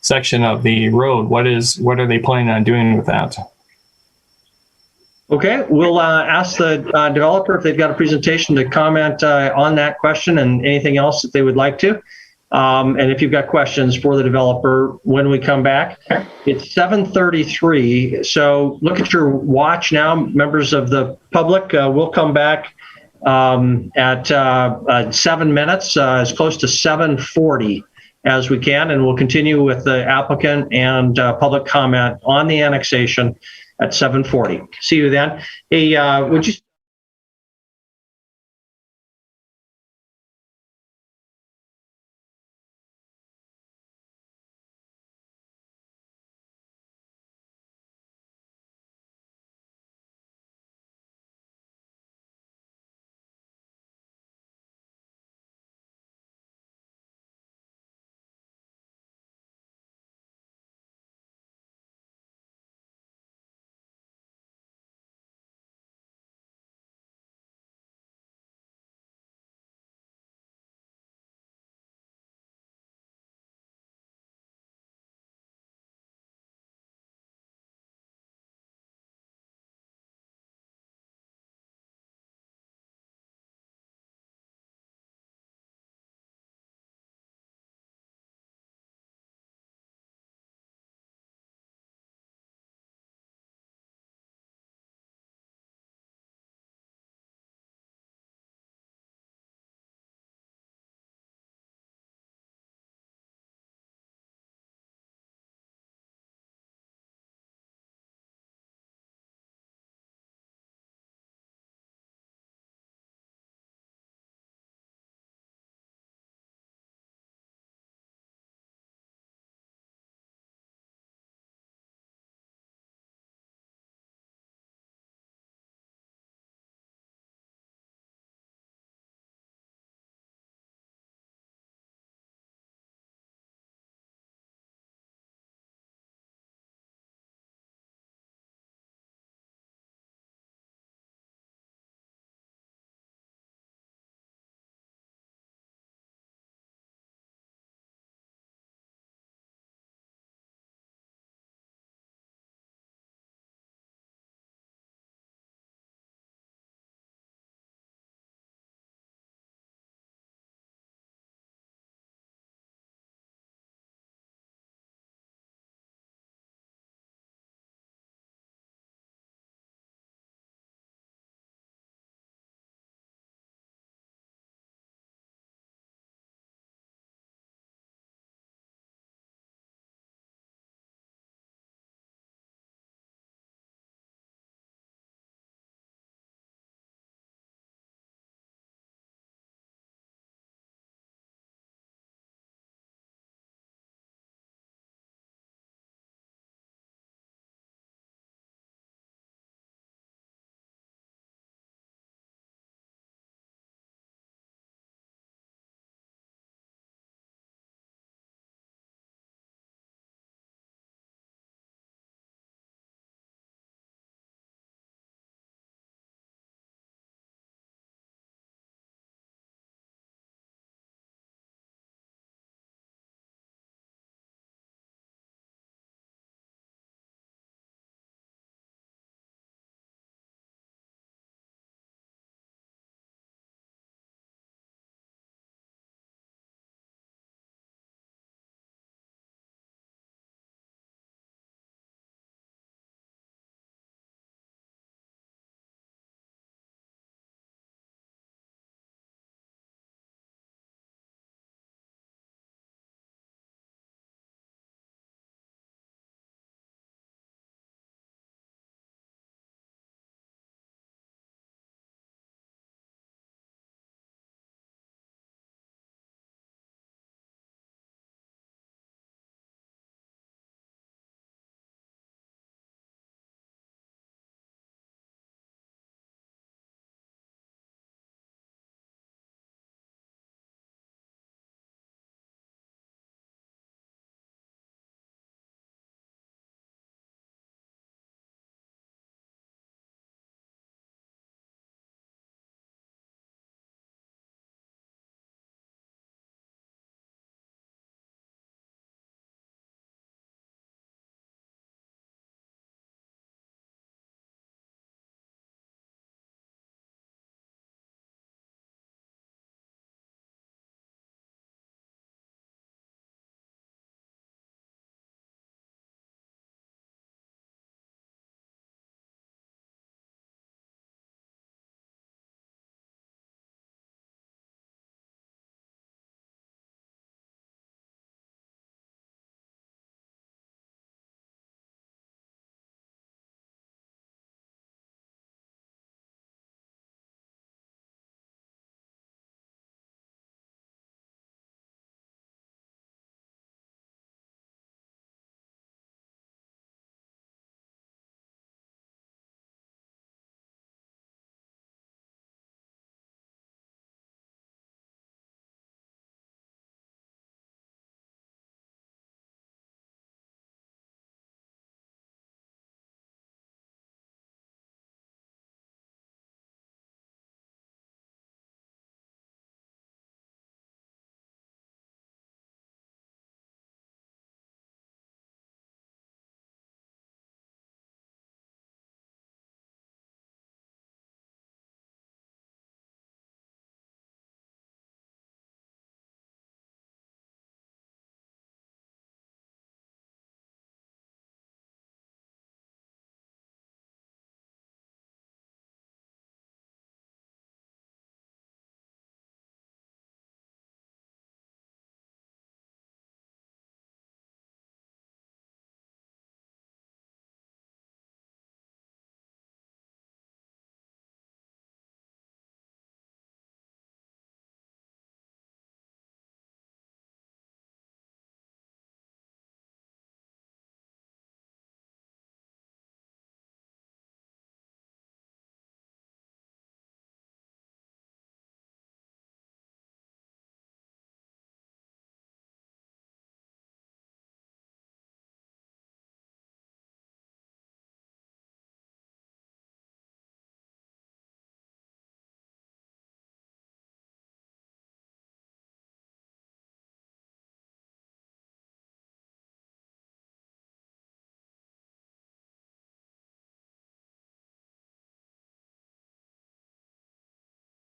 section of the road. What are they planning on doing with that? Okay, we'll ask the developer if they've got a presentation to comment on that question and anything else that they would like to. And if you've got questions for the developer when we come back. It's 7:33, so look at your watch now, members of the public. We'll come back at 7 minutes, as close to 7:40 as we can, and we'll continue with the applicant and public comment on the annexation at 7:40. See you then. Hey, would you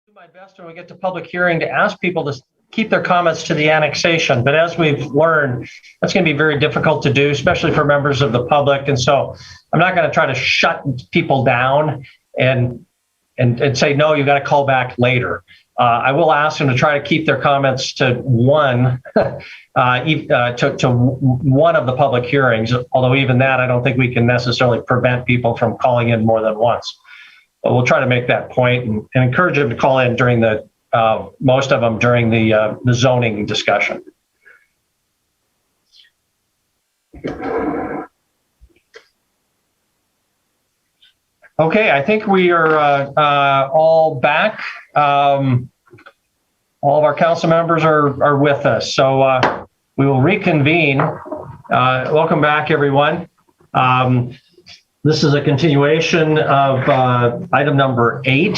do my best when we get to public hearing to ask people to keep their comments to the annexation. But as we've learned, that's going to be very difficult to do, especially for members of the public. And so I'm not going to try to shut people down and say, no, you got to call back later. I will ask them to try to keep their comments to one, to one of the public hearings, although even that, I don't think we can necessarily prevent people from calling in more than once. But we'll try to make that point and encourage them to call in during the, most of them during the zoning discussion. Okay, I think we are all back. All of our council members are with us, so we will reconvene. Welcome back, everyone. This is a continuation of item number 8.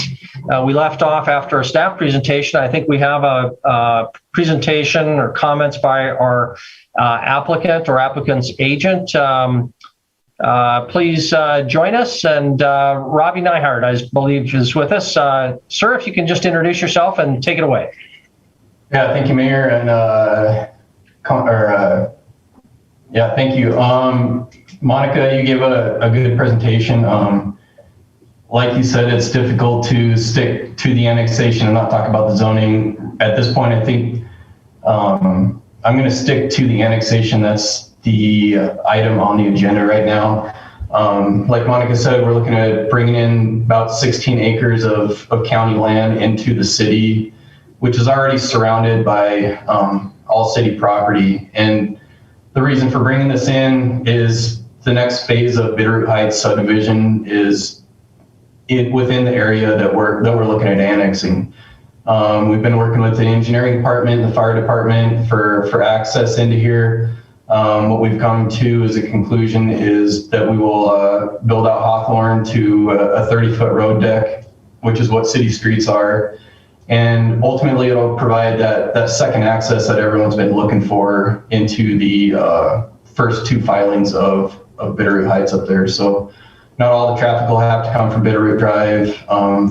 We left off after a staff presentation. I think we have a presentation or comments by our applicant or applicant's agent. Please join us. And Robbie Neihart, I believe, is with us. Sir, if you can just introduce yourself and take it away. Yeah, thank you, Mayor. And yeah, thank you. Monica, you gave a good presentation. Like you said, it's difficult to stick to the annexation and not talk about the zoning. At this point, I think I'm going to stick to the annexation. That's the item on the agenda right now. Like Monica said, we're looking at bringing in about 16 acres of county land into the city, which is already surrounded by all city property. And the reason for bringing this in is the next phase of Bitterroot Heights subdivision is within the area that we're looking at annexing. We've been working with the engineering department, the fire department for access into here. What we've come to as a conclusion is that we will build out Hawthorne to a 30-foot road deck, which is what city streets are. And ultimately, it'll provide that second access that everyone's been looking for into the first 2 filings of Bitterroot Heights up there. So not all the traffic will have to come from Bitterroot Drive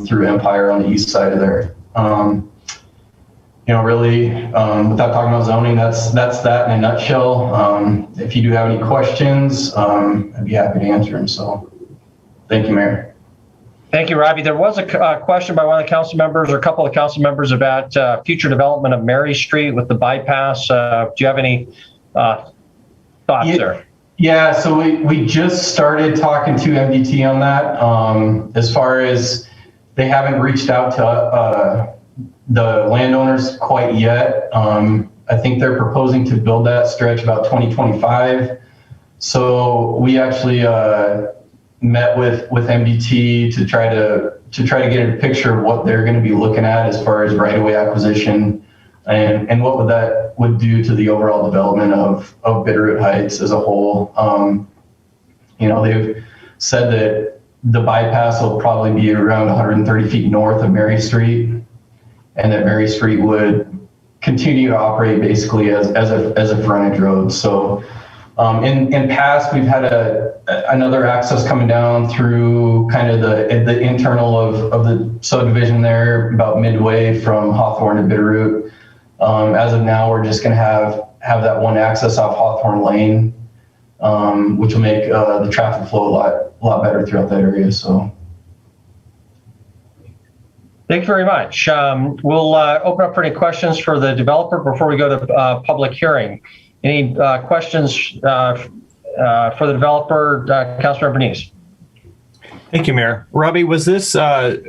through Empire on the east side of there. You know, really, without talking about zoning, that's that in a nutshell. If you do have any questions, I'd be happy to answer them. So thank you, Mayor. Thank you, Robbie. There was a question by one of the council members or a couple of council members about future development of Mary Street with the bypass. Do you have any thoughts there? Yeah, so we just started talking to MDT on that. As far as they haven't reached out to the landowners quite yet. I think they're proposing to build that stretch about 2025. So we actually met with MDT to try to get a picture of what they're going to be looking at as far as right-of-way acquisition and what that would do to the overall development of Bitterroot Heights as a whole. You know, they've said that the bypass will probably be around 130 feet north of Mary Street, and that Mary Street would continue to operate basically as a frontage road. So in past, we've had another access coming down through kind of the internal of the subdivision there, about midway from Hawthorne to Bitterroot. As of now, we're just going to have that one access off Hawthorne Lane, which will make the traffic flow a lot better throughout that area. So. Thank you very much. We'll open up for any questions for the developer before we go to public hearing. Any questions for the developer, Councilmember Neese? Thank you, Mayor. Robbie, was this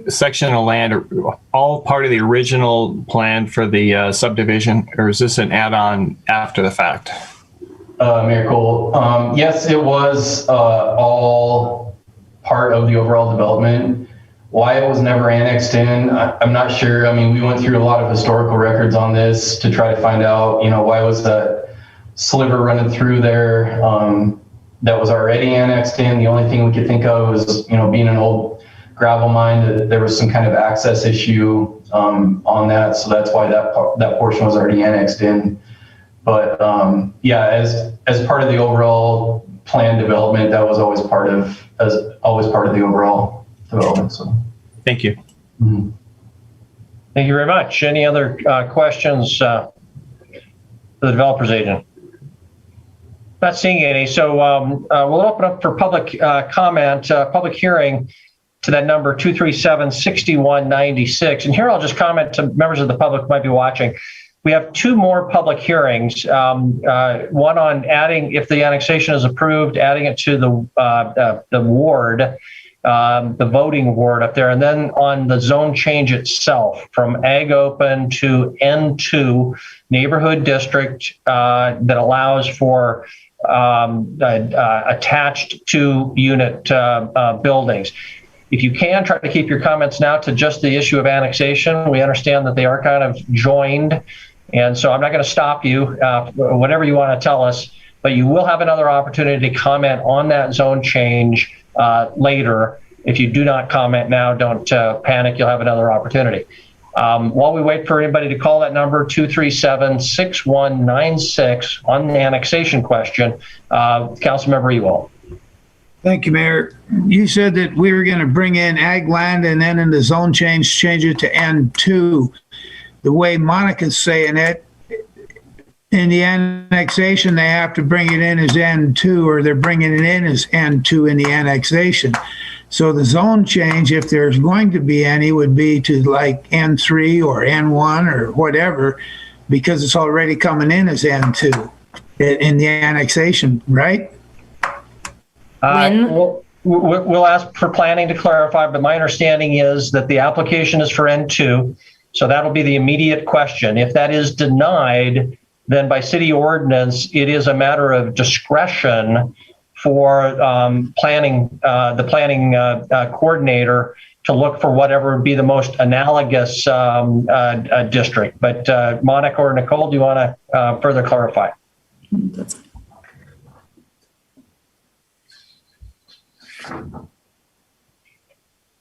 section of land all part of the original plan for the subdivision, or is this an add-on after the fact? Mayor Cole, yes, it was all part of the overall development. Why it was never annexed in, I'm not sure. I mean, we went through a lot of historical records on this to try to find out, you know, why was that sliver running through there that was already annexed in. The only thing we could think of was, you know, being an old gravel mine, that there was some kind of access issue on that. So that's why that portion was already annexed in. But yeah, as part of the overall plan development, that was always part of the overall development. So thank you. Mm-hmm. Thank you very much. Any other questions for the developer's agent? Not seeing any, so we'll open up for public comment, public hearing to that number 237-6196. And here I'll just comment to members of the public who might be watching. We have two more public hearings, one on adding, if the annexation is approved, adding it to the ward, the voting ward up there, and then on the zone change itself from ag open to N2 neighborhood district that allows for attached to unit buildings. If you can, try to keep your comments now to just the issue of annexation. We understand that they are kind of joined, and so I'm not going to stop you, whatever you want to tell us, but you will have another opportunity to comment on that zone change later. If you do not comment now, don't panic, you'll have another opportunity. While we wait for anybody to call that number, 237-6196 on the annexation question, Councilmember Ewald. Thank you, Mayor. You said that we were going to bring in ag land and then in the zone change it to N2. The way Monica's saying it, in the annexation, they have to bring it in as N2, or they're bringing it in as N2 in the annexation. So the zone change, if there's going to be any, would be to like N3 or N1 or whatever, because it's already coming in as N2 in the annexation, right? We'll ask for planning to clarify, but my understanding is that the application is for N2, so that'll be the immediate question. If that is denied, then by city ordinance, it is a matter of discretion for the planning coordinator to look for whatever would be the most analogous district. But Monica or Nicole, do you want to further clarify?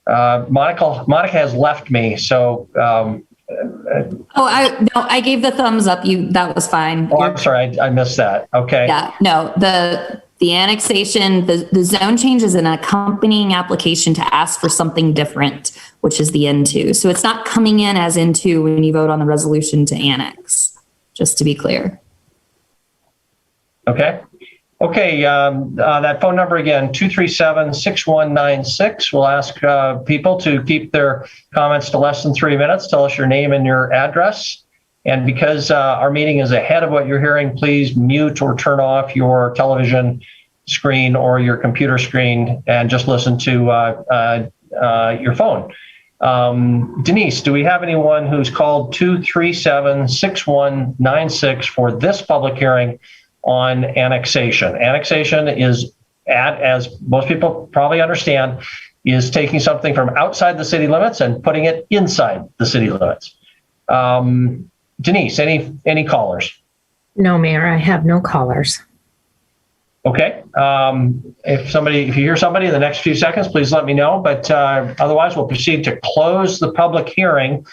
Monica has left me, so. I gave the thumbs up. That was fine. Oh, I'm sorry, I missed that. Okay. Yeah, no, the annexation, the zone change is an accompanying application to ask for something different, which is the N2. So it's not coming in as N2 when you vote on the resolution to annex, just to be clear. Okay. Okay, that phone number again, 237-6196. We'll ask people to keep their comments to less than 3 minutes. Tell us your name and your address. And because our meeting is ahead of what you're hearing, please mute or turn off your television screen or your computer screen and just listen to your phone. Denise, do we have anyone who's called 237-6196 for this public hearing on annexation? Annexation is, as most people probably understand, is taking something from outside the city limits and putting it inside the city limits. Denise, any callers? No, Mayor, I have no callers. Okay. If you hear somebody in the next few seconds, please let me know. But otherwise, we'll proceed to close the public hearing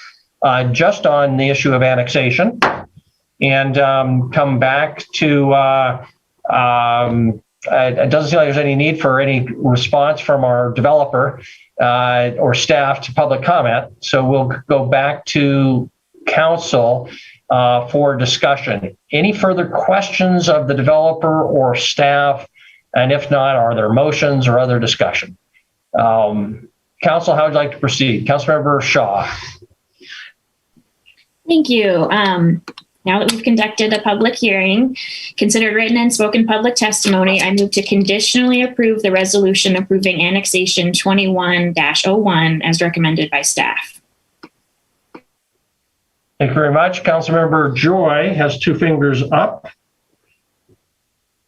just on the issue of annexation, and come back to. It doesn't seem like there's any need for any response from our developer or staff to public comment. So we'll go back to council for discussion. Any further questions of the developer or staff? And if not, are there motions or other discussion? Council, how would you like to proceed? Councilmember Shaw. Thank you. Now that we've conducted a public hearing, considered written and spoken public testimony, I move to conditionally approve the resolution approving annexation 21-01 as recommended by staff. Thank you very much. Councilmember Joy has two fingers up.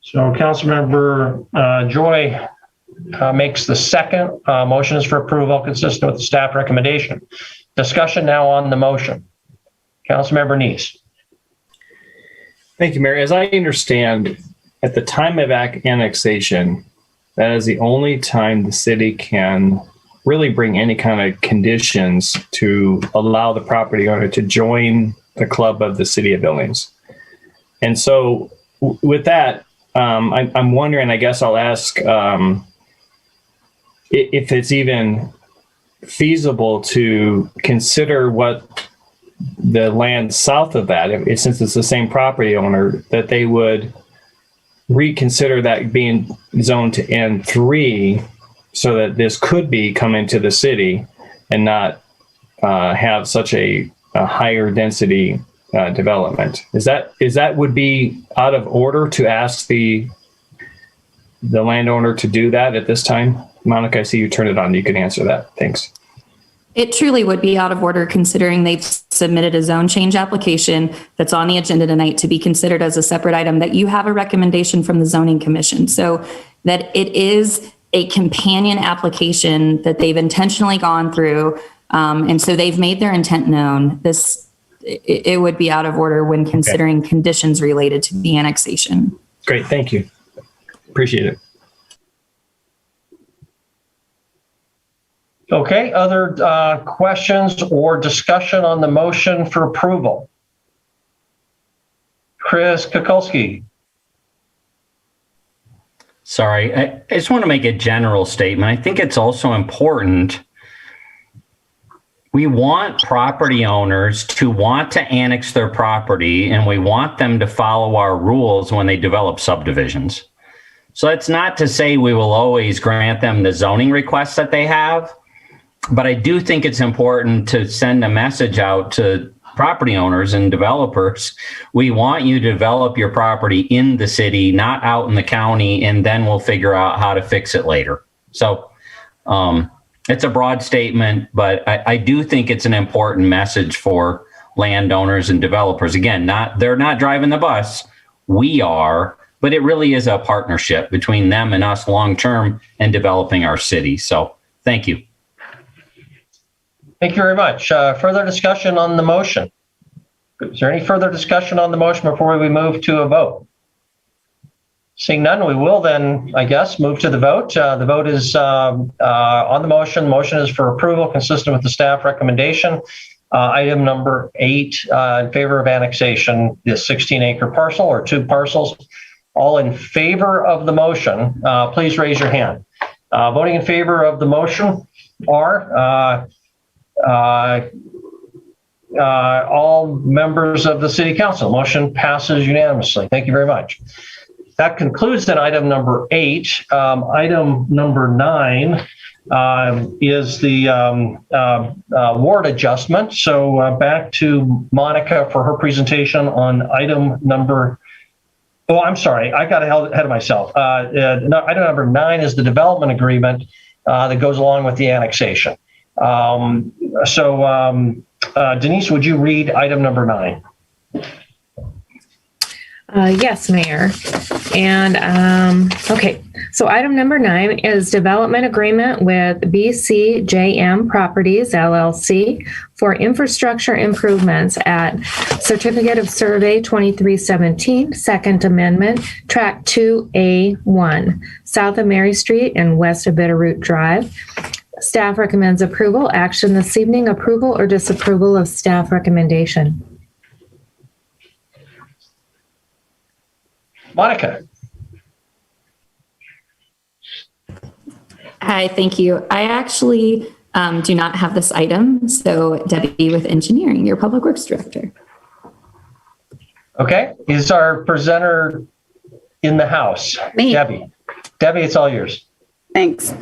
So Councilmember Joy makes the second. Motion is for approval consistent with the staff recommendation. Discussion now on the motion. Councilmember Neese. Thank you, Mayor. As I understand, at the time of annexation, that is the only time the city can really bring any kind of conditions to allow the property owner to join the club of the city of Billings. And so with that, I'm wondering, I guess I'll ask if it's even feasible to consider what the land south of that, since it's the same property owner, that they would reconsider that being zoned to N3 so that this could be coming to the city and not have such a higher density development. Is that would be out of order to ask the landowner to do that at this time? Monica, I see you turn it on. You can answer that. Thanks. It truly would be out of order considering they've submitted a zone change application that's on the agenda tonight to be considered as a separate item, that you have a recommendation from the zoning commission. So that it is a companion application that they've intentionally gone through. And so they've made their intent known. It would be out of order when considering conditions related to the annexation. Great, thank you. Appreciate it. Okay, other questions or discussion on the motion for approval? Chris Kukulski. Sorry, I just want to make a general statement. I think it's also important. We want property owners to want to annex their property, and we want them to follow our rules when they develop subdivisions. So that's not to say we will always grant them the zoning requests that they have, but I do think it's important to send a message out to property owners and developers. We want you to develop your property in the city, not out in the county, and then we'll figure out how to fix it later. So it's a broad statement, but I do think it's an important message for landowners and developers. Again, they're not driving the bus, we are, but it really is a partnership between them and us long-term and developing our city. So thank you. Thank you very much. Further discussion on the motion? Is there any further discussion on the motion before we move to a vote? Seeing none, we will then, I guess, move to the vote. The vote is on the motion. The motion is for approval consistent with the staff recommendation. Item number 8 in favor of annexation, the 16-acre parcel or 2 parcels. All in favor of the motion, please raise your hand. Voting in favor of the motion are all members of the City Council. Motion passes unanimously. Thank you very much. That concludes then item number 8. Item number 9 is the ward adjustment. So back to Monica for her presentation on item number. Oh, I'm sorry. I got ahead of myself. Item number 9 is the development agreement that goes along with the annexation. Denise, would you read item number 9? Yes, Mayor. And okay, so item number 9 is development agreement with BCJM Properties LLC for infrastructure improvements at Certificate of Survey 2317, Second Amendment, Track 2A1, south of Mary Street and west of Bitterroot Drive. Staff recommends approval. Action this evening, approval or disapproval of staff recommendation. Monica. Hi, thank you. I actually do not have this item. So Debbie with engineering, your public works director. Okay, is our presenter in the house? Me. Debbie. Debbie, it's all yours. Thanks. All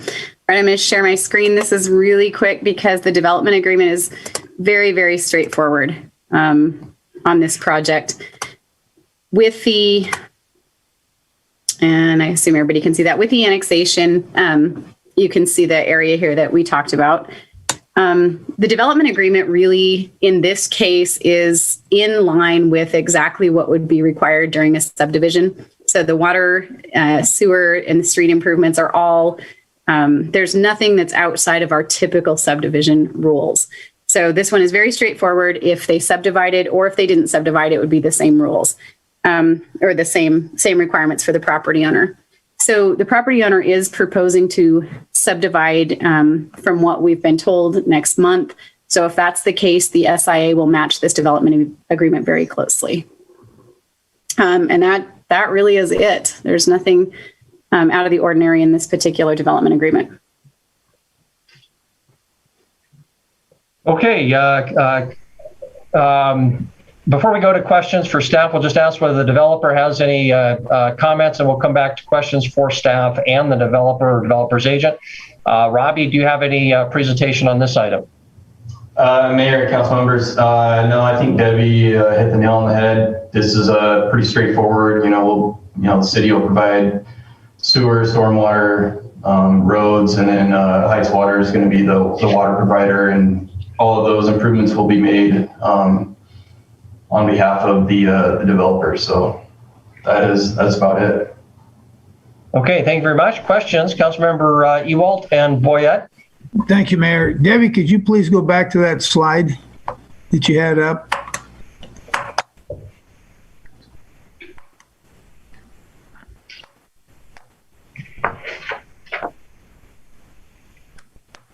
right, I'm going to share my screen. This is really quick because the development agreement is very, very straightforward on this project. With the, and I assume everybody can see that, with the annexation, you can see the area here that we talked about. The development agreement really, in this case, is in line with exactly what would be required during a subdivision. So the water, sewer, and the street improvements are all, there's nothing that's outside of our typical subdivision rules. So this one is very straightforward. If they subdivided or if they didn't subdivide, it would be the same rules or the same requirements for the property owner. So the property owner is proposing to subdivide from what we've been told next month. So if that's the case, the SIA will match this development agreement very closely. And that really is it. There's nothing out of the ordinary in this particular development agreement. Okay, Before we go to questions for staff, we'll just ask whether the developer has any comments, and we'll come back to questions for staff and the developer or developer's agent. Robbie, do you have any presentation on this item? Mayor, council members, no, I think Debbie hit the nail on the head. This is pretty straightforward. The city will provide sewer, stormwater, roads, and then Heights Water is going to be the water provider, and all of those improvements will be made on behalf of the developer. So that's about it. Okay, thank you very much. Questions, Councilmember Ewald and Boyette? Thank you, Mayor. Debbie, could you please go back to that slide that you had up?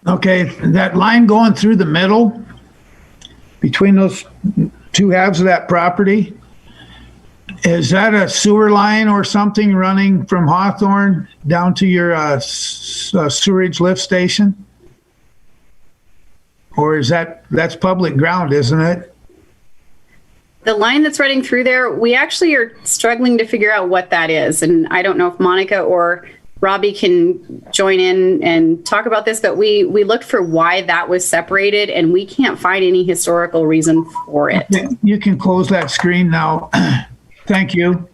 Okay, that line going through the middle between those two halves of that property, is that a sewer line or something running from Hawthorne down to your sewerage lift station? Or is that's public ground, isn't it? The line that's running through there, we actually are struggling to figure out what that is. And I don't know if Monica or Robbie can join in and talk about this, but we looked for why that was separated and we can't find any historical reason for it. You can close that screen now. Thank you.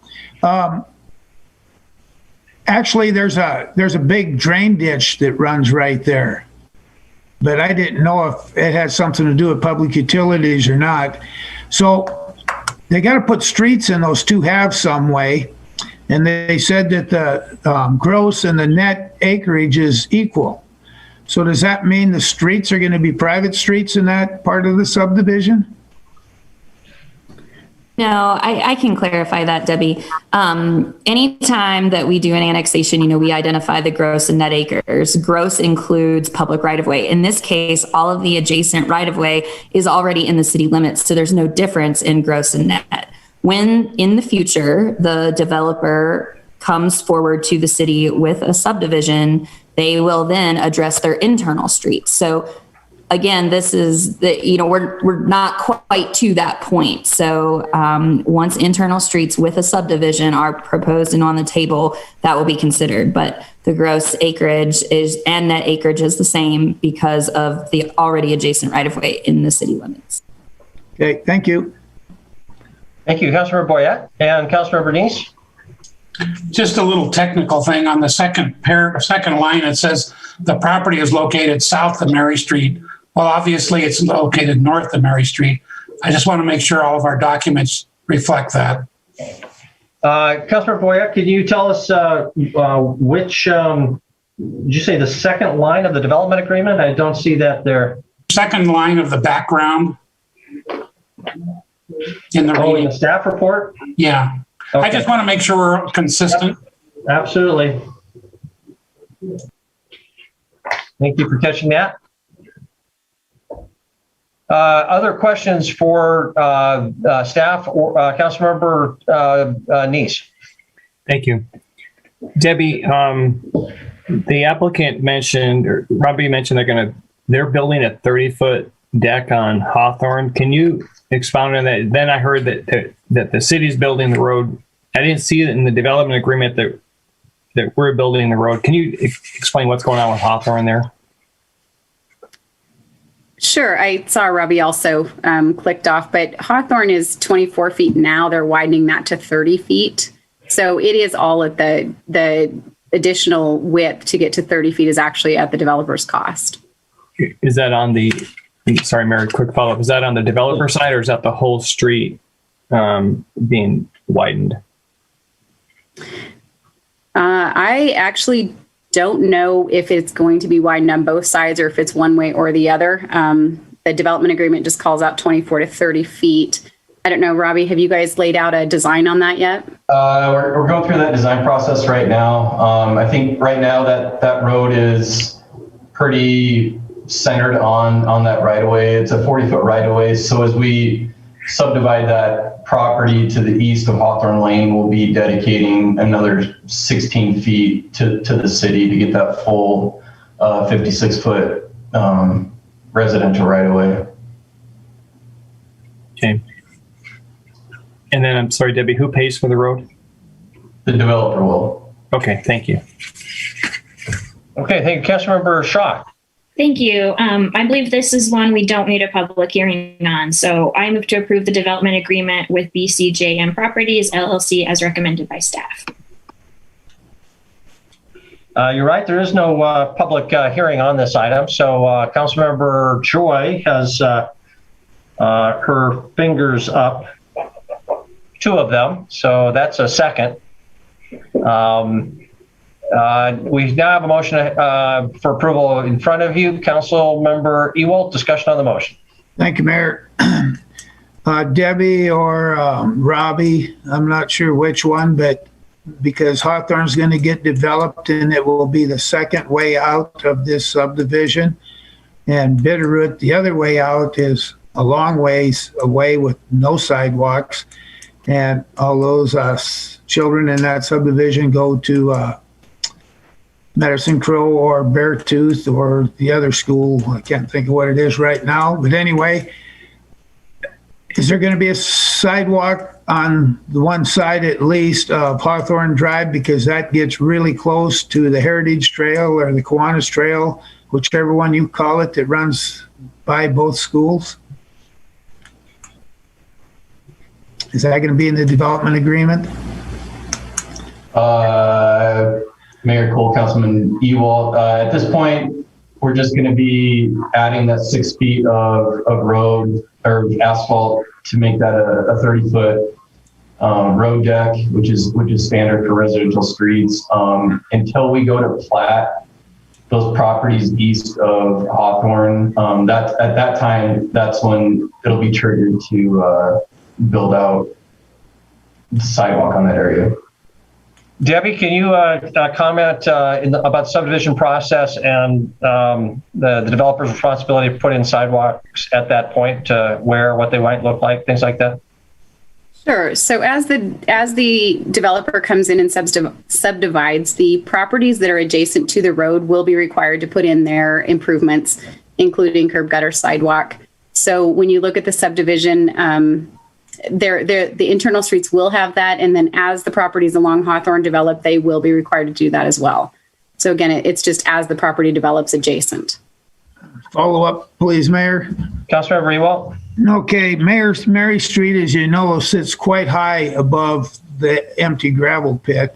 Actually, there's a big drain ditch that runs right there. But I didn't know if it had something to do with public utilities or not. So they got to put streets in those two halves some way. And they said that the gross and the net acreage is equal. So does that mean the streets are going to be private streets in that part of the subdivision? No, I can clarify that, Debbie. Anytime that we do an annexation, we identify the gross and net acres. Gross includes public right-of-way. In this case, all of the adjacent right-of-way is already in the city limits, so there's no difference in gross and net. When in the future, the developer comes forward to the city with a subdivision, they will then address their internal streets. So again, this is we're not quite to that point. So once internal streets with a subdivision are proposed and on the table, that will be considered. But the gross acreage and net acreage is the same because of the already adjacent right-of-way in the city limits. Okay, thank you. Thank you, Councilmember Boyette and Councilmember Bernice. Just a little technical thing on the second line. It says the property is located south of Mary Street. Well, obviously it's located north of Mary Street. I just want to make sure all of our documents reflect that. Councilmember Boyette, can you tell us which, did you say the second line of the development agreement? I don't see that there. Second line of the background. In the staff report? Yeah. Okay. I just want to make sure we're consistent. Yep. Absolutely. Thank you for catching that. Other questions for staff or Councilmember Neese? Thank you. Debbie, the applicant mentioned, or Robbie mentioned they're building a 30-foot deck on Hawthorne. Can you expound on that? Then I heard that the city's building the road. I didn't see it in the development agreement that we're building the road. Can you explain what's going on with Hawthorne there? Sure. I saw Robbie also clicked off, but Hawthorne is 24 feet now. They're widening that to 30 feet. So it is all at the additional width to get to 30 feet is actually at the developer's cost. Is that on the, sorry, Mary, quick follow-up. Is that on the developer side or is that the whole street being widened? I actually don't know if it's going to be widened on both sides or if it's one way or the other. The development agreement just calls out 24 to 30 feet. I don't know, Robbie, have you guys laid out a design on that yet? We're going through that design process right now. I think right now that road is pretty centered on that right of way. It's a 40-foot right of way. So as we subdivide that property to the east of Hawthorne Lane, we'll be dedicating another 16 feet to the city to get that full 56-foot residential right of way. Okay. And then, I'm sorry, Debbie, who pays for the road? The developer will. Okay, thank you. Okay, thank you. Councilmember Shaw. Thank you. I believe this is one we don't need a public hearing on. So I move to approve the development agreement with BCJM Properties LLC as recommended by staff. You're right. There is no public hearing on this item. So Councilmember Joy has her fingers up, 2 of them. So that's a second. We now have a motion for approval in front of you. Councilmember Ewald, discussion on the motion. Thank you, Mayor. Debbie or Robbie, I'm not sure which one, but because Hawthorne's going to get developed and it will be the second way out of this subdivision. And Bitterroot, the other way out, is a long ways away with no sidewalks. And all those children in that subdivision go to Medicine Crow or Beartooth or the other school. I can't think of what it is right now. But anyway, is there going to be a sidewalk on the one side at least of Hawthorne Drive? Because that gets really close to the Heritage Trail or the Kiwanis Trail, whichever one you call it, that runs by both schools. Is that going to be in the development agreement? Mayor Cole, Councilman Ewald, at this point, we're just going to be adding that 6 feet of road or asphalt to make that a 30-foot road deck, which is standard for residential streets. Until we go to plat those properties east of Hawthorne, at that time, that's when it'll be triggered to build out the sidewalk on that area. Debbie, can you comment about the subdivision process and the developer's responsibility to put in sidewalks at that point, what they might look like, things like that? Sure. So as the developer comes in and subdivides, the properties that are adjacent to the road will be required to put in their improvements, including curb, gutter, sidewalk. So when you look at the subdivision, the internal streets will have that, and then as the properties along Hawthorne develop, they will be required to do that as well. So again, it's just as the property develops adjacent. Follow up, please, Mayor. Councilmember Ewald. Okay, Mary Street, as you know, sits quite high above the empty gravel pit.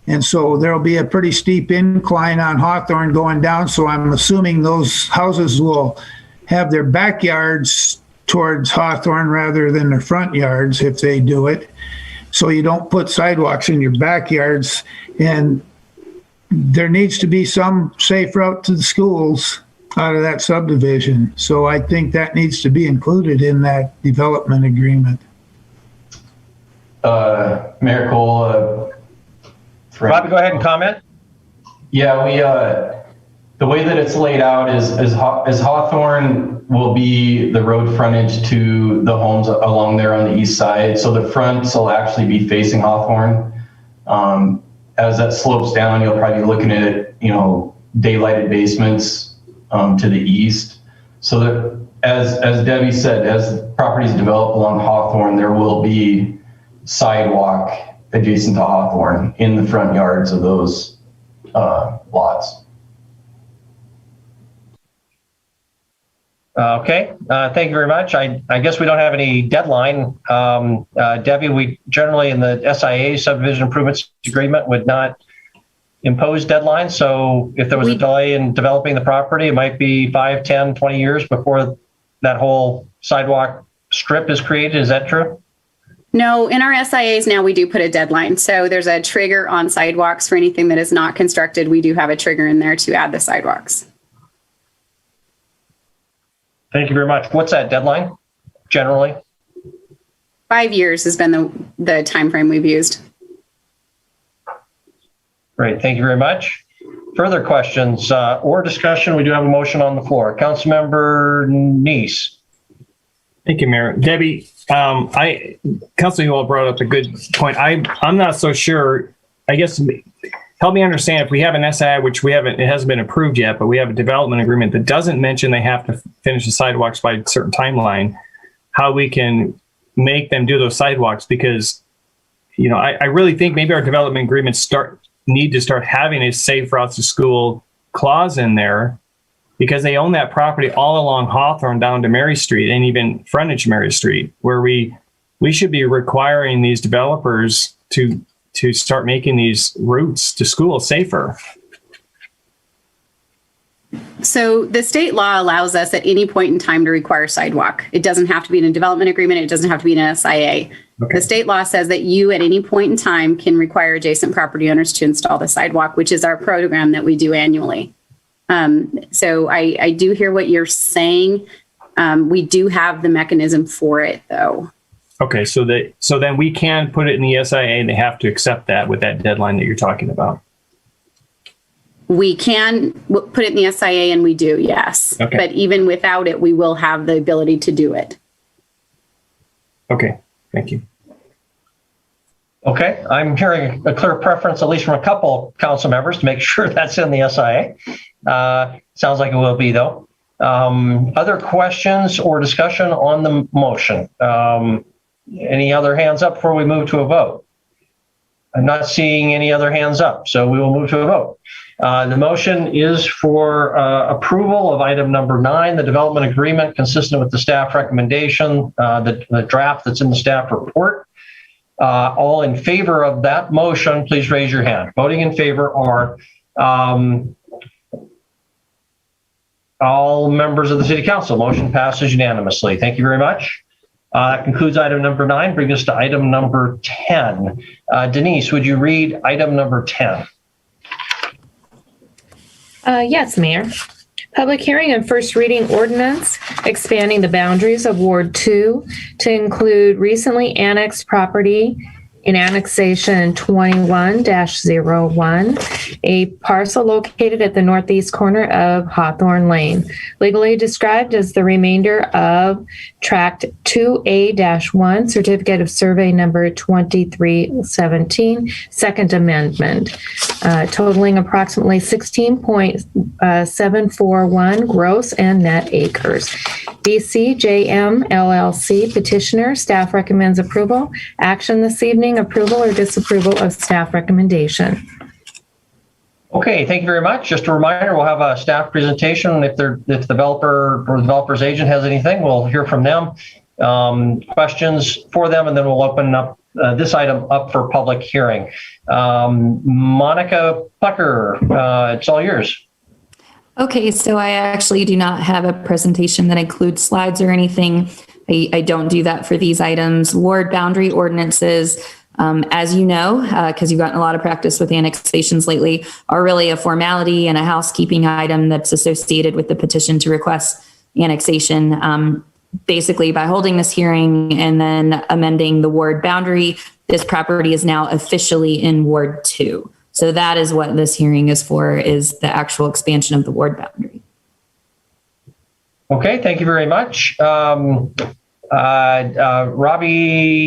And so there'll be a pretty steep incline on Hawthorne going down. So I'm assuming those houses will have their backyards towards Hawthorne rather than their front yards if they do it. So you don't put sidewalks in your backyards. And there needs to be some safe route to the schools out of that subdivision. So I think that needs to be included in that development agreement. Mayor Cole. Robbie, go ahead and comment. Yeah, the way that it's laid out is Hawthorne will be the road frontage to the homes along there on the east side. So the fronts will actually be facing Hawthorne. As that slopes down, you'll probably be looking at, daylighted basements to the east. So that, as Debbie said, as properties develop along Hawthorne, there will be sidewalk adjacent to Hawthorne in the front yards of those lots. Okay, thank you very much. I guess we don't have any deadline. Debbie, we generally in the SIA subdivision improvements agreement would not impose deadlines. So if there was a delay in developing the property, it might be 5, 10, 20 years before that whole sidewalk strip is created. Is that true? No, in our SIAs now we do put a deadline. So there's a trigger on sidewalks for anything that is not constructed. We do have a trigger in there to add the sidewalks. Thank you very much. What's that deadline generally? 5 years has been the time frame we've used. Great. Thank you very much. Further questions or discussion? We do have a motion on the floor. Councilmember Neese. Thank you, Mayor. Debbie, Councilor Ewald brought up a good point. I'm not so sure. I guess help me understand, if we have an SI, which we haven't, it hasn't been approved yet, but we have a development agreement that doesn't mention they have to finish the sidewalks by a certain timeline. how we can make them do those sidewalks, because, you know, I really think maybe our development agreements need to start having a safe routes to school clause in there, because they own that property all along Hawthorne down to Mary Street and even frontage Mary Street, where we should be requiring these developers to start making these routes to school safer. So the state law allows us at any point in time to require sidewalk. It doesn't have to be in a development agreement. It doesn't have to be in an SIA. Okay. The state law says that you at any point in time can require adjacent property owners to install the sidewalk, which is our program that we do annually. So I do hear what you're saying. We do have the mechanism for it, though. Okay, so then we can put it in the SIA, and they have to accept that with that deadline that you're talking about. We can put it in the SIA, and we do, yes. Okay. But even without it, we will have the ability to do it. Okay, thank you. Okay, I'm hearing a clear preference, at least from a couple council members, to make sure that's in the SIA. Sounds like it will be, though. Other questions or discussion on the motion? Any other hands up before we move to a vote? I'm not seeing any other hands up, so we will move to a vote. The motion is for approval of item number 9, the development agreement consistent with the staff recommendation, the draft that's in the staff report. All in favor of that motion, please raise your hand. Voting in favor are all members of the City Council. Motion passes unanimously. Thank you very much. That concludes item number 9. Bring us to item number 10. Denise, would you read item number 10? Yes, Mayor. Public hearing and first reading ordinance expanding the boundaries of Ward 2 to include recently annexed property in annexation 21-01, a parcel located at the northeast corner of Hawthorne Lane, legally described as the remainder of Tract 2A-1, Certificate of Survey number 2317, Second Amendment, totaling approximately 16.741 gross and net acres. BCJM LLC petitioner, staff recommends approval. Action this evening, approval or disapproval of staff recommendation. Okay, thank you very much. Just a reminder, we'll have a staff presentation. If the developer or the developer's agent has anything, we'll hear from them. Questions for them, and then we'll open up this item up for public hearing. Monica Pucker, it's all yours. Okay, so I actually do not have a presentation that includes slides or anything. I don't do that for these items. Ward boundary ordinances, as you know, because you've gotten a lot of practice with annexations lately, are really a formality and a housekeeping item that's associated with the petition to request annexation. Basically, by holding this hearing and then amending the ward boundary, this property is now officially in Ward 2. So that is what this hearing is for, is the actual expansion of the ward boundary. Okay, thank you very much. Robbie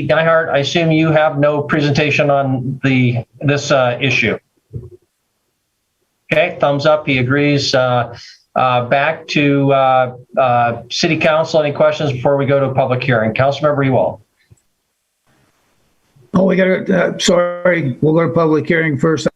Nyhart, I assume you have no presentation on this issue. Okay, thumbs up, he agrees. Back to City Council. Any questions before we go to a public hearing? Councilmember Ewald. Oh, we got to, sorry, we'll go to public hearing first.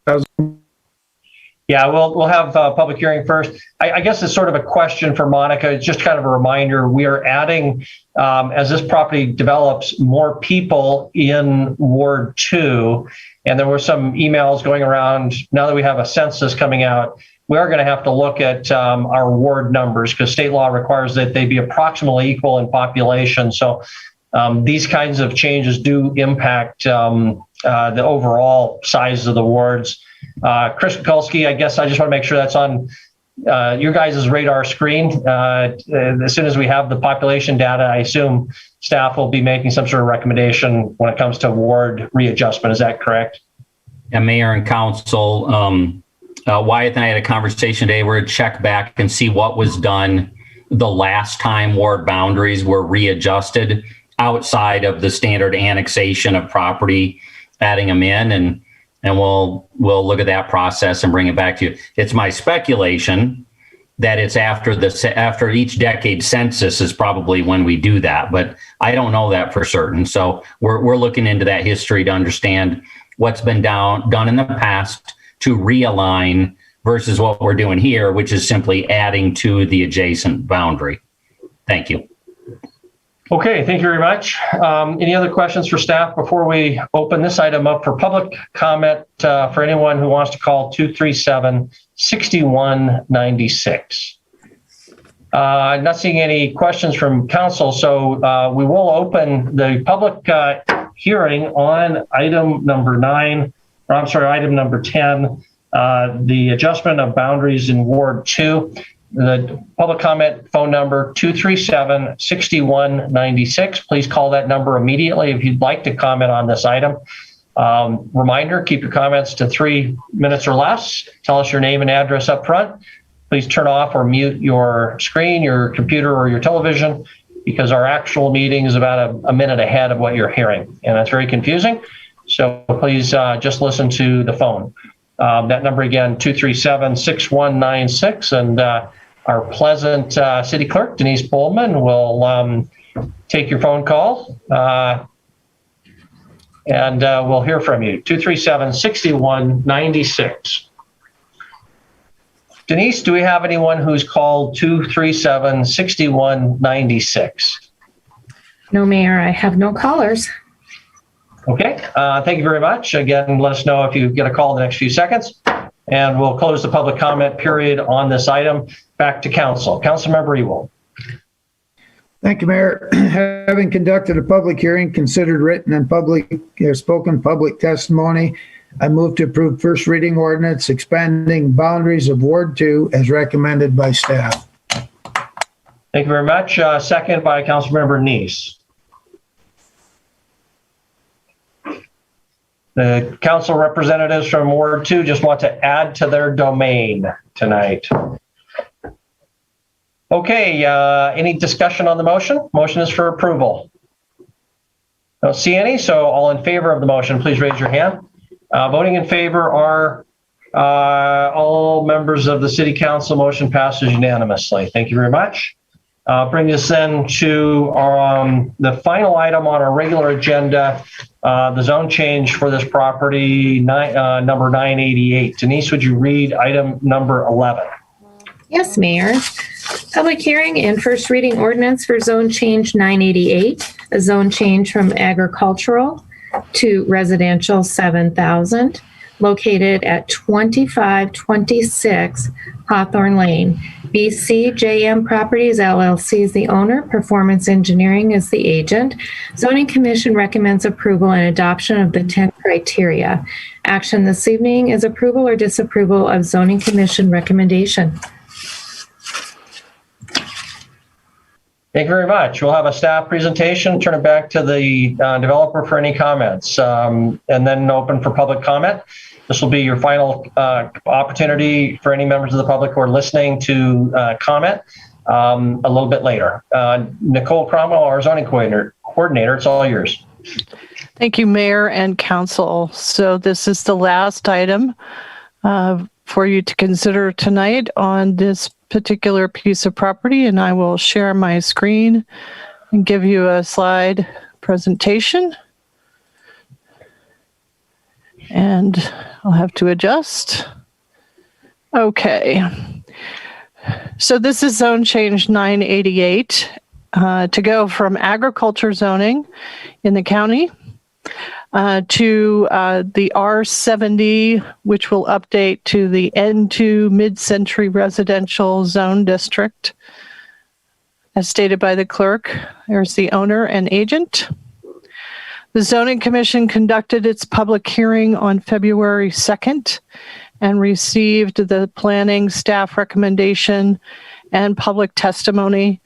Yeah, we'll have public hearing first. I guess it's sort of a question for Monica. It's just kind of a reminder. We are adding, as this property develops, more people in Ward 2. And there were some emails going around. Now that we have a census coming out, we are going to have to look at our ward numbers, because state law requires that they be approximately equal in population. So these kinds of changes do impact the overall size of the wards. Chris Kukulski, I guess I just want to make sure that's on your guys' radar screen. As soon as we have the population data, I assume staff will be making some sort of recommendation when it comes to ward readjustment. Is that correct? Yeah, Mayor and Council, Wyatt and I had a conversation today. We're going to check back and see what was done the last time ward boundaries were readjusted outside of the standard annexation of property, adding them in, and we'll look at that process and bring it back to you. It's my speculation that it's after each decade census is probably when we do that, but I don't know that for certain. So we're looking into that history to understand what's been done in the past to realign versus what we're doing here, which is simply adding to the adjacent boundary. Thank you. Okay, thank you very much. Any other questions for staff before we open this item up for public comment for anyone who wants to call 237-6196? Not seeing any questions from council, so we will open the public hearing on item number 10, the adjustment of boundaries in Ward 2. The public comment phone number 237-6196. Please call that number immediately if you'd like to comment on this item. Reminder, keep your comments to 3 minutes or less. Tell us your name and address up front. Please turn off or mute your screen, your computer, or your television, because our actual meeting is about a minute ahead of what you're hearing, and that's very confusing. So please just listen to the phone. That number again, 237-6196, and our pleasant city clerk, Denise Bowman, will take your phone call, and we'll hear from you. 237-6196. Denise, do we have anyone who's called 237-6196? No, Mayor, I have no callers. Okay, thank you very much. Again, let us know if you get a call in the next few seconds, and we'll close the public comment period on this item. Back to council. Councilmember Ewell. Thank you, Mayor. Having conducted a public hearing, considered written and spoken public testimony, I move to approve first reading ordinance expanding boundaries of Ward 2 as recommended by staff. Thank you very much. Second by Councilmember Neese. The council representatives from Ward 2 just want to add to their domain tonight. Okay, any discussion on the motion? Motion is for approval. Don't see any, so all in favor of the motion, please raise your hand. Voting in favor are all members of the City Council. Motion passes unanimously. Thank you very much. Bring us then to the final item on our regular agenda, the zone change for this property, number 988. Denise, would you read item number 11? Yes, Mayor. Public hearing and first reading ordinance for zone change 988, a zone change from agricultural to residential 7,000, located at 2526 Hawthorne Lane. BCJM Properties LLC is the owner. Performance Engineering is the agent. Zoning Commission recommends approval and adoption of the 10 criteria. Action this evening is approval or disapproval of Zoning Commission recommendation. Thank you very much. We'll have a staff presentation, turn it back to the developer for any comments, and then open for public comment. This will be your final opportunity for any members of the public who are listening to comment a little bit later. Nicole Cromwell, our zoning coordinator, it's all yours. Thank you, Mayor and Council. So this is the last item for you to consider tonight on this particular piece of property, and I will share my screen and give you a slide presentation. And I'll have to adjust. Okay. So this is zone change 988 to go from agriculture zoning in the county to the R70, which will update to the N2 mid-century residential zone district. As stated by the clerk, there's the owner and agent. The Zoning Commission conducted its public hearing on February 2nd and received the planning staff recommendation and public testimony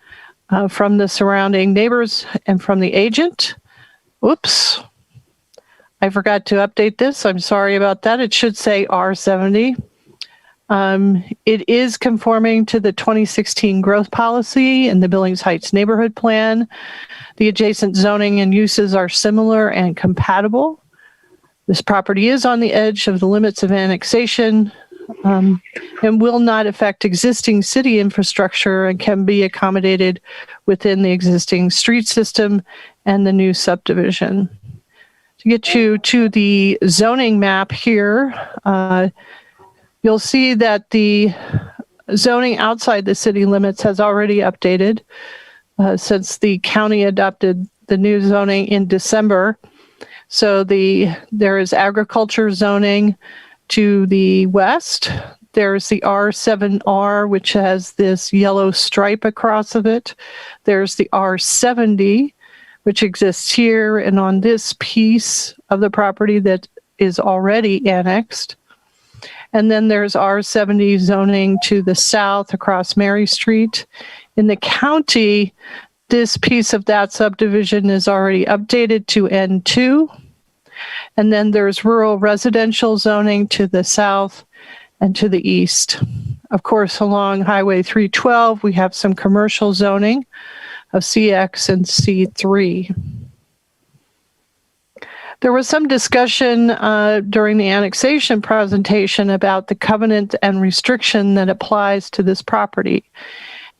from the surrounding neighbors and from the agent. Oops. I forgot to update this. I'm sorry about that. It should say R70. It is conforming to the 2016 growth policy and the Billings Heights neighborhood plan. The adjacent zoning and uses are similar and compatible. This property is on the edge of the limits of annexation. and will not affect existing city infrastructure and can be accommodated within the existing street system and the new subdivision. To get you to the zoning map here, you'll see that the zoning outside the city limits has already updated since the county adopted the new zoning in December. So there is agriculture zoning to the west. There's the R7R, which has this yellow stripe across of it. There's the R70, which exists here and on this piece of the property that is already annexed. And then there's R70 zoning to the south across Mary Street. In the county, this piece of that subdivision is already updated to N2. And then there's rural residential zoning to the south and to the east. Of course, along Highway 312, we have some commercial zoning of CX and C3. There was some discussion during the annexation presentation about the covenant and restriction that applies to this property.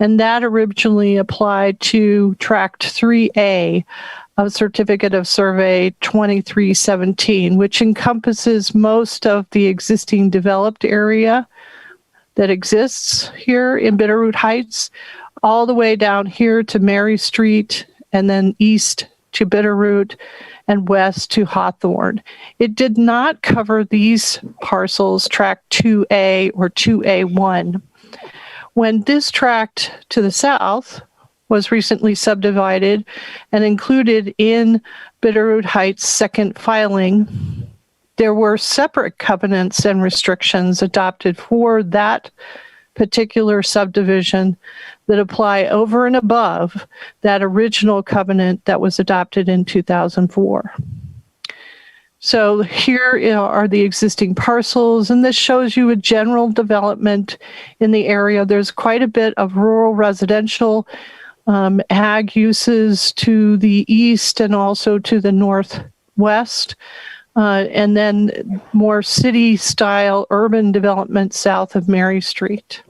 And that originally applied to Tract 3A of Certificate of Survey 2317, which encompasses most of the existing developed area that exists here in Bitterroot Heights, all the way down here to Mary Street, and then east to Bitterroot and west to Hawthorne. It did not cover these parcels, Tract 2A or 2A1. When this tract to the south was recently subdivided and included in Bitterroot Heights' second filing, there were separate covenants and restrictions adopted for that particular subdivision that apply over and above that original covenant that was adopted in 2004. So here are the existing parcels, and this shows you a general development in the area. There's quite a bit of rural residential ag uses to the east and also to the northwest, and then more city-style urban development south of Mary Street.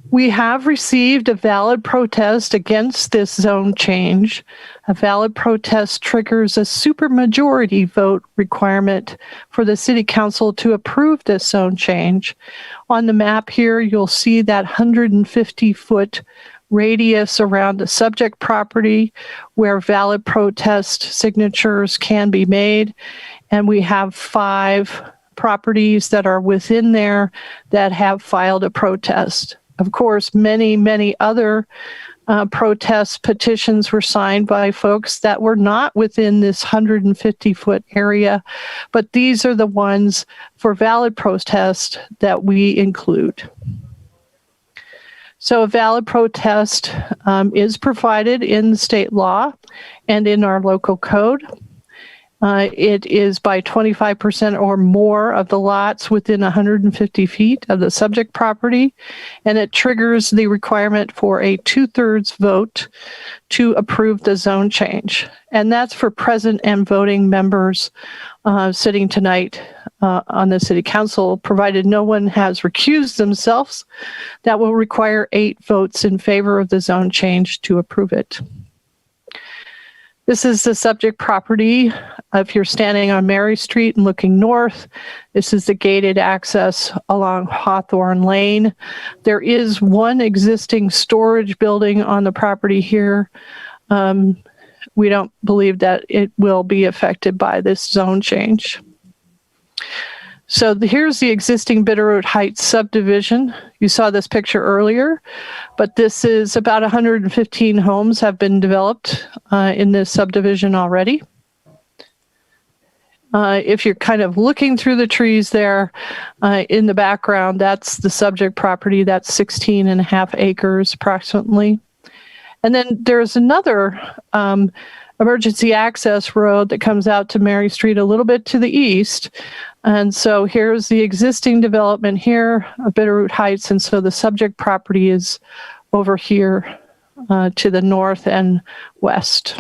We have received a valid protest against this zone change. A valid protest triggers a supermajority vote requirement for the City Council to approve this zone change. On the map here, you'll see that 150-foot radius around the subject property where valid protest signatures can be made. And we have 5 properties that are within there that have filed a protest. Of course, many, many other protest petitions were signed by folks that were not within this 150-foot area, but these are the ones for valid protest that we include. So a valid protest is provided in the state law and in our local code. It is by 25% or more of the lots within 150 feet of the subject property, and it triggers the requirement for a 2/3 vote to approve the zone change. And that's for present and voting members sitting tonight on the City Council, provided no one has recused themselves. That will require 8 votes in favor of the zone change to approve it. This is the subject property. If you're standing on Mary Street and looking north, this is the gated access along Hawthorne Lane. There is one existing storage building on the property here. We don't believe that it will be affected by this zone change. So here's the existing Bitterroot Heights subdivision. You saw this picture earlier, but this is about 115 homes have been developed in this subdivision already. If you're kind of looking through the trees there in the background, that's the subject property. That's 16.5 acres approximately. And then there's another emergency access road that comes out to Mary Street a little bit to the east. And so here's the existing development here of Bitterroot Heights. And so the subject property is over here to the north and west.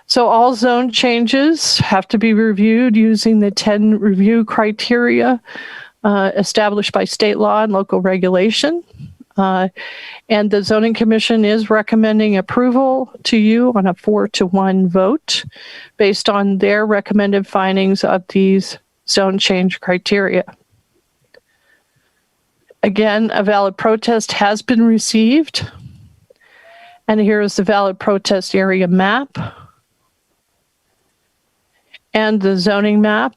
So all zone changes have to be reviewed using the 10 review criteria established by state law and local regulation. And the Zoning Commission is recommending approval to you on a 4-1 vote based on their recommended findings of these zone change criteria. Again, a valid protest has been received. And here is the valid protest area map and the zoning map.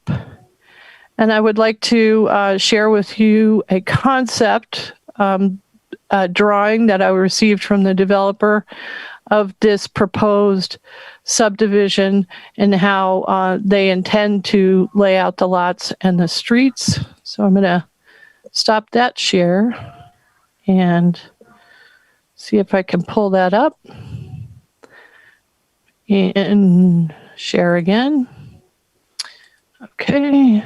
And I would like to share with you a concept drawing that I received from the developer of this proposed subdivision and how they intend to lay out the lots and the streets. So I'm going to stop that share and see if I can pull that up and share again. Okay.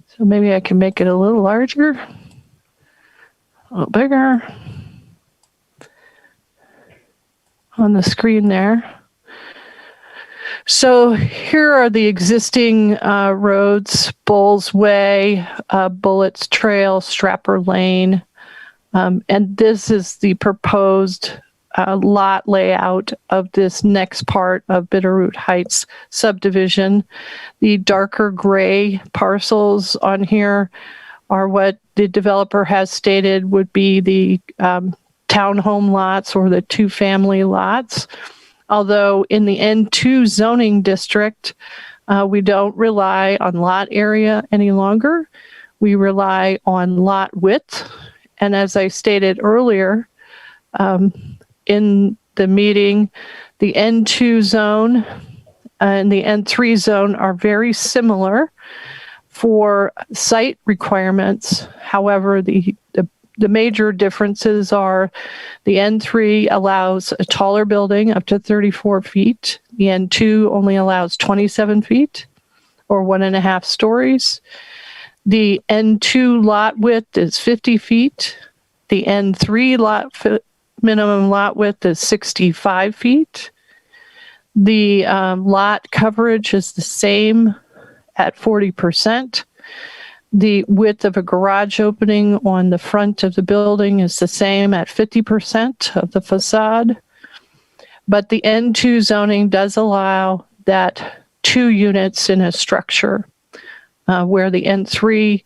So maybe I can make it a little larger, a little bigger on the screen there. So here are the existing roads: Bulls Way, Bullets Trail, Strapper Lane. And this is the proposed lot layout of this next part of Bitterroot Heights subdivision. The darker gray parcels on here are what the developer has stated would be the townhome lots or the two-family lots. Although in the N2 zoning district, we don't rely on lot area any longer. We rely on lot width. And as I stated earlier, in the meeting, the N2 zone and the N3 zone are very similar for site requirements. However, the major differences are the N3 allows a taller building up to 34 feet. The N2 only allows 27 feet or 1.5 stories. The N2 lot width is 50 feet. The N3 minimum lot width is 65 feet. The lot coverage is the same at 40%. The width of a garage opening on the front of the building is the same at 50% of the facade. But the N2 zoning does allow that 2 units in a structure, where the N3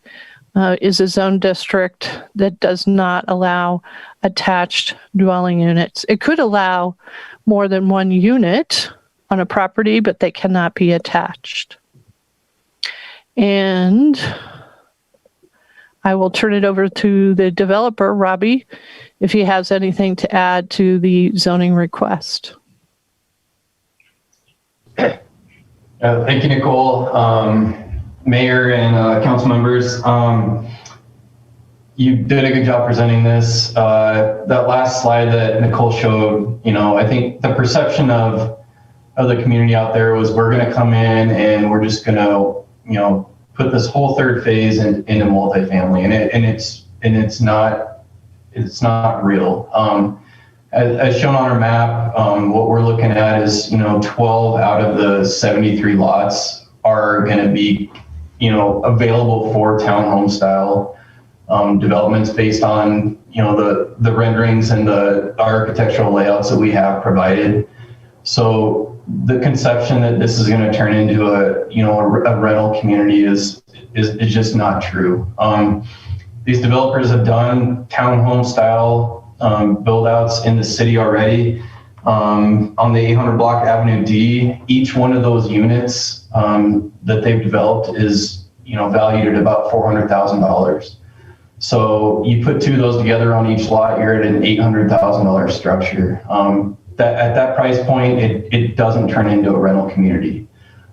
is a zone district that does not allow attached dwelling units. It could allow more than 1 unit on a property, but they cannot be attached. And I will turn it over to the developer, Robbie, if he has anything to add to the zoning request. Thank you, Nicole. Mayor and council members, you did a good job presenting this. That last slide that Nicole showed, I think the perception of the community out there was we're going to come in and we're just going to, put this whole third phase into multifamily, and it's not real. As shown on our map, what we're looking at is 12 out of the 73 lots are going to be available for townhome style developments based on the renderings and the architectural layouts that we have provided. So the conception that this is going to turn into a rental community is just not true. These developers have done townhome style build outs in the city already. On the 800 block Avenue D, each one of those units that they've developed is valued at about $400,000. So you put 2 of those together on each lot, you're at an $800,000 structure. At that price point, it doesn't turn into a rental community.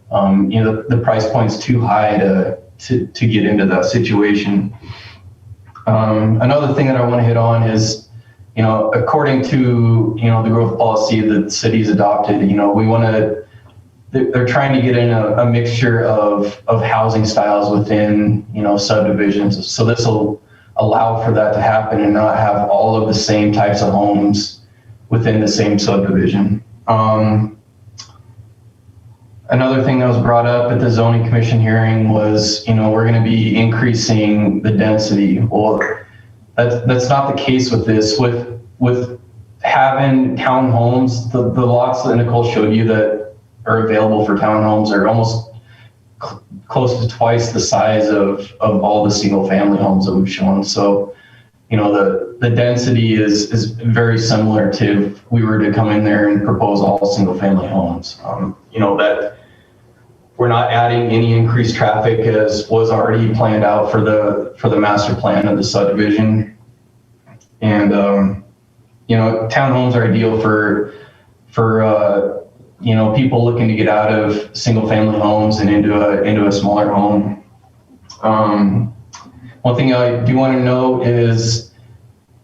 The price point's too high to get into that situation. Another thing that I want to hit on is, according to the growth policy that the city's adopted, they're trying to get in a mixture of housing styles within subdivisions. So this will allow for that to happen and not have all of the same types of homes within the same subdivision. Another thing that was brought up at the zoning commission hearing was, we're going to be increasing the density. Well, that's not the case with this. With having townhomes, the lots that Nicole showed you that are available for townhomes are almost close to twice the size of all the single family homes that we've shown. So, the density is very similar to if we were to come in there and propose all single family homes. That we're not adding any increased traffic as was already planned out for the master plan of the subdivision. And, townhomes are ideal for people looking to get out of single family homes and into a smaller home. One thing I do want to note is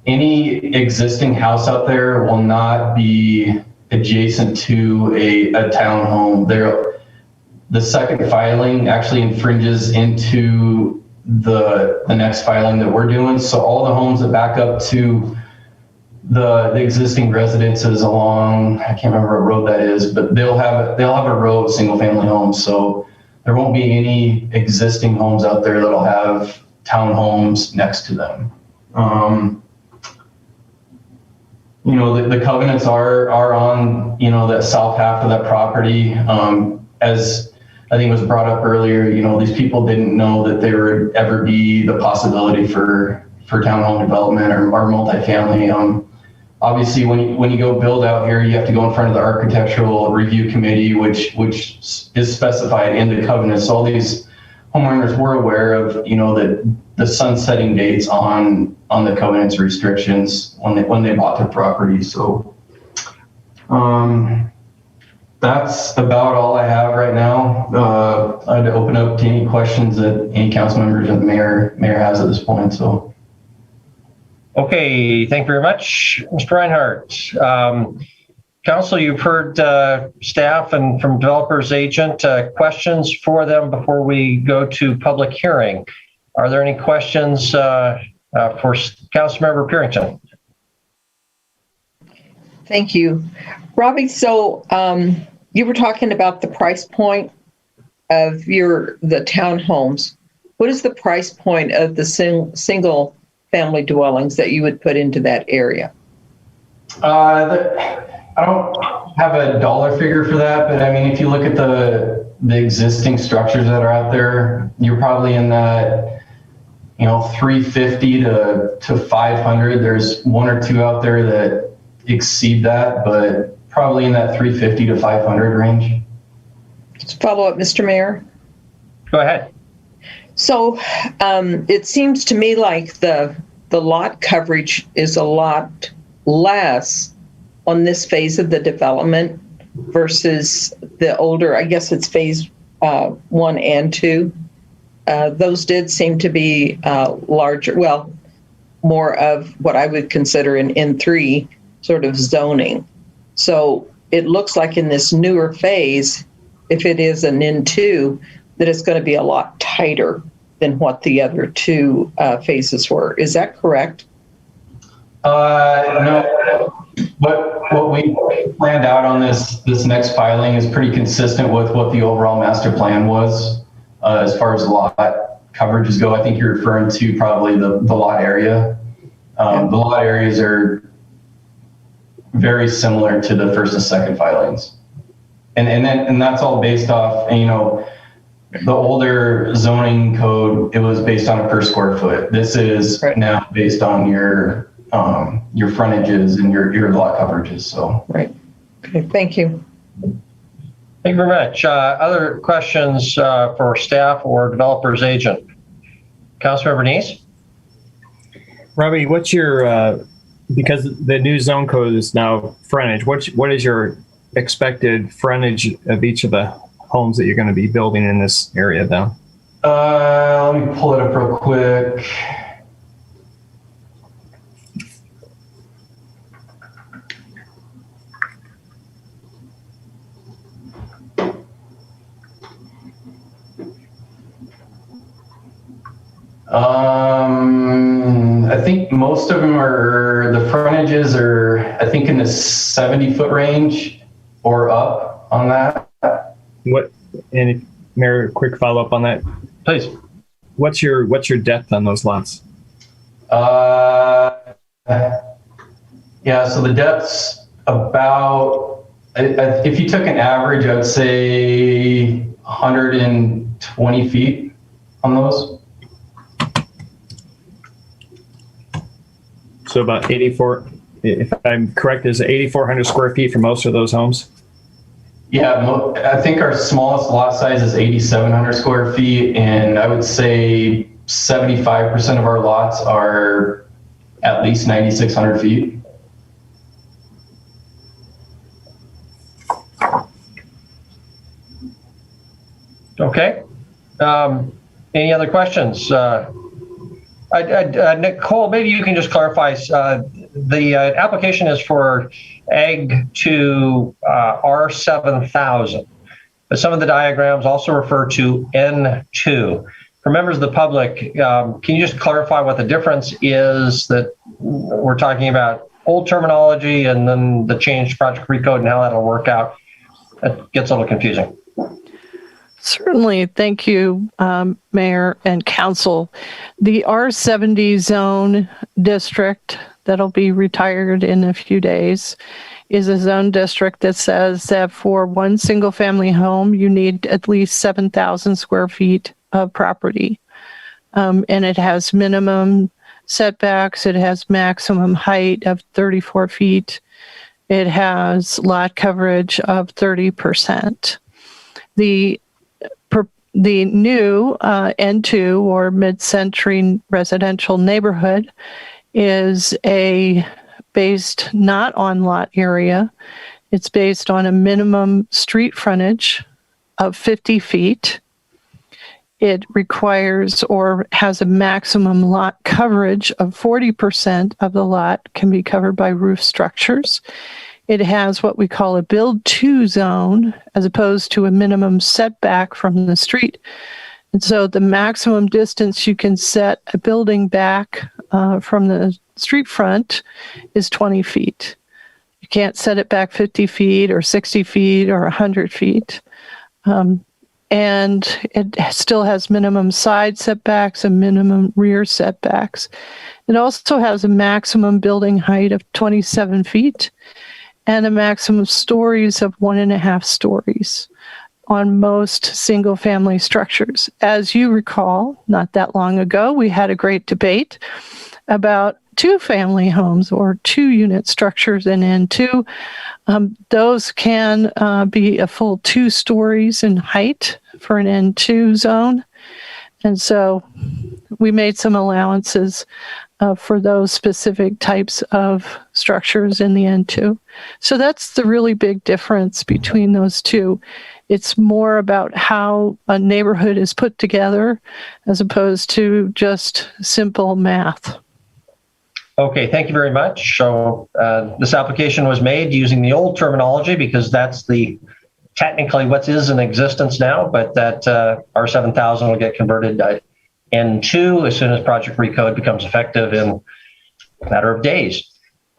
any existing house out there will not be adjacent to a townhome. The second filing actually infringes into the next filing that we're doing. So all the homes that back up to the existing residences along, I can't remember what road that is, but they'll have a row of single family homes. So there won't be any existing homes out there that'll have townhomes next to them. The covenants are on, that south half of that property. As I think was brought up earlier, these people didn't know that there would ever be the possibility for townhome development or multifamily. Obviously, when you go build out here, you have to go in front of the architectural review committee, which is specified in the covenants. So all these homeowners were aware of, that the sunsetting dates on the covenants restrictions when they bought their property. So that's about all I have right now. I'd open up to any questions that any council members or the mayor has at this point. So. Okay, thank you very much, Mr. Reinhardt. Council, you've heard staff and from developers agent questions for them before we go to public hearing. Are there any questions for Councilmember Purington? Thank you. Robbie, so you were talking about the price point of the townhomes. What is the price point of the single family dwellings that you would put into that area? I don't have a dollar figure for that, but I mean, if you look at the existing structures that are out there, you're probably in that, 350 to 500. There's one or two out there that exceed that, but probably in that 350 to 500 range. Just follow up, Mr. Mayor. Go ahead. So it seems to me like the lot coverage is a lot less on this phase of the development versus the older, I guess it's phase 1 and 2. Those did seem to be larger, more of what I would consider an N3 sort of zoning. So it looks like in this newer phase, if it is an N2, that it's going to be a lot tighter than what the other two phases were. Is that correct? No. What we planned out on this next filing is pretty consistent with what the overall master plan was as far as lot coverages go. I think you're referring to probably the lot area. The lot areas are very similar to the first and second filings. And that's all based off, the older zoning code, it was based on a per square foot. This is now based on your frontages and your lot coverages. So right. Okay. Thank you. Thank you very much. Other questions for staff or developers agent? Councilmember Neese? Robbie, what's your because the new zone code is now frontage? What is your expected frontage of each of the homes that you're going to be building in this area, though? Let me pull it up real quick. I think most of them are, the frontages are, I think in the 70-foot range or up on that. And Mayor, quick follow-up on that. Please. What's your depth on those lots? Yeah, so the depth's about, if you took an average, I'd say 120 feet on those. So about 84, if I'm correct, is 8,400 square feet for most of those homes? Yeah, I think our smallest lot size is 8,700 square feet, and I would say 75% of our lots are at least 9,600 feet. Okay. Any other questions? Nicole, maybe you can just clarify. The application is for Ag to R7000, but some of the diagrams also refer to N2. For members of the public, can you just clarify what the difference is that we're talking about? Old terminology and then the changed project recode and how that'll work out. It gets a little confusing. Certainly. Thank you, Mayor and Council. The R70 zone district that'll be retired in a few days is a zone district that says that for one single family home, you need at least 7,000 square feet of property. And it has minimum setbacks. It has maximum height of 34 feet. It has lot coverage of 30%. The new N2 or mid-century residential neighborhood is based not on lot area. It's based on a minimum street frontage of 50 feet. It requires or has a maximum lot coverage of 40% of the lot can be covered by roof structures. It has what we call a build to zone as opposed to a minimum setback from the street. And so the maximum distance you can set a building back from the street front is 20 feet. You can't set it back 50 feet or 60 feet or 100 feet. And it still has minimum side setbacks and minimum rear setbacks. It also has a maximum building height of 27 feet and a maximum stories of 1.5 stories on most single family structures. As you recall, not that long ago, we had a great debate about 2-family homes or 2-unit structures in N2. Those can be a full 2 stories in height for an N2 zone. And so we made some allowances for those specific types of structures in the N2. So that's the really big difference between those two. It's more about how a neighborhood is put together as opposed to just simple math. Okay, thank you very much. So this application was made using the old terminology because that's technically what is in existence now, but that R7000 will get converted N2 as soon as Project Recode becomes effective in a matter of days.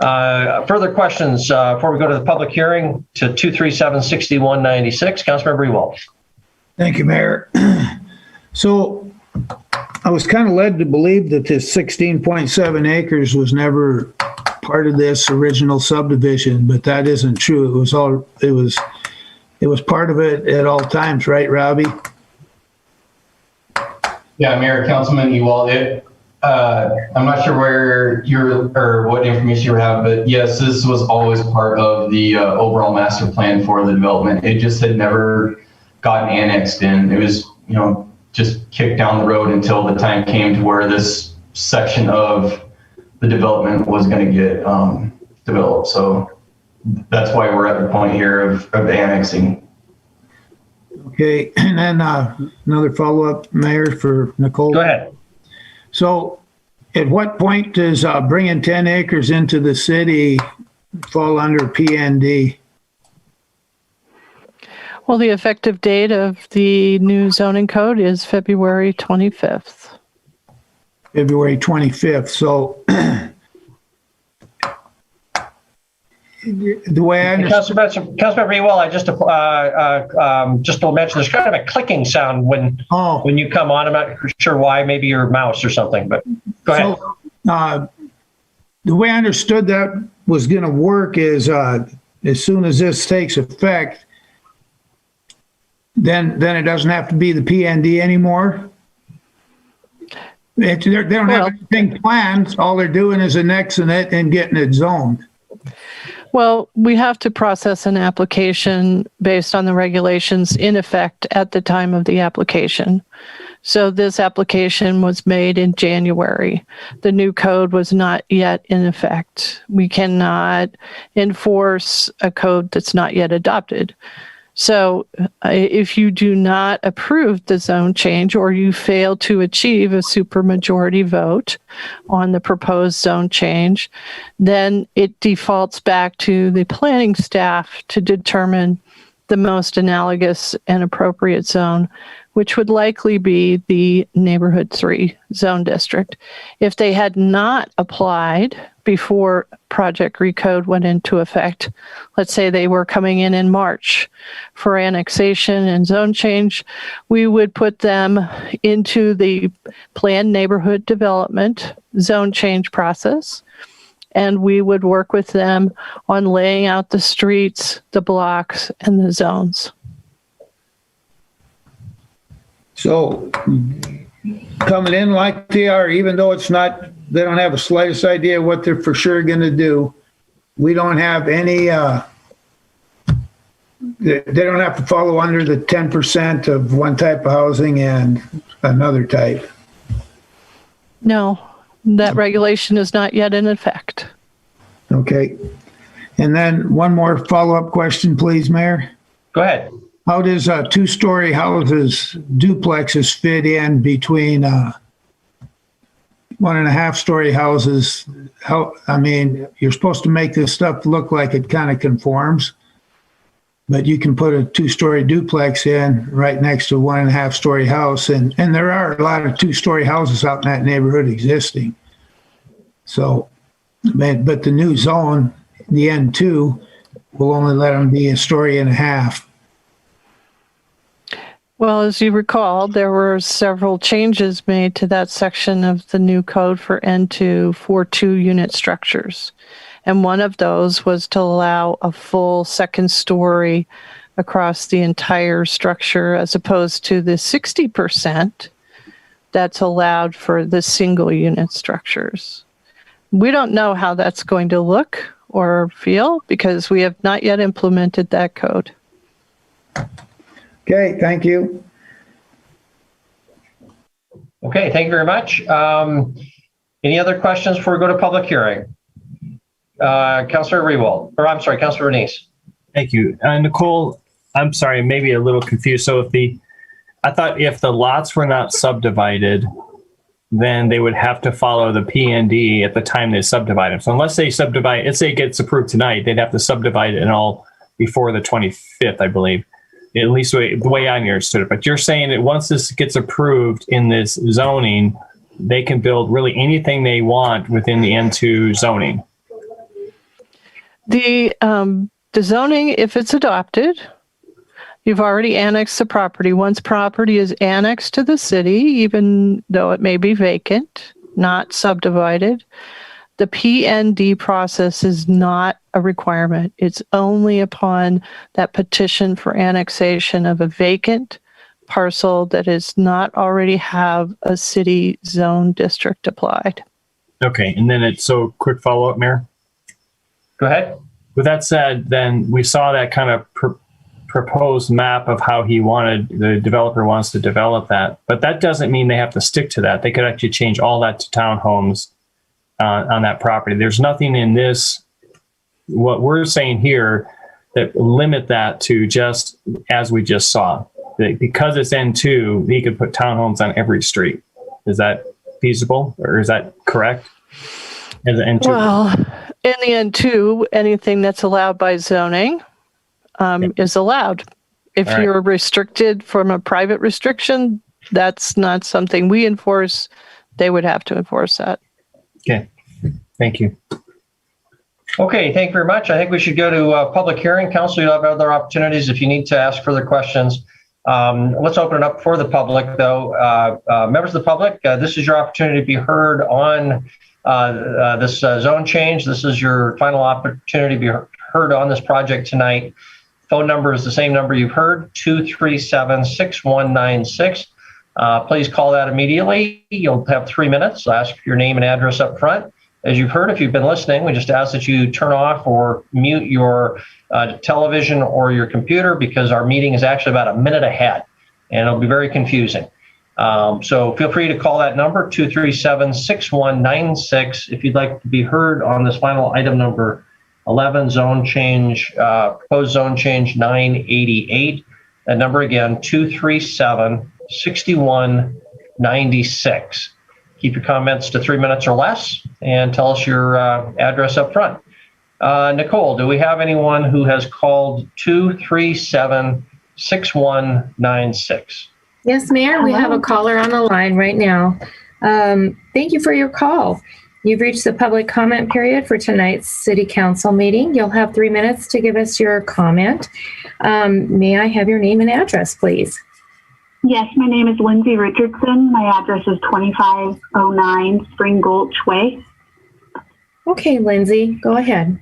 Further questions before we go to the public hearing to 237-6196, Councilmember Ewald. Thank you, Mayor. So I was kind of led to believe that this 16.7 acres was never part of this original subdivision, but that isn't true. It was part of it at all times, right, Robbie? Yeah, Mayor, Councilman Ewald, I'm not sure where or what information you have, but yes, this was always part of the overall master plan for the development. It just had never gotten annexed in. It was, just kicked down the road until the time came to where this section of the development was going to get developed. So that's why we're at the point here of annexing. Okay, and then another follow-up, Mayor, for Nicole. Go ahead. So at what point does bringing 10 acres into the city fall under PND? Well, the effective date of the new zoning code is February 25th. February 25th. So the way I understand. Councilmember Ewell, I just to mention, there's kind of a clicking sound when you come on. I'm not sure why. Maybe your mouse or something. But go ahead. So, the way I understood that was going to work is as soon as this takes effect, then it doesn't have to be the PND anymore. They don't have anything planned. All they're doing is annexing it and getting it zoned. Well, we have to process an application based on the regulations in effect at the time of the application. So this application was made in January. The new code was not yet in effect. We cannot enforce a code that's not yet adopted. So if you do not approve the zone change or you fail to achieve a supermajority vote on the proposed zone change, then it defaults back to the planning staff to determine the most analogous and appropriate zone, which would likely be the neighborhood 3 zone district. If they had not applied before Project Recode went into effect, let's say they were coming in March for annexation and zone change, we would put them into the planned neighborhood development zone change process, and we would work with them on laying out the streets, the blocks, and the zones. So coming in like they are, even though it's not, they don't have the slightest idea what they're for sure going to do. We don't have any, they don't have to follow under the 10% of one type of housing and another type. No, that regulation is not yet in effect. Okay. And then one more follow-up question, please, Mayor. Go ahead. How does 2-story houses, duplexes fit in between 1.5-story houses? You're supposed to make this stuff look like it kind of conforms, but you can put a 2-story duplex in right next to a 1.5-story house. And there are a lot of 2-story houses out in that neighborhood existing. So, but the new zone, the N2, will only let them be 1.5 stories. Well, as you recall, there were several changes made to that section of the new code for N2 for 2-unit structures. And one of those was to allow a full 2nd story across the entire structure, as opposed to the 60% that's allowed for the single unit structures. We don't know how that's going to look or feel because we have not yet implemented that code. Okay, thank you. Okay, thank you very much. Any other questions before we go to public hearing? Councilor Rewald, or I'm sorry, Councilor Renese. Thank you. Nicole, I'm sorry, maybe a little confused. So I thought if the lots were not subdivided, then they would have to follow the PND at the time they subdivide them. So unless they subdivide, let's say it gets approved tonight, they'd have to subdivide it and all before the 25th, I believe. At least the way I understood it. But you're saying that once this gets approved in this zoning, they can build really anything they want within the N2 zoning. The zoning, if it's adopted, you've already annexed the property. Once property is annexed to the city, even though it may be vacant, not subdivided, the PND process is not a requirement. It's only upon that petition for annexation of a vacant parcel that does not already have a city zone district applied. Okay, and then so quick follow-up, Mayor. Go ahead. With that said, then we saw that kind of proposed map of how the developer wants to develop that. But that doesn't mean they have to stick to that. They could actually change all that to townhomes on that property. There's nothing in this, what we're saying here, that limit that to just as we just saw. Because it's N2, he could put townhomes on every street. Is that feasible, or is that correct? As an N2? Well, in the N2, anything that's allowed by zoning is allowed. If you're restricted from a private restriction, that's not something we enforce. They would have to enforce that. Okay. Thank you. Okay, thank you very much. I think we should go to public hearing. Council, you'll have other opportunities if you need to ask further questions. Let's open it up for the public, though. Members of the public, this is your opportunity to be heard on this zone change. This is your final opportunity to be heard on this project tonight. Phone number is the same number you've heard, 237-6196. Please call that immediately. You'll have 3 minutes. Ask your name and address up front. As you've heard, if you've been listening, we just ask that you turn off or mute your television or your computer, because our meeting is actually about a minute ahead and it'll be very confusing. So feel free to call that number, 237-6196, if you'd like to be heard on this final item number 11, zone change, proposed zone change 988. That number again, 237-6196. Keep your comments to 3 minutes or less and tell us your address up front. Nicole, do we have anyone who has called 237-6196? Yes, Mayor, we have a caller on the line right now. Thank you for your call. You've reached the public comment period for tonight's City Council meeting. You'll have 3 minutes to give us your comment. May I have your name and address, please? Yes, my name is Lindsay Richardson. My address is 2509 Spring Gulch Way. Okay, Lindsay, go ahead.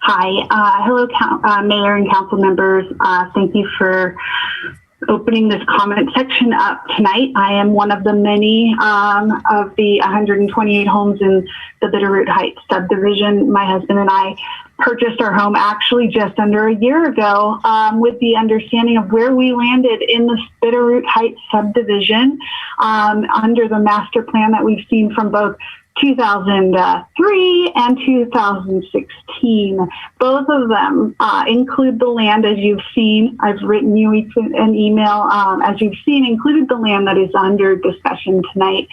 Hi. Hello, Mayor and council members. Thank you for opening this comment section up tonight. I am one of the many of the 128 homes in the Bitterroot Heights subdivision. My husband and I purchased our home actually just under a year ago with the understanding of where we landed in the Bitterroot Heights subdivision under the master plan that we've seen from both 2003 and 2016. Both of them include the land, as you've seen. I've written you an email, as you've seen, included the land that is under discussion tonight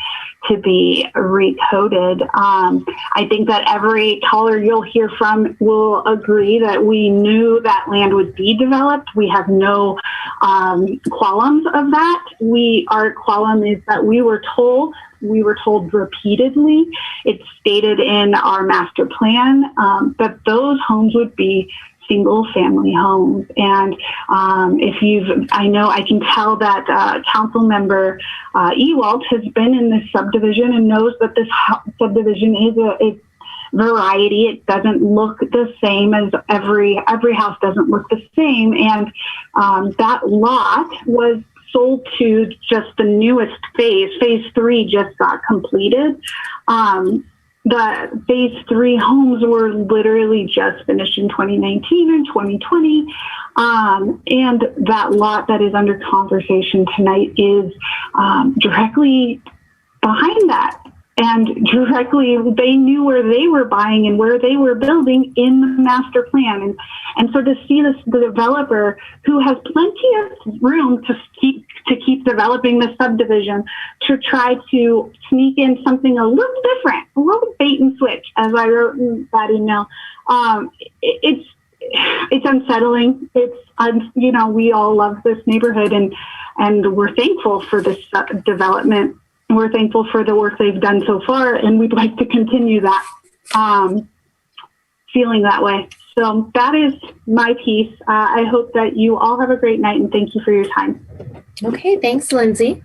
to be recoded. I think that every caller you'll hear from will agree that we knew that land would be developed. We have no qualms of that. Our qualm is that we were told repeatedly, it's stated in our master plan, that those homes would be single family homes. And I can tell that council member Ewald has been in this subdivision and knows that this subdivision is a variety. It doesn't look the same as every house doesn't look the same. And that lot was sold to just the newest phase. Phase 3 just got completed. The phase 3 homes were literally just finished in 2019 and 2020. And that lot that is under conversation tonight is directly behind that. And directly, they knew where they were buying and where they were building in the master plan. And so to see the developer who has plenty of room to keep developing the subdivision, to try to sneak in something a little different, a little bait and switch, as I wrote in that email, it's unsettling. We all love this neighborhood, and we're thankful for this development. We're thankful for the work they've done so far, and we'd like to continue that, feeling that way. So that is my piece. I hope that you all have a great night, and thank you for your time. Okay, thanks, Lindsay.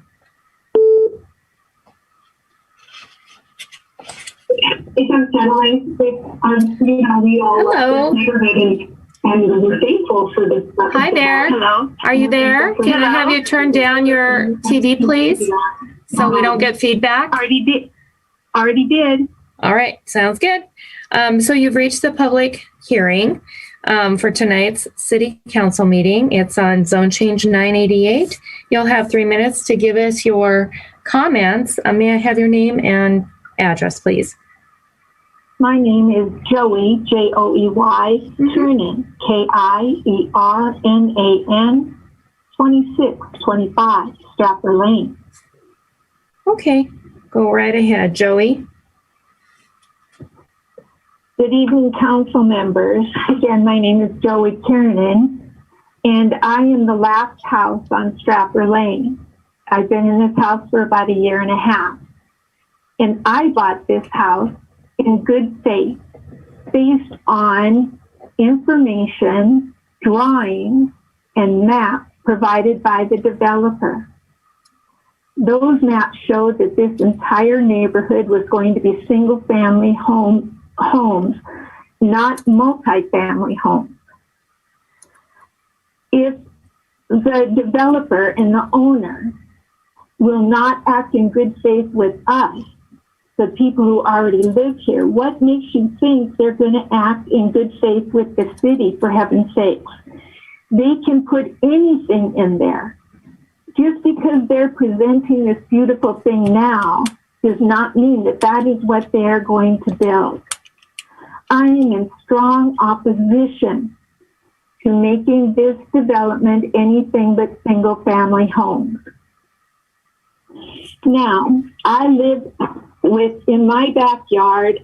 It's unsettling. We all love this neighborhood, and we're thankful for this. Hi there. Hello. Are you there? Can I have you turn down your TV, please? So we don't get feedback? Already did. All right, sounds good. So you've reached the public hearing for tonight's City Council meeting. It's on Zone Change 988. You'll have 3 minutes to give us your comments. May I have your name and address, please? My name is Joey, Joey Kiernan, Kiernan, 2625 Stratford Lane. Okay, go right ahead, Joey. Good evening, council members. Again, my name is Joey Kiernan, and I am the last house on Stratford Lane. I've been in this house for about a year and a half. And I bought this house in good faith based on information, drawings, and maps provided by the developer. Those maps showed that this entire neighborhood was going to be single-family homes, not multi-family homes. If the developer and the owner will not act in good faith with us, the people who already live here, what makes you think they're going to act in good faith with the city, for heaven's sakes? They can put anything in there. Just because they're presenting this beautiful thing now does not mean that that is what they are going to build. I am in strong opposition to making this development anything but single-family homes. Now, I live in my backyard,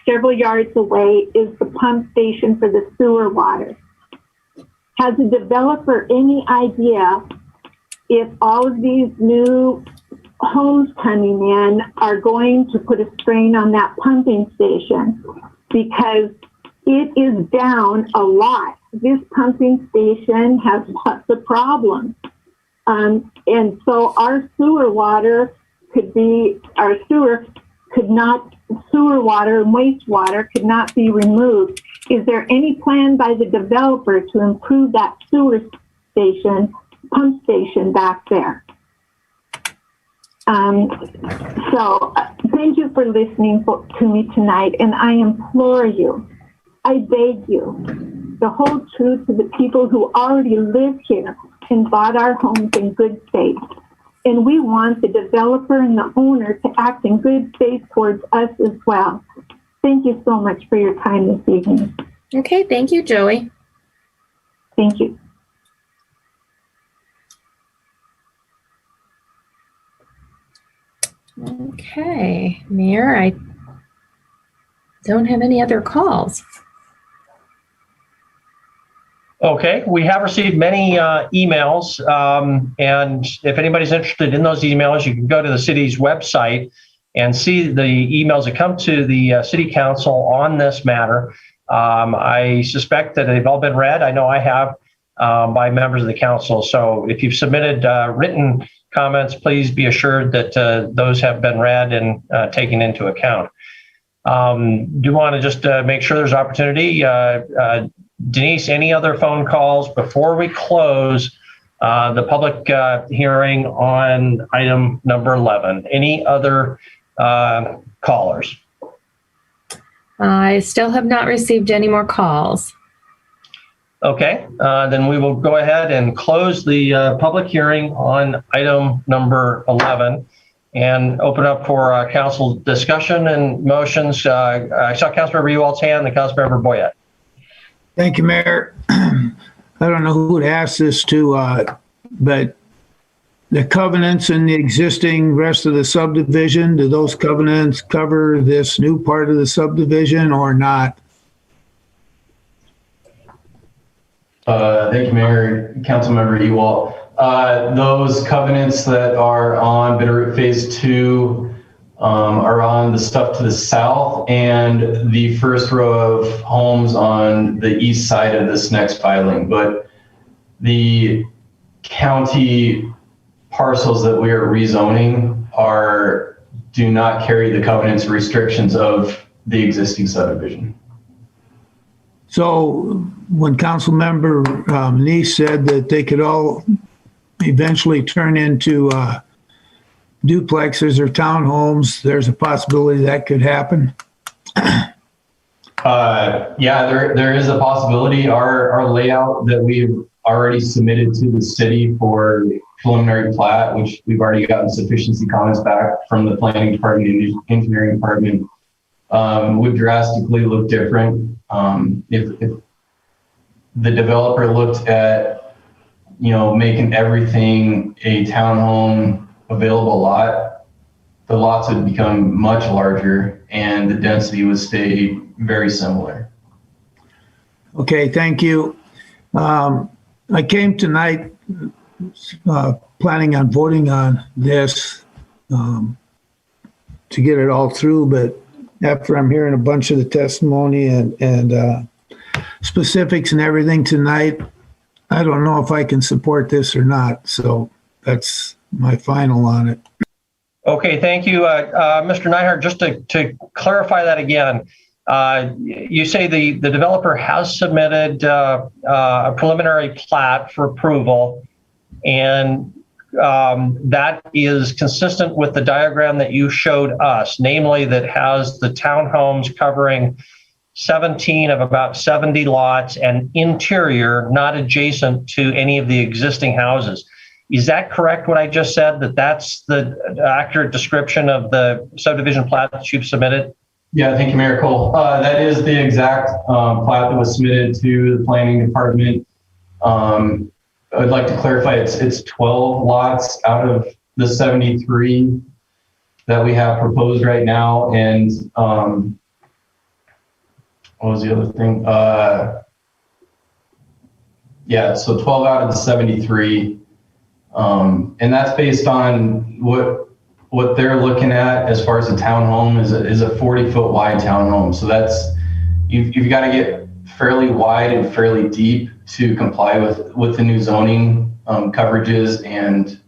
several yards away is the pump station for the sewer water. Has the developer any idea if all of these new homes coming in are going to put a strain on that pumping station? Because it is down a lot. This pumping station has lots of problems. And so our sewer water sewer water and wastewater could not be removed. Is there any plan by the developer to improve that sewer station, pump station back there? Thank you for listening to me tonight, and I implore you, I beg you, to hold true to the people who already live here and bought our homes in good faith. And we want the developer and the owner to act in good faith towards us as well. Thank you so much for your time this evening. Okay, thank you, Joey. Thank you. Okay, Mayor, I don't have any other calls. Okay, we have received many emails, and if anybody's interested in those emails, you can go to the city's website and see the emails that come to the city council on this matter. I suspect that they've all been read. I know I have by members of the council. So if you've submitted written comments, please be assured that those have been read and taken into account. Do want to just make sure there's opportunity. Denise, any other phone calls before we close the public hearing on item number 11? Any other callers? I still have not received any more calls. Okay, then we will go ahead and close the public hearing on item number 11 and open up for council discussion and motions. I saw Councilmember Ewald's hand and Councilmember Boyette. Thank you, Mayor. I don't know who to ask this to, but the covenants in the existing rest of the subdivision, do those covenants cover this new part of the subdivision or not? Thank you, Mayor, Councilmember Ewald. Those covenants that are on Bitterroot Phase 2 are on the stuff to the south and the first row of homes on the east side of this next filing. But the county parcels that we are rezoning do not carry the covenants restrictions of the existing subdivision. So when Councilmember Neese said that they could all eventually turn into duplexes or townhomes, there's a possibility that could happen? Yeah, there is a possibility. Our layout that we've already submitted to the city for preliminary plat, which we've already gotten sufficiency comments back from the planning department and engineering department, would drastically look different. If the developer looked at, making everything a townhome available lot, the lots would become much larger and the density would stay very similar. Okay, thank you. I came tonight planning on voting on this to get it all through, but after I'm hearing a bunch of the testimony and specifics and everything tonight, I don't know if I can support this or not. So that's my final on it. Okay, thank you. Mr. Nyhart, just to clarify that again, you say the developer has submitted a preliminary plat for approval, and that is consistent with the diagram that you showed us, namely that has the townhomes covering 17 of about 70 lots and interior, not adjacent to any of the existing houses. Is that correct, what I just said, that that's the accurate description of the subdivision plat that you've submitted? Yeah, thank you, Mayor Cole. That is the exact plat that was submitted to the planning department. I'd like to clarify, it's 12 lots out of the 73 that we have proposed right now. And what was the other thing? Yeah, so 12 out of the 73. And that's based on what they're looking at as far as a townhome is a 40-foot wide townhome. So that's, you've got to get fairly wide and fairly deep to comply with the new zoning coverages and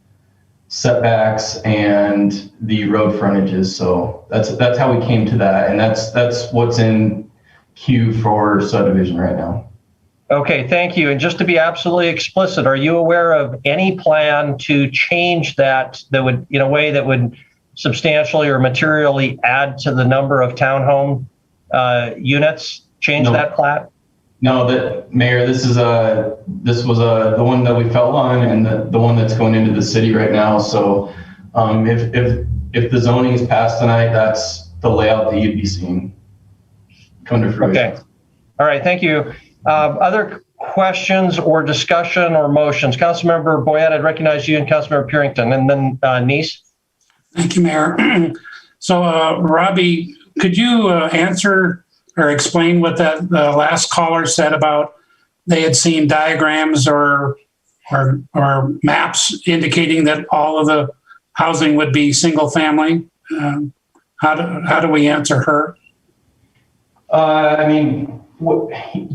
setbacks and the road frontages. So that's how we came to that. And that's what's in queue for subdivision right now. Okay, thank you. And just to be absolutely explicit, are you aware of any plan to change that would, in a way that would substantially or materially add to the number of townhome units? Change that plat? No, Mayor, this was the one that we fell on, and the one that's going into the city right now. So if the zoning is passed tonight, that's the layout that you'd be seeing come to fruition. Okay. All right. Thank you. Other questions or discussion or motions? Councilmember Boyette, I'd recognize you, and Councilmember Purington, and then Neese. Thank you, Mayor. So, Robbie, could you answer or explain what that the last caller said about they had seen diagrams or maps indicating that all of the housing would be single family? How do we answer her? I mean,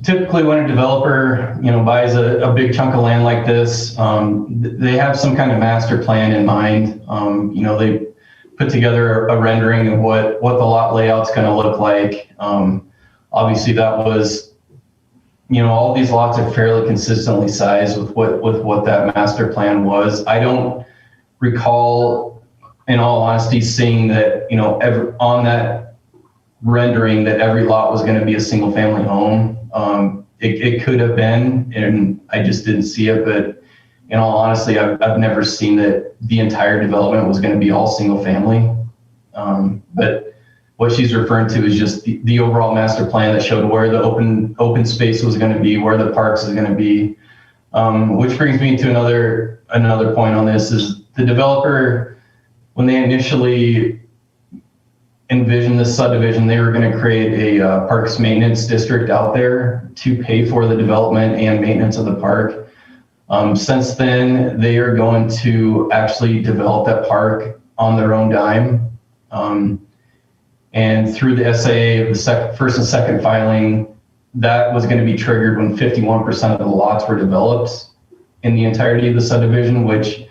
typically when a developer, buys a big chunk of land like this, they have some kind of master plan in mind. They put together a rendering of what the lot layout's going to look like. Obviously that was, all these lots are fairly consistently sized with what that master plan was. I don't recall, in all honesty, seeing that, on that rendering that every lot was going to be a single family home. It could have been, and I just didn't see it, but in all honesty, I've never seen that the entire development was going to be all single family. But what she's referring to is just the overall master plan that showed where the open space was going to be, where the parks is going to be. Which brings me to another point on this is the developer, when they initially envisioned this subdivision, they were going to create a parks maintenance district out there to pay for the development and maintenance of the park. Since then, they are going to actually develop that park on their own dime. And through the SAA of the first and second filing, that was going to be triggered when 51% of the lots were developed in the entirety of the subdivision, which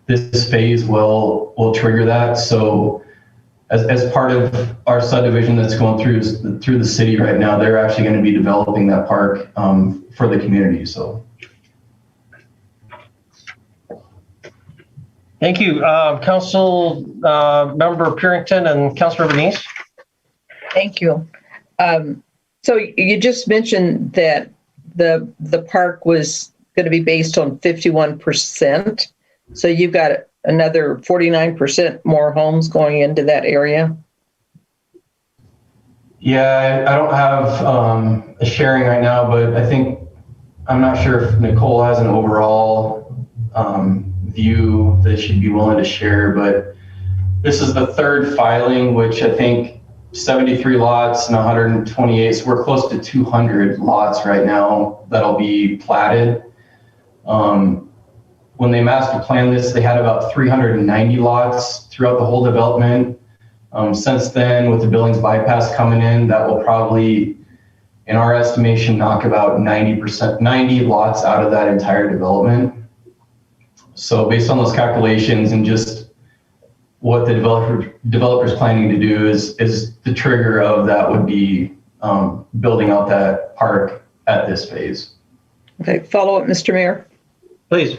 this phase will trigger that. So as part of our subdivision that's going through the city right now, they're actually going to be developing that park for the community. So. Thank you, Council Member Purington and Councilmember Neese. Thank you. So you just mentioned that the park was going to be based on 51%. So you've got another 49% more homes going into that area? Yeah, I don't have a sharing right now, but I'm not sure if Nicole has an overall view that she'd be willing to share, but this is the third filing, which I think 73 lots and 128, so we're close to 200 lots right now that'll be platted. When they master planned this, they had about 390 lots throughout the whole development. Since then, with the Billings bypass coming in, that will probably, in our estimation, knock about 90 lots out of that entire development. So based on those calculations and just what the developer's planning to do is the trigger of that would be building out that park at this phase. Okay, follow up, Mr. Mayor. Please.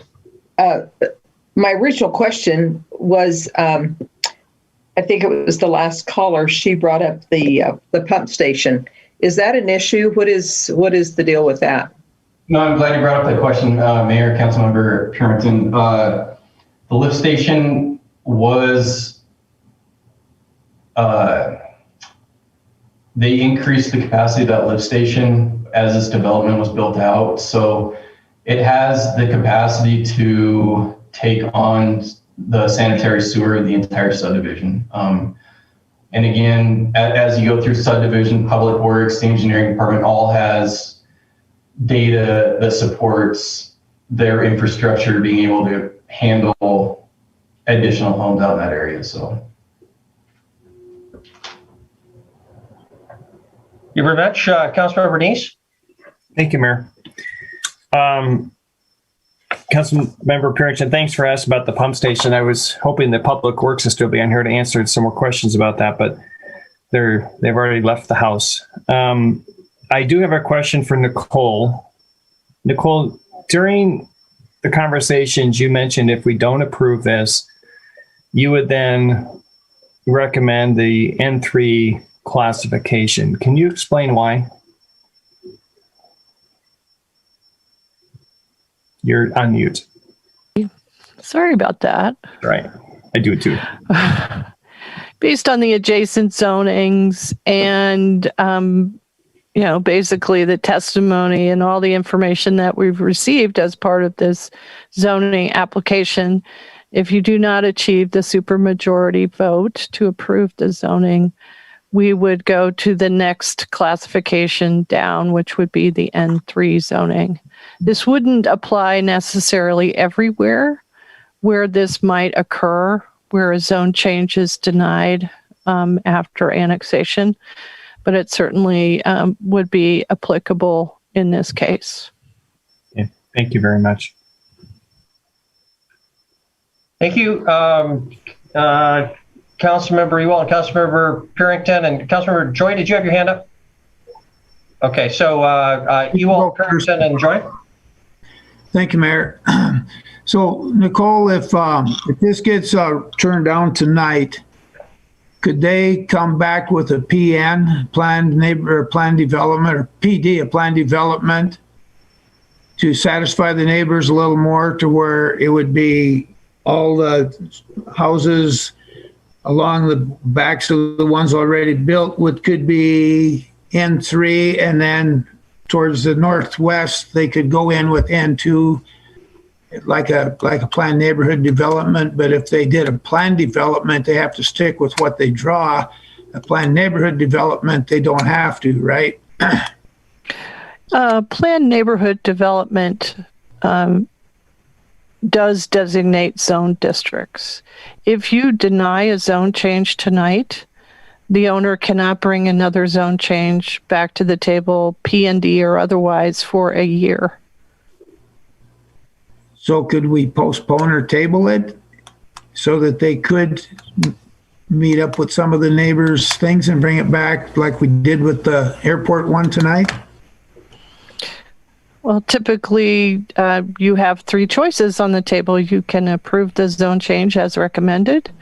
My original question was, I think it was the last caller. She brought up the pump station. Is that an issue? What is the deal with that? No, I'm glad you brought up that question, Mayor, Councilmember Purington. The lift station was, they increased the capacity of that lift station as this development was built out. So it has the capacity to take on the sanitary sewer of the entire subdivision. And again, as you go through subdivision, public works, the engineering department all has data that supports their infrastructure being able to handle additional homes out in that area. So. Thank you very much. Councilmember Neese. Thank you, Mayor. Councilmember Purington, thanks for asking about the pump station. I was hoping that Public Works is still be on here to answer some more questions about that, but they've already left the house. I do have a question for Nicole. Nicole, during the conversations you mentioned if we don't approve this, you would then recommend the N3 classification. Can you explain why? You're on mute. Sorry about that. Right. I do it too. Based on the adjacent zonings and, basically the testimony and all the information that we've received as part of this zoning application, if you do not achieve the supermajority vote to approve the zoning, we would go to the next classification down, which would be the N3 zoning. This wouldn't apply necessarily everywhere where this might occur, where a zone change is denied after annexation, but it certainly would be applicable in this case. Yeah, thank you very much. Thank you, Councilmember Ewell and Councilmember Purington and Councilmember Joy. Did you have your hand up? Okay, so Ewell, Purington, and Joy. Thank you, Mayor. So, Nicole, if this gets turned down tonight, could they come back with a PN, planned neighbor plan development, or PD, a plan development, to satisfy the neighbors a little more, to where it would be all the houses along the backs of the ones already built could be N3, and then towards the northwest they could go in with N2, like a planned neighborhood development. But if they did a planned development, they have to stick with what they draw. A planned neighborhood development, they don't have to, right? Planned neighborhood development does designate zone districts. If you deny a zone change tonight, the owner cannot bring another zone change back to the table, P&D or otherwise, for a year. So could we postpone or table it so that they could meet up with some of the neighbors' things and bring it back like we did with the airport one tonight? Well, typically you have three choices on the table. You can approve the zone change as recommended.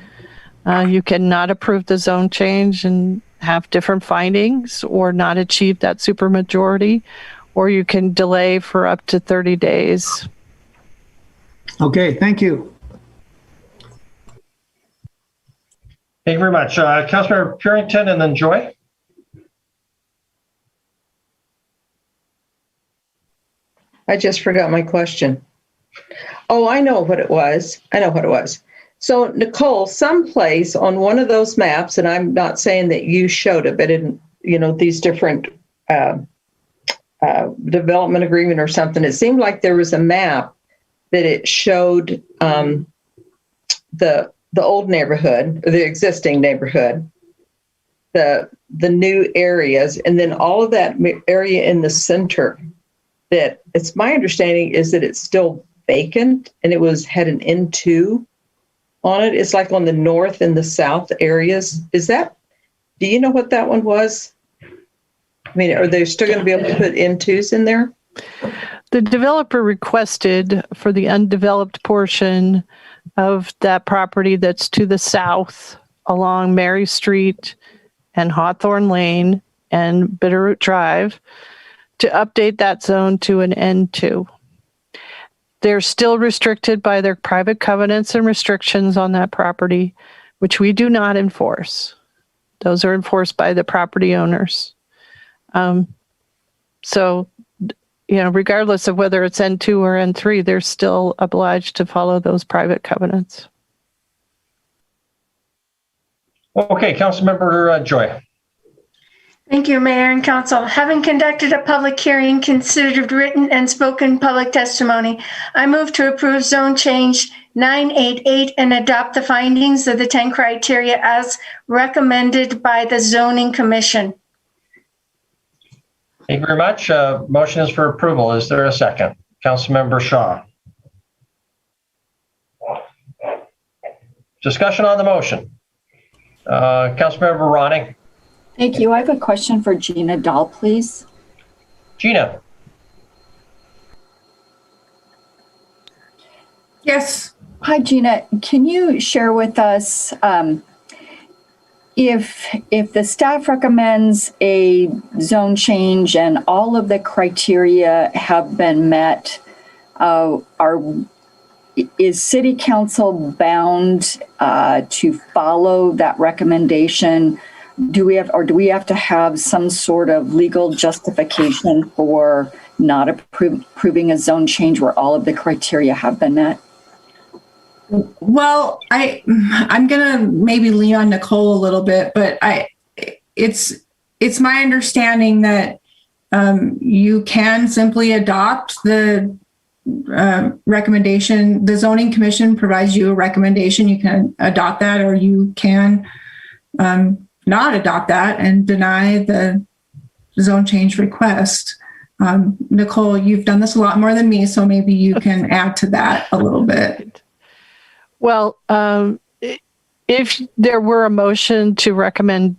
You can not approve the zone change and have different findings or not achieve that supermajority, or you can delay for up to 30 days. Okay, thank you. Thank you very much. Councilmember Purington and then Joy. I just forgot my question. Oh, I know what it was. So, Nicole, someplace on one of those maps, and I'm not saying that you showed it, but in these different development agreement or something, it seemed like there was a map that it showed the old neighborhood, or the existing neighborhood, the new areas, and then all of that area in the center, that it's my understanding is that it's still vacant and it had an N2 on it. It's like on the north and the south areas. Do you know what that one was? I mean, are they still going to be able to put N2s in there? The developer requested for the undeveloped portion of that property that's to the south along Mary Street and Hawthorne Lane and Bitterroot Drive to update that zone to an N2. They're still restricted by their private covenants and restrictions on that property, which we do not enforce. Those are enforced by the property owners. So, regardless of whether it's N2 or N3, they're still obliged to follow those private covenants. Okay, Councilmember Joy. Thank you, Mayor and Council. Having conducted a public hearing, considered written and spoken public testimony, I move to approve zone change 988 and adopt the findings of the 10 criteria as recommended by the Zoning Commission. Thank you very much. Motion is for approval. Is there a second? Councilmember Shaw. Discussion on the motion. Councilmember Ronning. Thank you. I have a question for Gina Dahl, please. Gina. Yes. Hi, Gina. Can you share with us if the staff recommends a zone change and all of the criteria have been met, is City Council bound to follow that recommendation? Do we have to have some sort of legal justification for not approving a zone change where all of the criteria have been met? Well, I'm gonna maybe lean on Nicole a little bit, but it's my understanding that you can simply adopt the recommendation. The Zoning Commission provides you a recommendation. You can adopt that, or you can not adopt that and deny the zone change request. Nicole, you've done this a lot more than me, so maybe you can add to that a little bit. Well, if there were a motion to recommend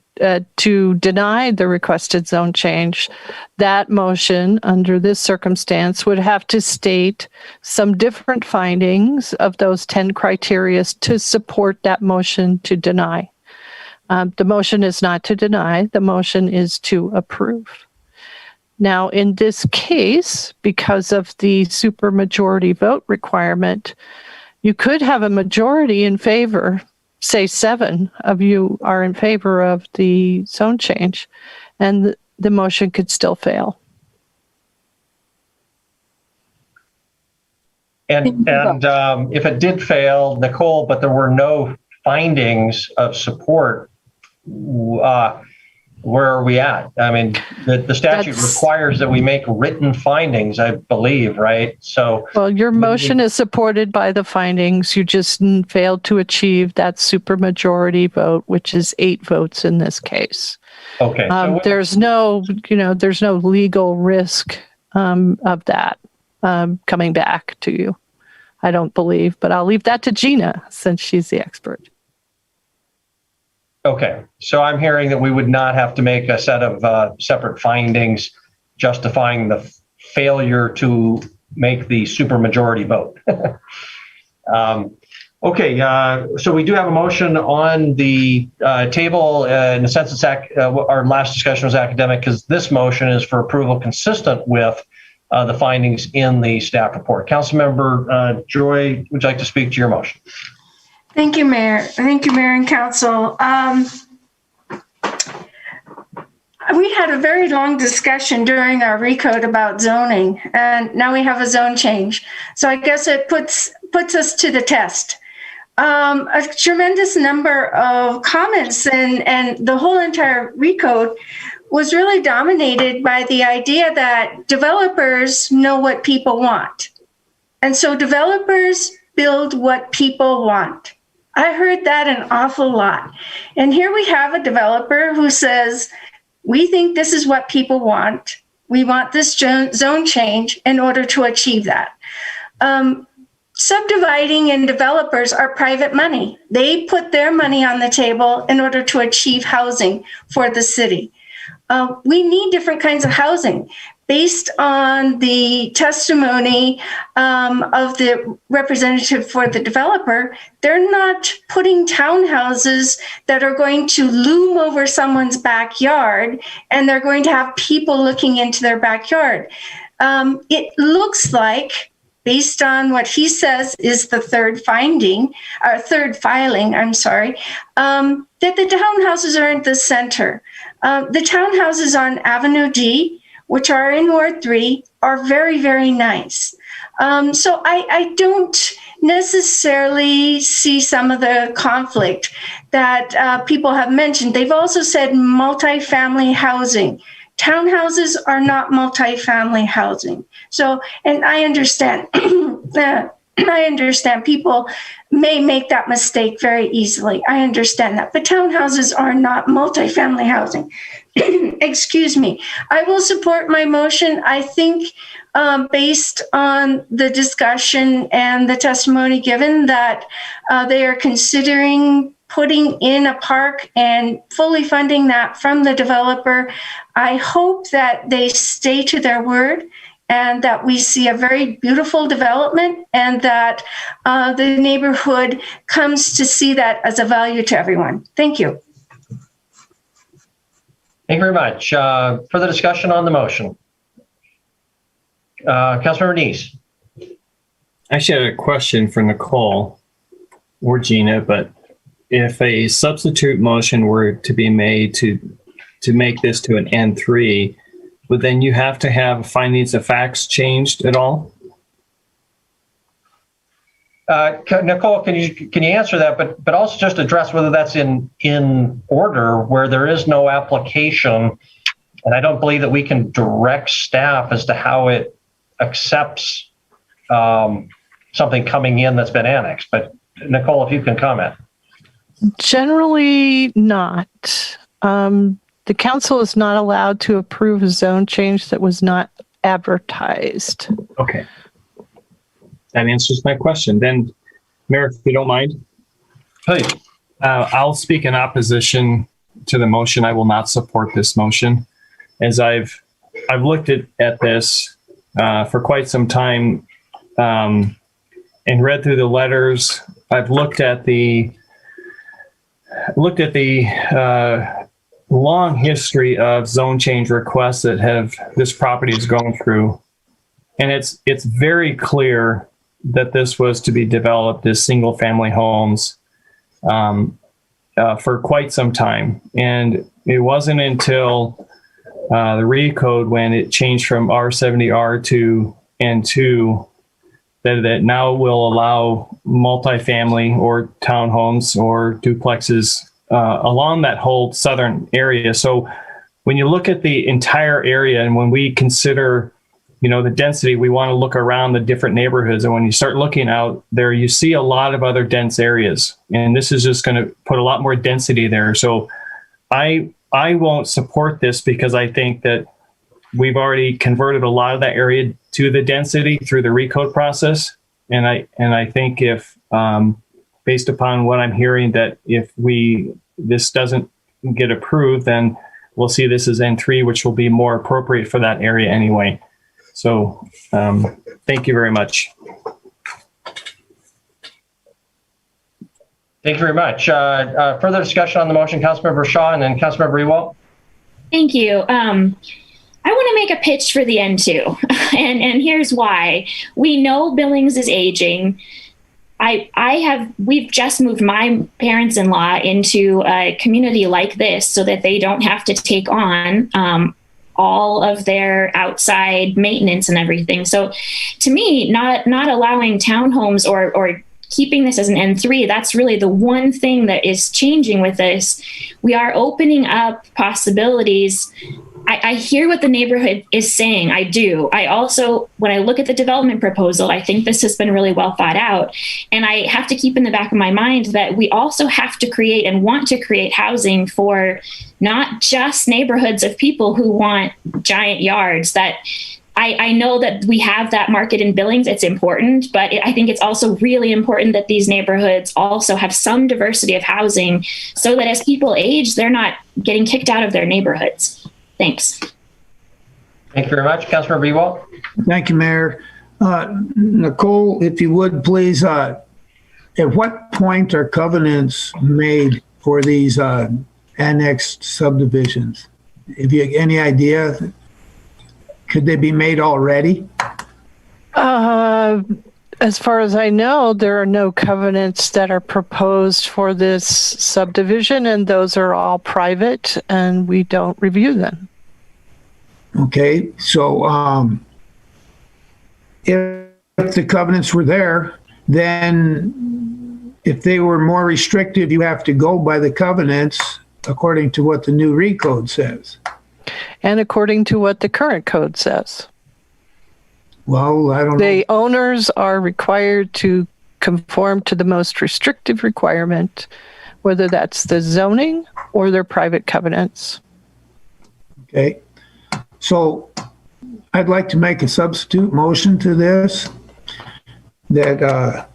to deny the requested zone change, that motion under this circumstance would have to state some different findings of those 10 criteria to support that motion to deny. The motion is not to deny, the motion is to approve. Now, in this case, because of the supermajority vote requirement, you could have a majority in favor, say 7 of you are in favor of the zone change, and the motion could still fail. And if it did fail, Nicole, but there were no findings of support, where are we at? I mean, the statute requires that we make written findings, I believe, right? So, well, your motion is supported by the findings. You just failed to achieve that supermajority vote, which is 8 votes in this case. Okay. There's no legal risk of that coming back to you, I don't believe, but I'll leave that to Gina since she's the expert. Okay, so I'm hearing that we would not have to make a set of separate findings justifying the failure to make the supermajority vote. Okay, so we do have a motion on the table. In a sense, it's our last discussion was academic because this motion is for approval consistent with the findings in the staff report. Councilmember Joy, would you like to speak to your motion? Thank you, Mayor. Thank you, Mayor and Council. We had a very long discussion during our recode about zoning, and now we have a zone change. So I guess it puts us to the test. A tremendous number of comments and the whole entire recode was really dominated by the idea that developers know what people want. And so developers build what people want. I heard that an awful lot. And here we have a developer who says, we think this is what people want. We want this zone change in order to achieve that. Subdividing and developers are private money. They put their money on the table in order to achieve housing for the city. We need different kinds of housing. Based on the testimony of the representative for the developer, they're not putting townhouses that are going to loom over someone's backyard and they're going to have people looking into their backyard. It looks like, based on what he says is the third filing, that the townhouses are in the center. The townhouses on Avenue D, which are in Ward 3, are very, very nice. So I don't necessarily see some of the conflict that people have mentioned. They've also said multifamily housing. Townhouses are not multifamily housing. So, and I understand that. I understand people may make that mistake very easily. I understand that. But townhouses are not multifamily housing. Excuse me. I will support my motion. I think based on the discussion and the testimony given that they are considering putting in a park and fully funding that from the developer. I hope that they stay to their word and that we see a very beautiful development and that the neighborhood comes to see that as a value to everyone. Thank you. Thank you very much. Further discussion on the motion? Councilmember Neese. I actually had a question for Nicole or Gina, but if a substitute motion were to be made to make this to an N3, would then you have to have findings of facts changed at all? Nicole, can you answer that, but also just address whether that's in order where there is no application, and I don't believe that we can direct staff as to how it accepts something coming in that's been annexed. But Nicole, if you can comment. Generally not. The council is not allowed to approve a zone change that was not advertised. Okay. That answers my question. Then, Mayor, if you don't mind. Please. I'll speak in opposition to the motion. I will not support this motion. As I've looked at this for quite some time and read through the letters. I've looked at the long history of zone change requests that this property has gone through. And it's very clear that this was to be developed as single family homes for quite some time. And it wasn't until the recode when it changed from R70R to N2 that now will allow multifamily or townhomes or duplexes along that whole southern area. So when you look at the entire area and when we consider, the density, we want to look around the different neighborhoods. And when you start looking out there, you see a lot of other dense areas. And this is just going to put a lot more density there. So I won't support this because I think that we've already converted a lot of that area to the density through the recode process. And I think if, based upon what I'm hearing, that if this doesn't get approved, then we'll see this as N3, which will be more appropriate for that area anyway. So thank you very much. Thank you very much. Further discussion on the motion, Councilmember Shaw and then Councilmember Ewald. Thank you. I want to make a pitch for the N2, and here's why. We know Billings is aging. We've just moved my parents-in-law into a community like this so that they don't have to take on all of their outside maintenance and everything. So to me, not allowing townhomes or keeping this as an N3, that's really the one thing that is changing with this. We are opening up possibilities I hear what the neighborhood is saying. I do. I also, when I look at the development proposal, I think this has been really well thought out. And I have to keep in the back of my mind that we also have to create and want to create housing for not just neighborhoods of people who want giant yards. That I know that we have that market in Billings. It's important, but I think it's also really important that these neighborhoods also have some diversity of housing so that as people age, they're not getting kicked out of their neighborhoods. Thanks. Thank you very much. Councilmember Ewald. Thank you, Mayor. Nicole, if you would please, at what point are covenants made for these annexed subdivisions? Have you any idea? Could they be made already? As far as I know, there are no covenants that are proposed for this subdivision, and those are all private, and we don't review them. Okay, so if the covenants were there, then if they were more restrictive, you have to go by the covenants according to what the new recode says. And according to what the current code says. Well, I don't know. The owners are required to conform to the most restrictive requirement, whether that's the zoning or their private covenants. Okay. So I'd like to make a substitute motion to this, that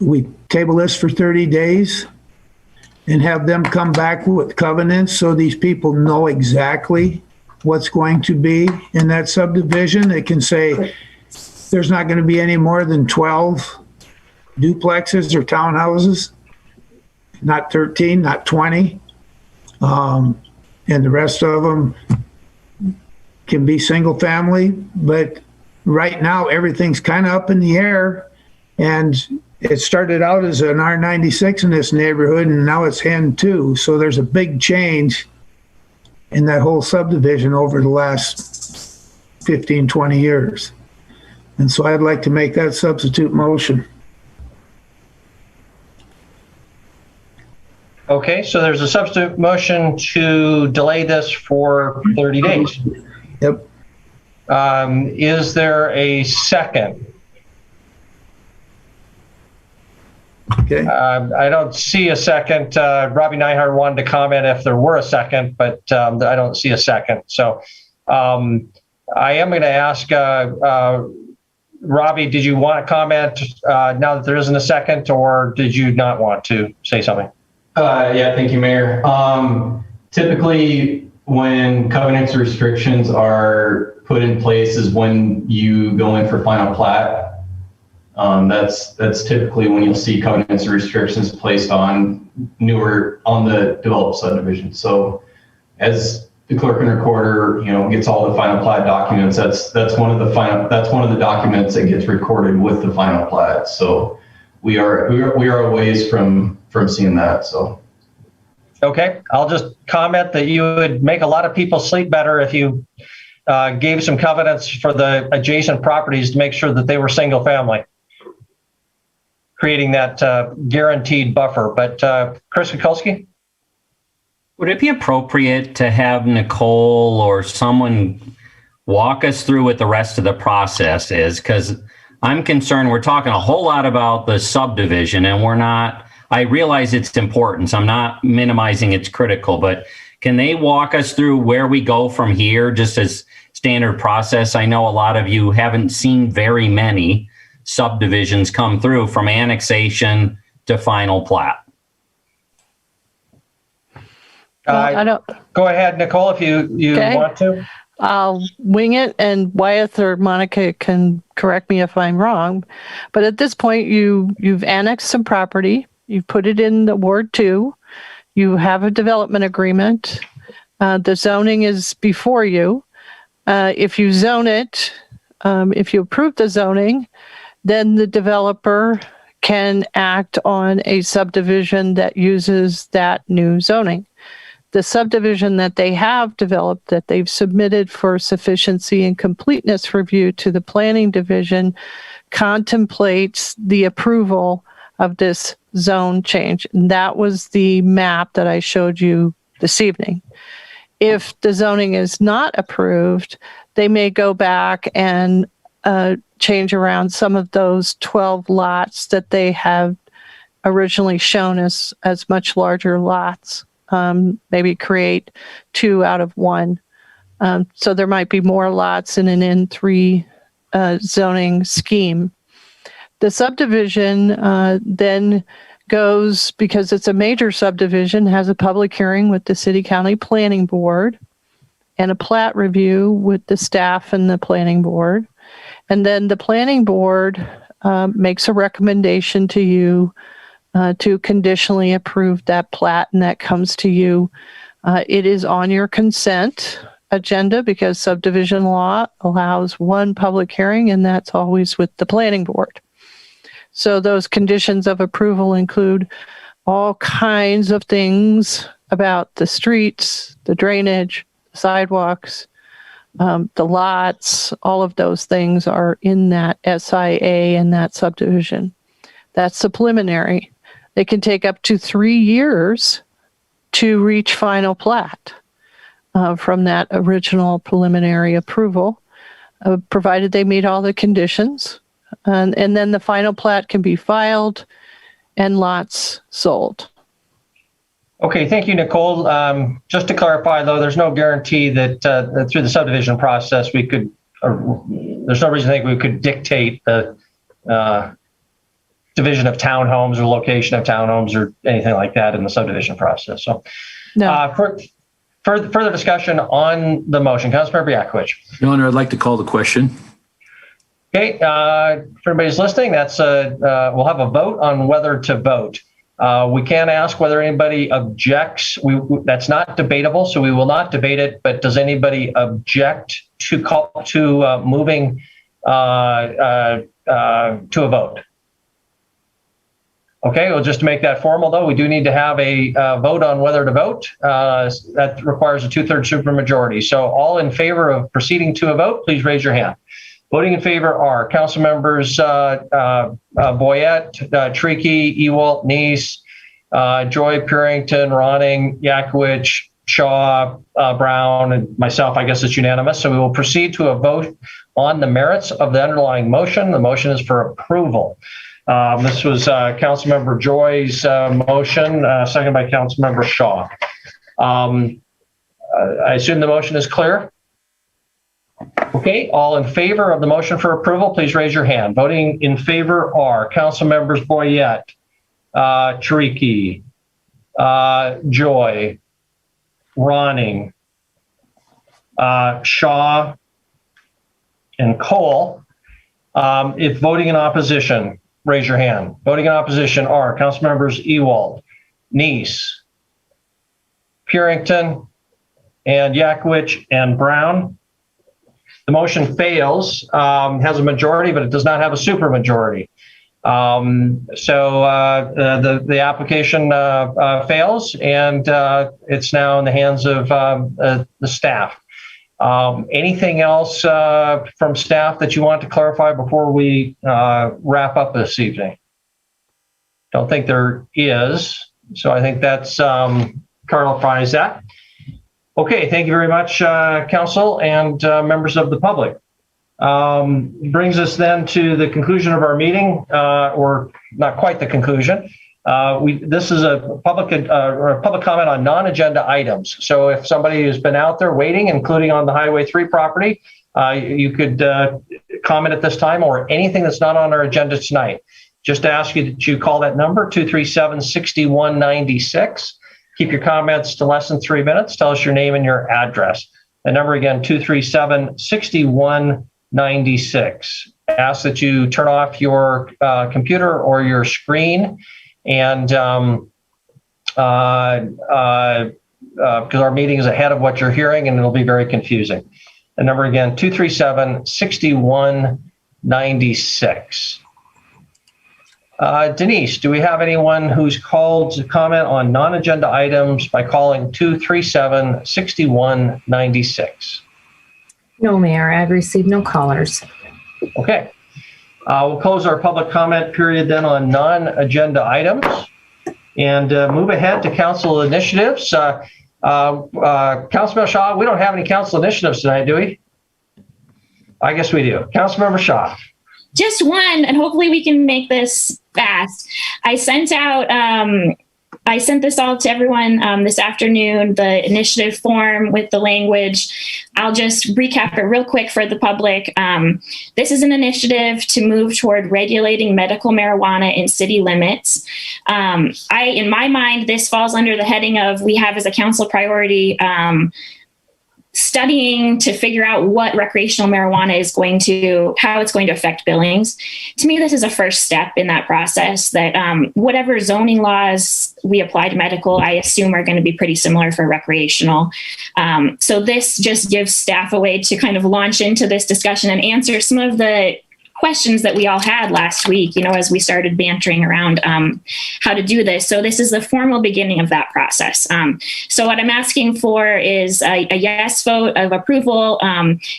we table this for 30 days and have them come back with covenants so these people know exactly what's going to be in that subdivision. They can say there's not going to be any more than 12 duplexes or townhouses, not 13, not 20. And the rest of them can be single family. But right now, everything's kind of up in the air. And it started out as an R96 in this neighborhood, and now it's Hen 2. So there's a big change in that whole subdivision over the last 15, 20 years. And so I'd like to make that substitute motion. Okay, so there's a substitute motion to delay this for 30 days. Yep. Is there a second? Okay. I don't see a second. Robbie Neinhardt wanted to comment if there were a second, but I don't see a second. So I am going to ask Robbie, did you want to comment now that there isn't a second, or did you not want to say something? Yeah, thank you, Mayor. Typically, when covenants or restrictions are put in place is when you go in for final plat. That's typically when you'll see covenants or restrictions placed on the developed subdivision. So as the clerk and recorder, gets all the final plat documents, that's one of the documents that gets recorded with the final plat. So we are a ways from seeing that. So okay, I'll just comment that you would make a lot of people sleep better if you gave some covenants for the adjacent properties to make sure that they were single family, creating that guaranteed buffer. But Chris Kukulski? Would it be appropriate to have Nicole or someone walk us through what the rest of the process is? Because I'm concerned we're talking a whole lot about the subdivision, and I realize it's important, so I'm not minimizing it's critical, but can they walk us through where we go from here, just as standard process? I know a lot of you haven't seen very many subdivisions come through from annexation to final plat. I don't. Go ahead, Nicole, if you Okay. want to. I'll wing it, and Wyeth or Monica can correct me if I'm wrong. But at this point, you've annexed some property. You've put it in the Ward 2. You have a development agreement. The zoning is before you. If you zone it, if you approve the zoning, then the developer can act on a subdivision that uses that new zoning. The subdivision that they have developed, that they've submitted for sufficiency and completeness review to the planning division, contemplates the approval of this zone change. And that was the map that I showed you this evening. if the zoning is not approved, they may go back and change around some of those 12 lots that they have originally shown as much larger lots, maybe create 2 out of 1. So there might be more lots in an N3 zoning scheme. The subdivision then goes, because it's a major subdivision, has a public hearing with the City County Planning Board and a plat review with the staff and the Planning Board. And then the Planning Board makes a recommendation to you to conditionally approve that plat, and that comes to you. It is on your consent agenda because subdivision law allows 1 public hearing, and that's always with the Planning Board. So those conditions of approval include all kinds of things about the streets, the drainage, the sidewalks, the lots. All of those things are in that SIA and that subdivision. That's the preliminary. They can take up to 3 years to reach final plat from that original preliminary approval, provided they meet all the conditions. And then the final plat can be filed and lots sold. Okay, thank you, Nicole. Just to clarify, though, there's no guarantee that through the subdivision process we could, there's no reason to think we could dictate the division of townhomes or location of townhomes or anything like that in the subdivision process. So, no. Further discussion on the motion, Councilmember Yakovich. Your Honor, I'd like to call the question. Okay, if everybody's listening, that's we'll have a vote on whether to vote. We can ask whether anybody objects. That's not debatable, so we will not debate it. But does anybody object to moving to a vote? Okay, well, just to make that formal, though, we do need to have a vote on whether to vote. That requires a 2/3 supermajority. So all in favor of proceeding to a vote, please raise your hand. Voting in favor are Council Members Boyette, Tricky, Ewalt, Neese, Joy, Purington, Ronning, Yakovich, Shaw, Brown, and myself. I guess it's unanimous. So we will proceed to a vote on the merits of the underlying motion. The motion is for approval. This was Councilmember Joy's motion, seconded by Councilmember Shaw. I assume the motion is clear. Okay, all in favor of the motion for approval, please raise your hand. Voting in favor are Council Members Boyette, Chariki, Joy, Ronning, Shaw, and Cole. If voting in opposition, raise your hand. Voting in opposition are Council Members Ewald, Neese, Purington, and Yakovich and Brown. The motion fails, has a majority, but it does not have a supermajority. So the application fails, and it's now in the hands of the staff. Anything else from staff that you want to clarify before we wrap up this evening? Don't think there is. So I think that's clarifies that. Okay, thank you very much, Council and members of the public. Brings us then to the conclusion of our meeting, or not quite the conclusion. This is a public comment on non-agenda items. So if somebody has been out there waiting, including on the Highway 3 property, you could comment at this time, or anything that's not on our agenda tonight. Just ask you that you call that number, 237-6196. Keep your comments to less than 3 minutes. Tell us your name and your address. The number again, 237-6196. Ask that you turn off your computer or your screen, and because our meeting is ahead of what you're hearing, and it'll be very confusing. The number again, 237-6196. Denise, do we have anyone who's called to comment on non-agenda items by calling 237-6196? No, Mayor, I've received no callers. Okay. We'll close our public comment period then on non-agenda items and move ahead to council initiatives. Councilmember Shaw, we don't have any council initiatives tonight, do we? I guess we do. Councilmember Shaw. Just one, and hopefully we can make this fast. I sent this all to everyone this afternoon, the initiative form with the language. I'll just recap it real quick for the public. This is an initiative to move toward regulating medical marijuana in city limits. In my mind, this falls under the heading of we have as a council priority studying to figure out what recreational marijuana is how it's going to affect Billings. To me, this is a first step in that process that whatever zoning laws we apply to medical, I assume are going to be pretty similar for recreational. So this just gives staff a way to kind of launch into this discussion and answer some of the questions that we all had last week, as we started bantering around how to do this. So this is the formal beginning of that process. So what I'm asking for is a yes vote of approval.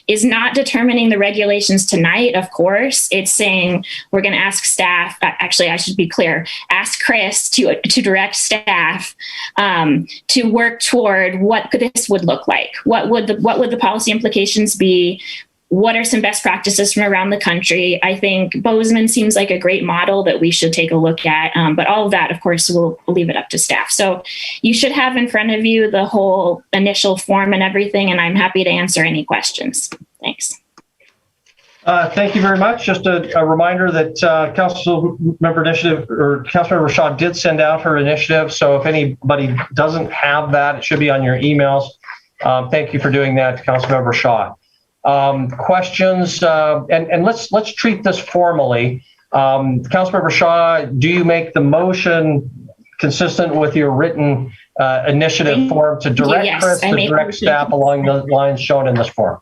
Is not determining the regulations tonight, of course. It's saying we're going to ask staff, actually I should be clear, ask Chris to direct staff to work toward what this would look like. What would the policy implications be? What are some best practices from around the country? I think Bozeman seems like a great model that we should take a look at. But all of that, of course, we'll leave it up to staff. So you should have in front of you the whole initial form and everything, and I'm happy to answer any questions. Thanks. Thank you very much. Just a reminder that Council Member Initiative or Councilmember Shaw did send out her initiative. So if anybody doesn't have that, it should be on your emails. Thank you for doing that, Councilmember Shaw. Questions, and let's treat this formally. Councilmember Shaw, do you make the motion consistent with your written initiative form to direct Chris to direct staff along the lines shown in this form?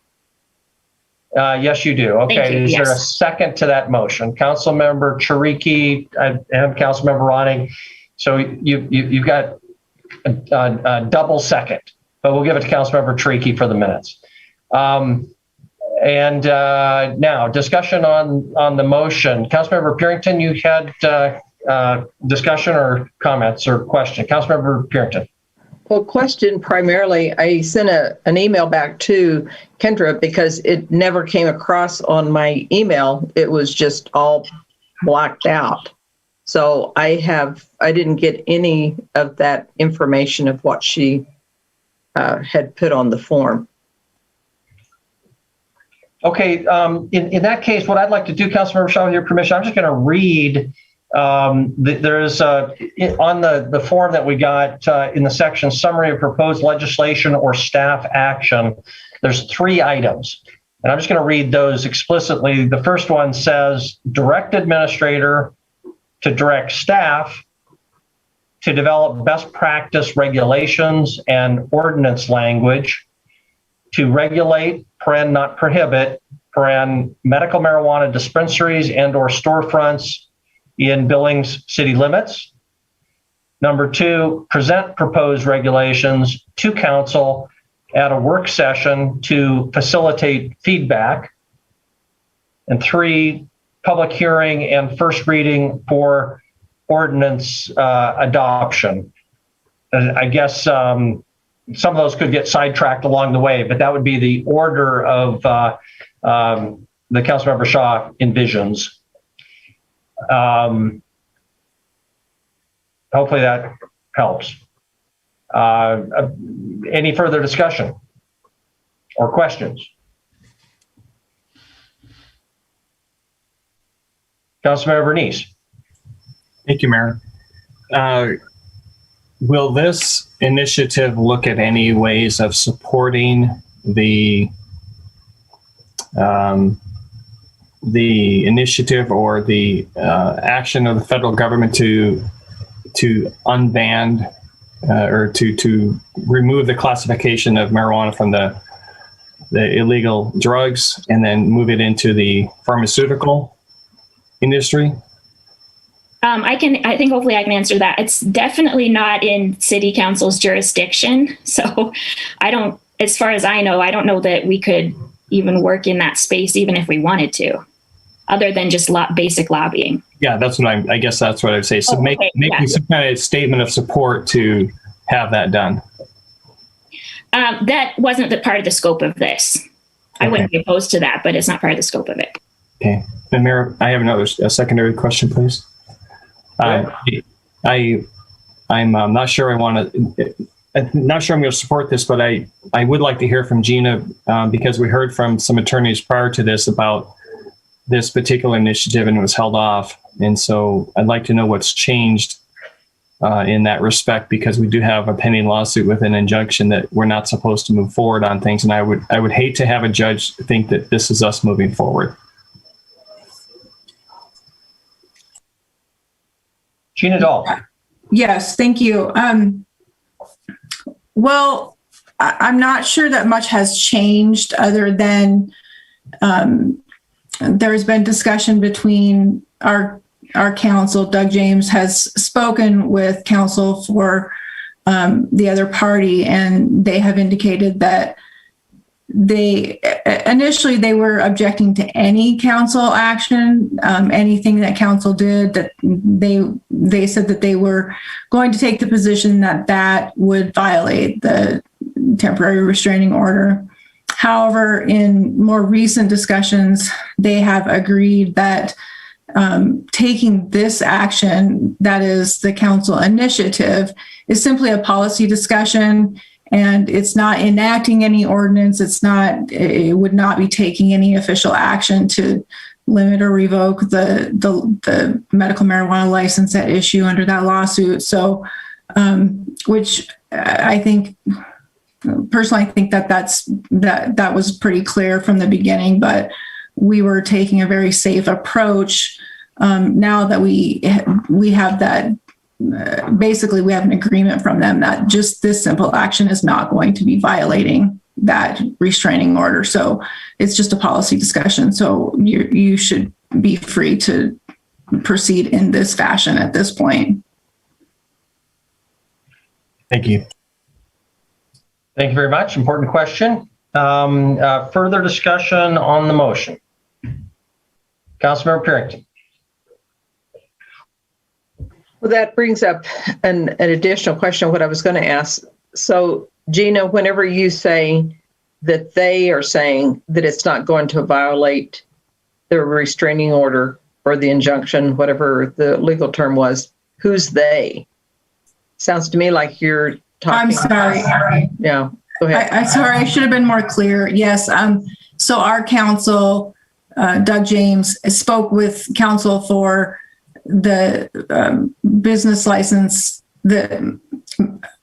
Yes, you do. Okay. Is there a second to that motion? Councilmember Chiriqui and Councilmember Ronning. So you've got a double second, but we'll give it to Councilmember Chiriqui for the minutes. And now discussion on the motion. Councilmember Purington, you had discussion or comments or question. Councilmember Purington. Well, question primarily, I sent an email back to Kendra because it never came across on my email. It was just all blacked out. So I didn't get any of that information of what she had put on the form. Okay, in that case, what I'd like to do, Councilmember Shaw, with your permission, I'm just going to read. There's on the form that we got in the section summary of proposed legislation or staff action. There's 3 items, and I'm just going to read those explicitly. The first one says direct administrator to direct staff to develop best practice regulations and ordinance language to regulate, not prohibit, medical marijuana dispensaries and or storefronts in Billings city limits. Number 2, present proposed regulations to council at a work session to facilitate feedback. And 3, public hearing and first reading for ordinance adoption. And I guess some of those could get sidetracked along the way, but that would be the order of the Councilmember Shaw envisions. Hopefully that helps. Any further discussion or questions? Councilmember Bernice. Thank you, Mayor. Will this initiative look at any ways of supporting the initiative or the action of the federal government to unban or to remove the classification of marijuana from the illegal drugs and then move it into the pharmaceutical industry? I think hopefully I can answer that. It's definitely not in city council's jurisdiction. So as far as I know, I don't know that we could even work in that space, even if we wanted to, other than just basic lobbying. Yeah, that's what I guess that's what I'd say. So make some kind of statement of support to have that done. That wasn't the part of the scope of this. I wouldn't be opposed to that, but it's not part of the scope of it. Okay. And Mayor, I have a secondary question, please. I'm not sure I'm not sure I'm going to support this, but I would like to hear from Gina because we heard from some attorneys prior to this about this particular initiative and it was held off. And so I'd like to know what's changed in that respect, because we do have a pending lawsuit with an injunction that we're not supposed to move forward on things. And I would hate to have a judge think that this is us moving forward. Gina Dahl. Yes, thank you. Well, I'm not sure that much has changed other than there's been discussion between our counsel. Doug James has spoken with counsel for the other party, and they have indicated that they were objecting to any council action, anything that council did, that they said that they were going to take the position that would violate the temporary restraining order. However, in more recent discussions, they have agreed that taking this action, that is the council initiative, is simply a policy discussion. And it's not enacting any ordinance. It would not be taking any official action to limit or revoke the medical marijuana license at issue under that lawsuit. So, which I think, personally, I think that was pretty clear from the beginning, but we were taking a very safe approach. Now that we have that, basically we have an agreement from them that just this simple action is not going to be violating that restraining order. So it's just a policy discussion. So you should be free to proceed in this fashion at this point. Thank you. Thank you very much. Important question. Further discussion on the motion. Councilmember Purington. Well, that brings up an additional question of what I was going to ask. So, Gina, whenever you say that they are saying that it's not going to violate the restraining order or the injunction, whatever the legal term was, who's they? Sounds to me like you're talking. I'm sorry. Yeah, go ahead. I'm sorry. I should have been more clear. Yes. So our counsel, Doug James, spoke with counsel for the business license.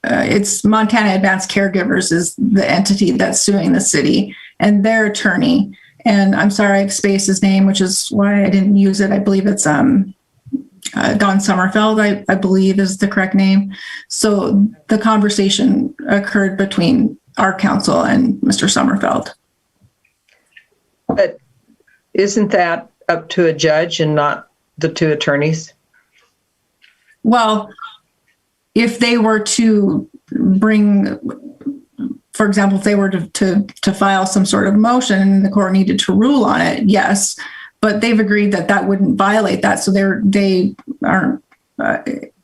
It's Montana Advanced Caregivers is the entity that's suing the city, and their attorney. And I'm sorry, I've spaced his name, which is why I didn't use it. I believe it's Don Sommerfeld, I believe is the correct name. So the conversation occurred between our counsel and Mr. Sommerfeld. But isn't that up to a judge and not the two attorneys? Well, if they were to bring, for example, if they were to file some sort of motion and the court needed to rule on it, yes, but they've agreed that wouldn't violate that. So they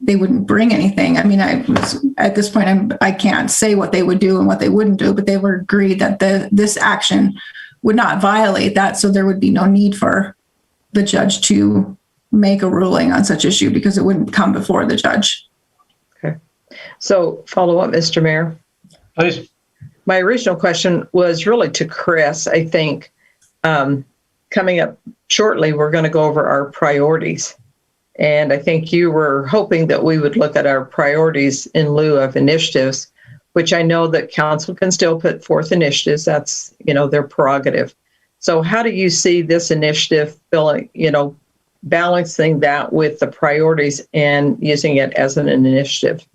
wouldn't bring anything. I mean, at this point, I can't say what they would do and what they wouldn't do, but they were agreed that this action would not violate that. So there would be no need for the judge to make a ruling on such issue because it wouldn't come before the judge. Okay. So follow up, Mr. Mayor. Please. My original question was really to Chris. I think coming up shortly, we're going to go over our priorities. And I think you were hoping that we would look at our priorities in lieu of initiatives, which I know that council can still put forth initiatives. That's, their prerogative. So how do you see this initiative, balancing that with the priorities and using it as an initiative?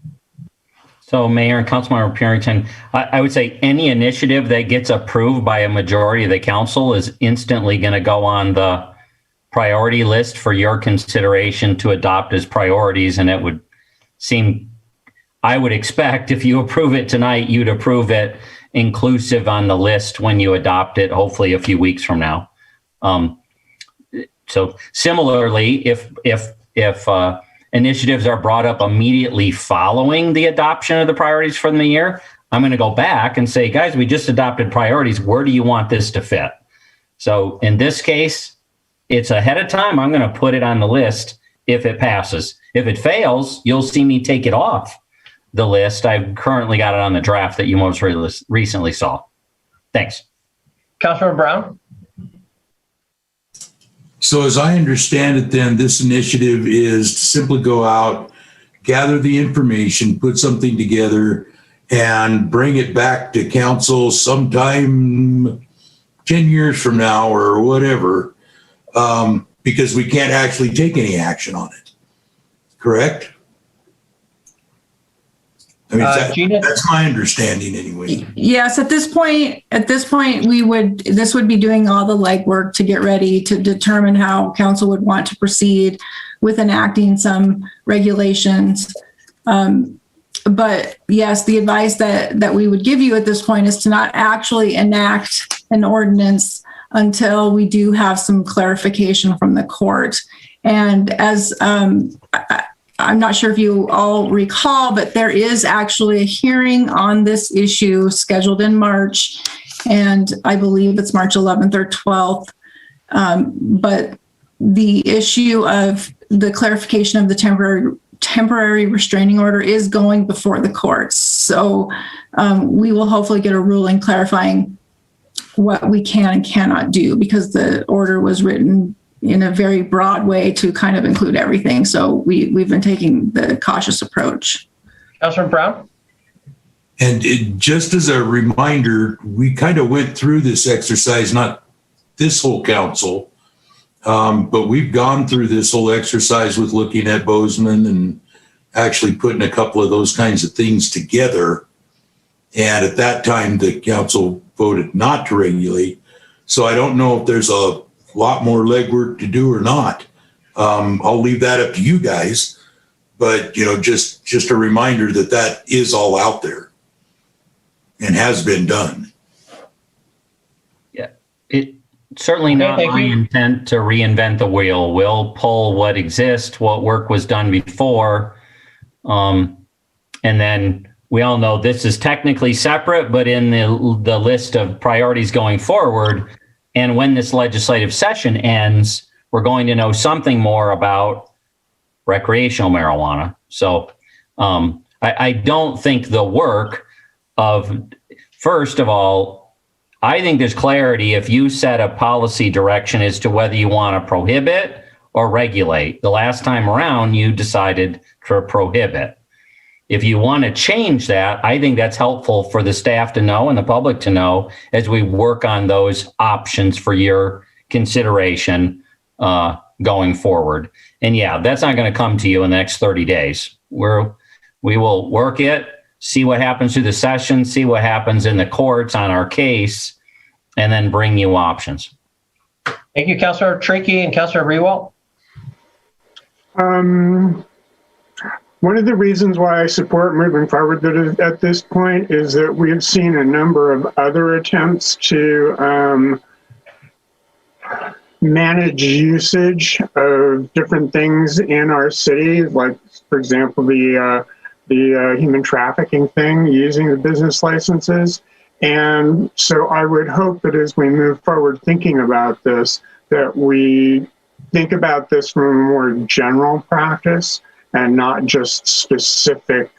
So Mayor and Councilmember Purington, I would say any initiative that gets approved by a majority of the council is instantly going to go on the priority list for your consideration to adopt as priorities. And it would seem, I would expect if you approve it tonight, you'd approve it inclusive on the list when you adopt it, hopefully a few weeks from now. So similarly, if initiatives are brought up immediately following the adoption of the priorities for the year, I'm going to go back and say, guys, we just adopted priorities. Where do you want this to fit? So in this case, it's ahead of time. I'm going to put it on the list if it passes. If it fails, you'll see me take it off the list. I've currently got it on the draft that you most recently saw. Thanks. Councilmember Brown? So as I understand it, then this initiative is to simply go out, gather the information, put something together, and bring it back to council sometime 10 years from now or whatever, because we can't actually take any action on it. Correct? I mean, that's my understanding anyway. Yes, at this point, this would be doing all the legwork to get ready to determine how council would want to proceed with enacting some regulations. But yes, the advice that we would give you at this point is to not actually enact an ordinance until we do have some clarification from the court. And as I'm not sure if you all recall, but there is actually a hearing on this issue scheduled in March, and I believe it's March 11th or 12th. But the issue of the clarification of the temporary restraining order is going before the courts. So we will hopefully get a ruling clarifying what we can and cannot do, because the order was written in a very broad way to kind of include everything. So we've been taking the cautious approach. Councilman Brown? And just as a reminder, we kind of went through this exercise, not this whole council, but we've gone through this whole exercise with looking at Bozeman and actually putting a couple of those kinds of things together. And at that time, the council voted not to regulate. So I don't know if there's a lot more legwork to do or not. I'll leave that up to you guys, but just a reminder that is all out there and has been done. Yeah, it certainly not my intent to reinvent the wheel. We'll pull what exists, what work was done before, and then we all know this is technically separate, but in the list of priorities going forward. And when this legislative session ends, we're going to know something more about recreational marijuana. So I don't think the work of, first of all, I think there's clarity if you set a policy direction as to whether you want to prohibit or regulate. The last time around, you decided to prohibit. If you want to change that, I think that's helpful for the staff to know and the public to know as we work on those options for your consideration going forward. And yeah, that's not going to come to you in the next 30 days. We will work it, see what happens through the session, see what happens in the courts on our case, and then bring you options. Thank you, Councilor Trickey and Councilor Rewalt. One of the reasons why I support moving forward at this point is that we've seen a number of other attempts to manage usage of different things in our city, like, for example, the human trafficking thing using the business licenses. And so I would hope that as we move forward thinking about this, that we think about this from a more general practice and not just specific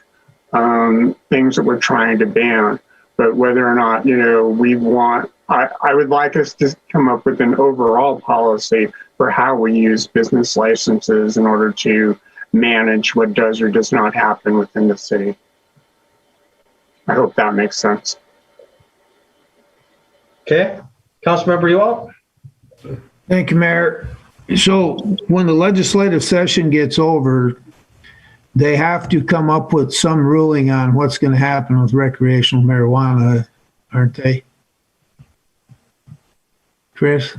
things that we're trying to ban, but whether or not, I would like us to come up with an overall policy for how we use business licenses in order to manage what does or does not happen within the city. I hope that makes sense. Okay. Councilmember Ewald? Thank you, Mayor. So when the legislative session gets over, they have to come up with some ruling on what's going to happen with recreational marijuana, aren't they? Chris?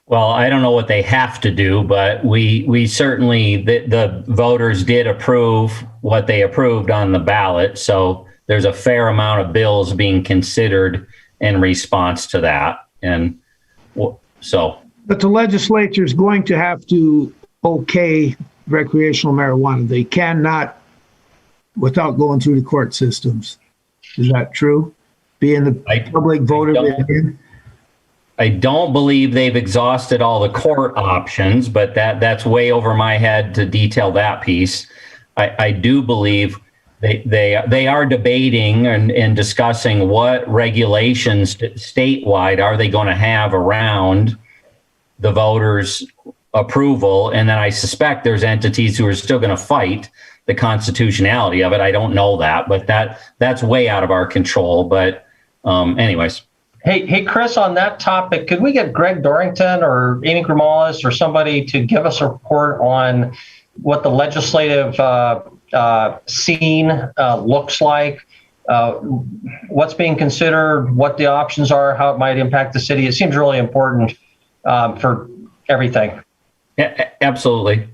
Well, I don't know what they have to do, but we certainly, the voters did approve what they approved on the ballot. So there's a fair amount of bills being considered in response to that. And so. But the legislature is going to have to okay recreational marijuana. They cannot without going through the court systems. Is that true? Being the public voted it in? I don't believe they've exhausted all the court options, but that's way over my head to detail that piece. I do believe they are debating and discussing what regulations statewide are they going to have around the voters' approval. And then I suspect there's entities who are still going to fight the constitutionality of it. I don't know that, but that's way out of our control. But anyways. Hey, Chris, on that topic, could we get Greg Dorrington or Amy Grimales or somebody to give us a report on what the legislative scene looks like, what's being considered, what the options are, how it might impact the city? It seems really important for everything. Yeah, absolutely.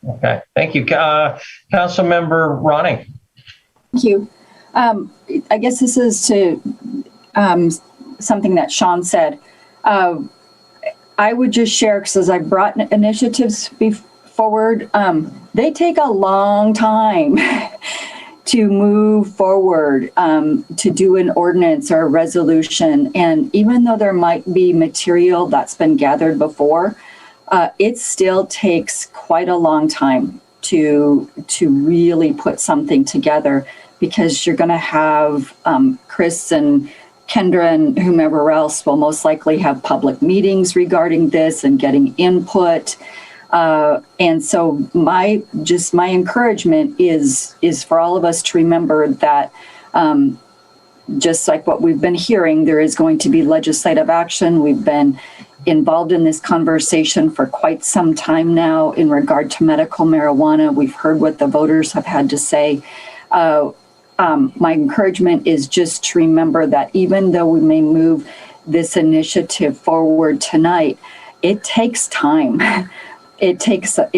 Okay, thank you. Councilmember Ronning. Thank you. I guess this is to something that Sean said. I would just share, because as I brought initiatives forward, they take a long time to move forward, to do an ordinance or a resolution. And even though there might be material that's been gathered before, it still takes quite a long time to really put something together, because you're going to have Chris and Kendra and whomever else will most likely have public meetings regarding this and getting input. And so my encouragement is for all of us to remember that just like what we've been hearing, there is going to be legislative action. We've been involved in this conversation for quite some time now in regard to medical marijuana. We've heard what the voters have had to say. My encouragement is just to remember that even though we may move this initiative forward tonight, it takes time. It takes a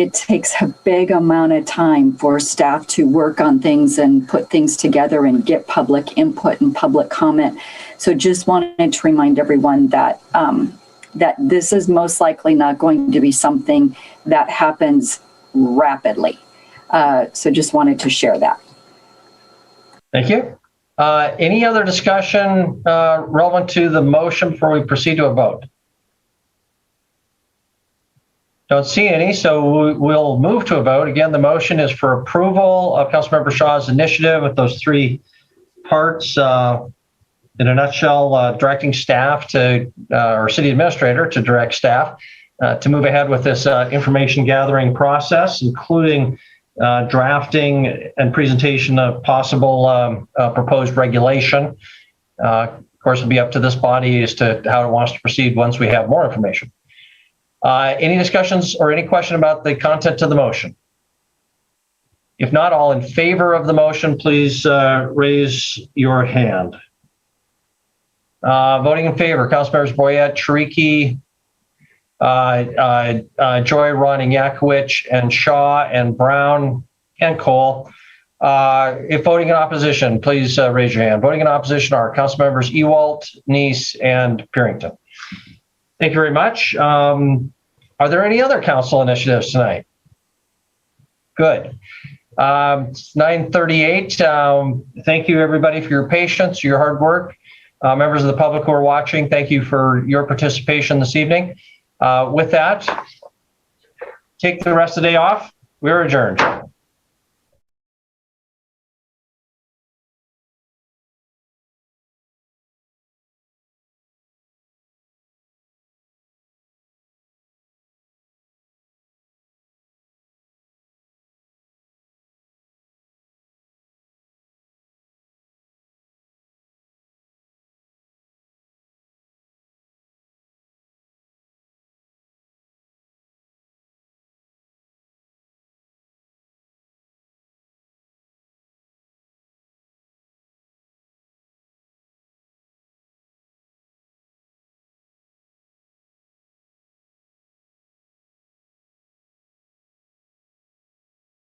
big amount of time for staff to work on things and put things together and get public input and public comment. So just wanted to remind everyone that that this is most likely not going to be something that happens rapidly. So just wanted to share that. Thank you. Any other discussion relevant to the motion before we proceed to a vote? Don't see any, so we'll move to a vote. Again, the motion is for approval of Councilmember Shaw's initiative with those three parts. In a nutshell, directing staff to, or city administrator to direct staff to move ahead with this information gathering process, including drafting and presentation of possible proposed regulation. Of course, it'll be up to this body as to how it wants to proceed once we have more information. Any discussions or any question about the content of the motion? If not, all in favor of the motion, please raise your hand. Voting in favor, Councilmembers Boyette, Chiriki, Joy, Ronning, Yakowicz, and Shaw, and Brown, and Cole. If voting in opposition, please raise your hand. Voting in opposition are Councilmembers Ewalt, Neese, and Purington. Thank you very much. Are there any other council initiatives tonight? Good. It's 9:38. Thank you, everybody, for your patience, your hard work. Members of the public who are watching, thank you for your participation this evening. With that, take the rest of the day off. We're adjourned.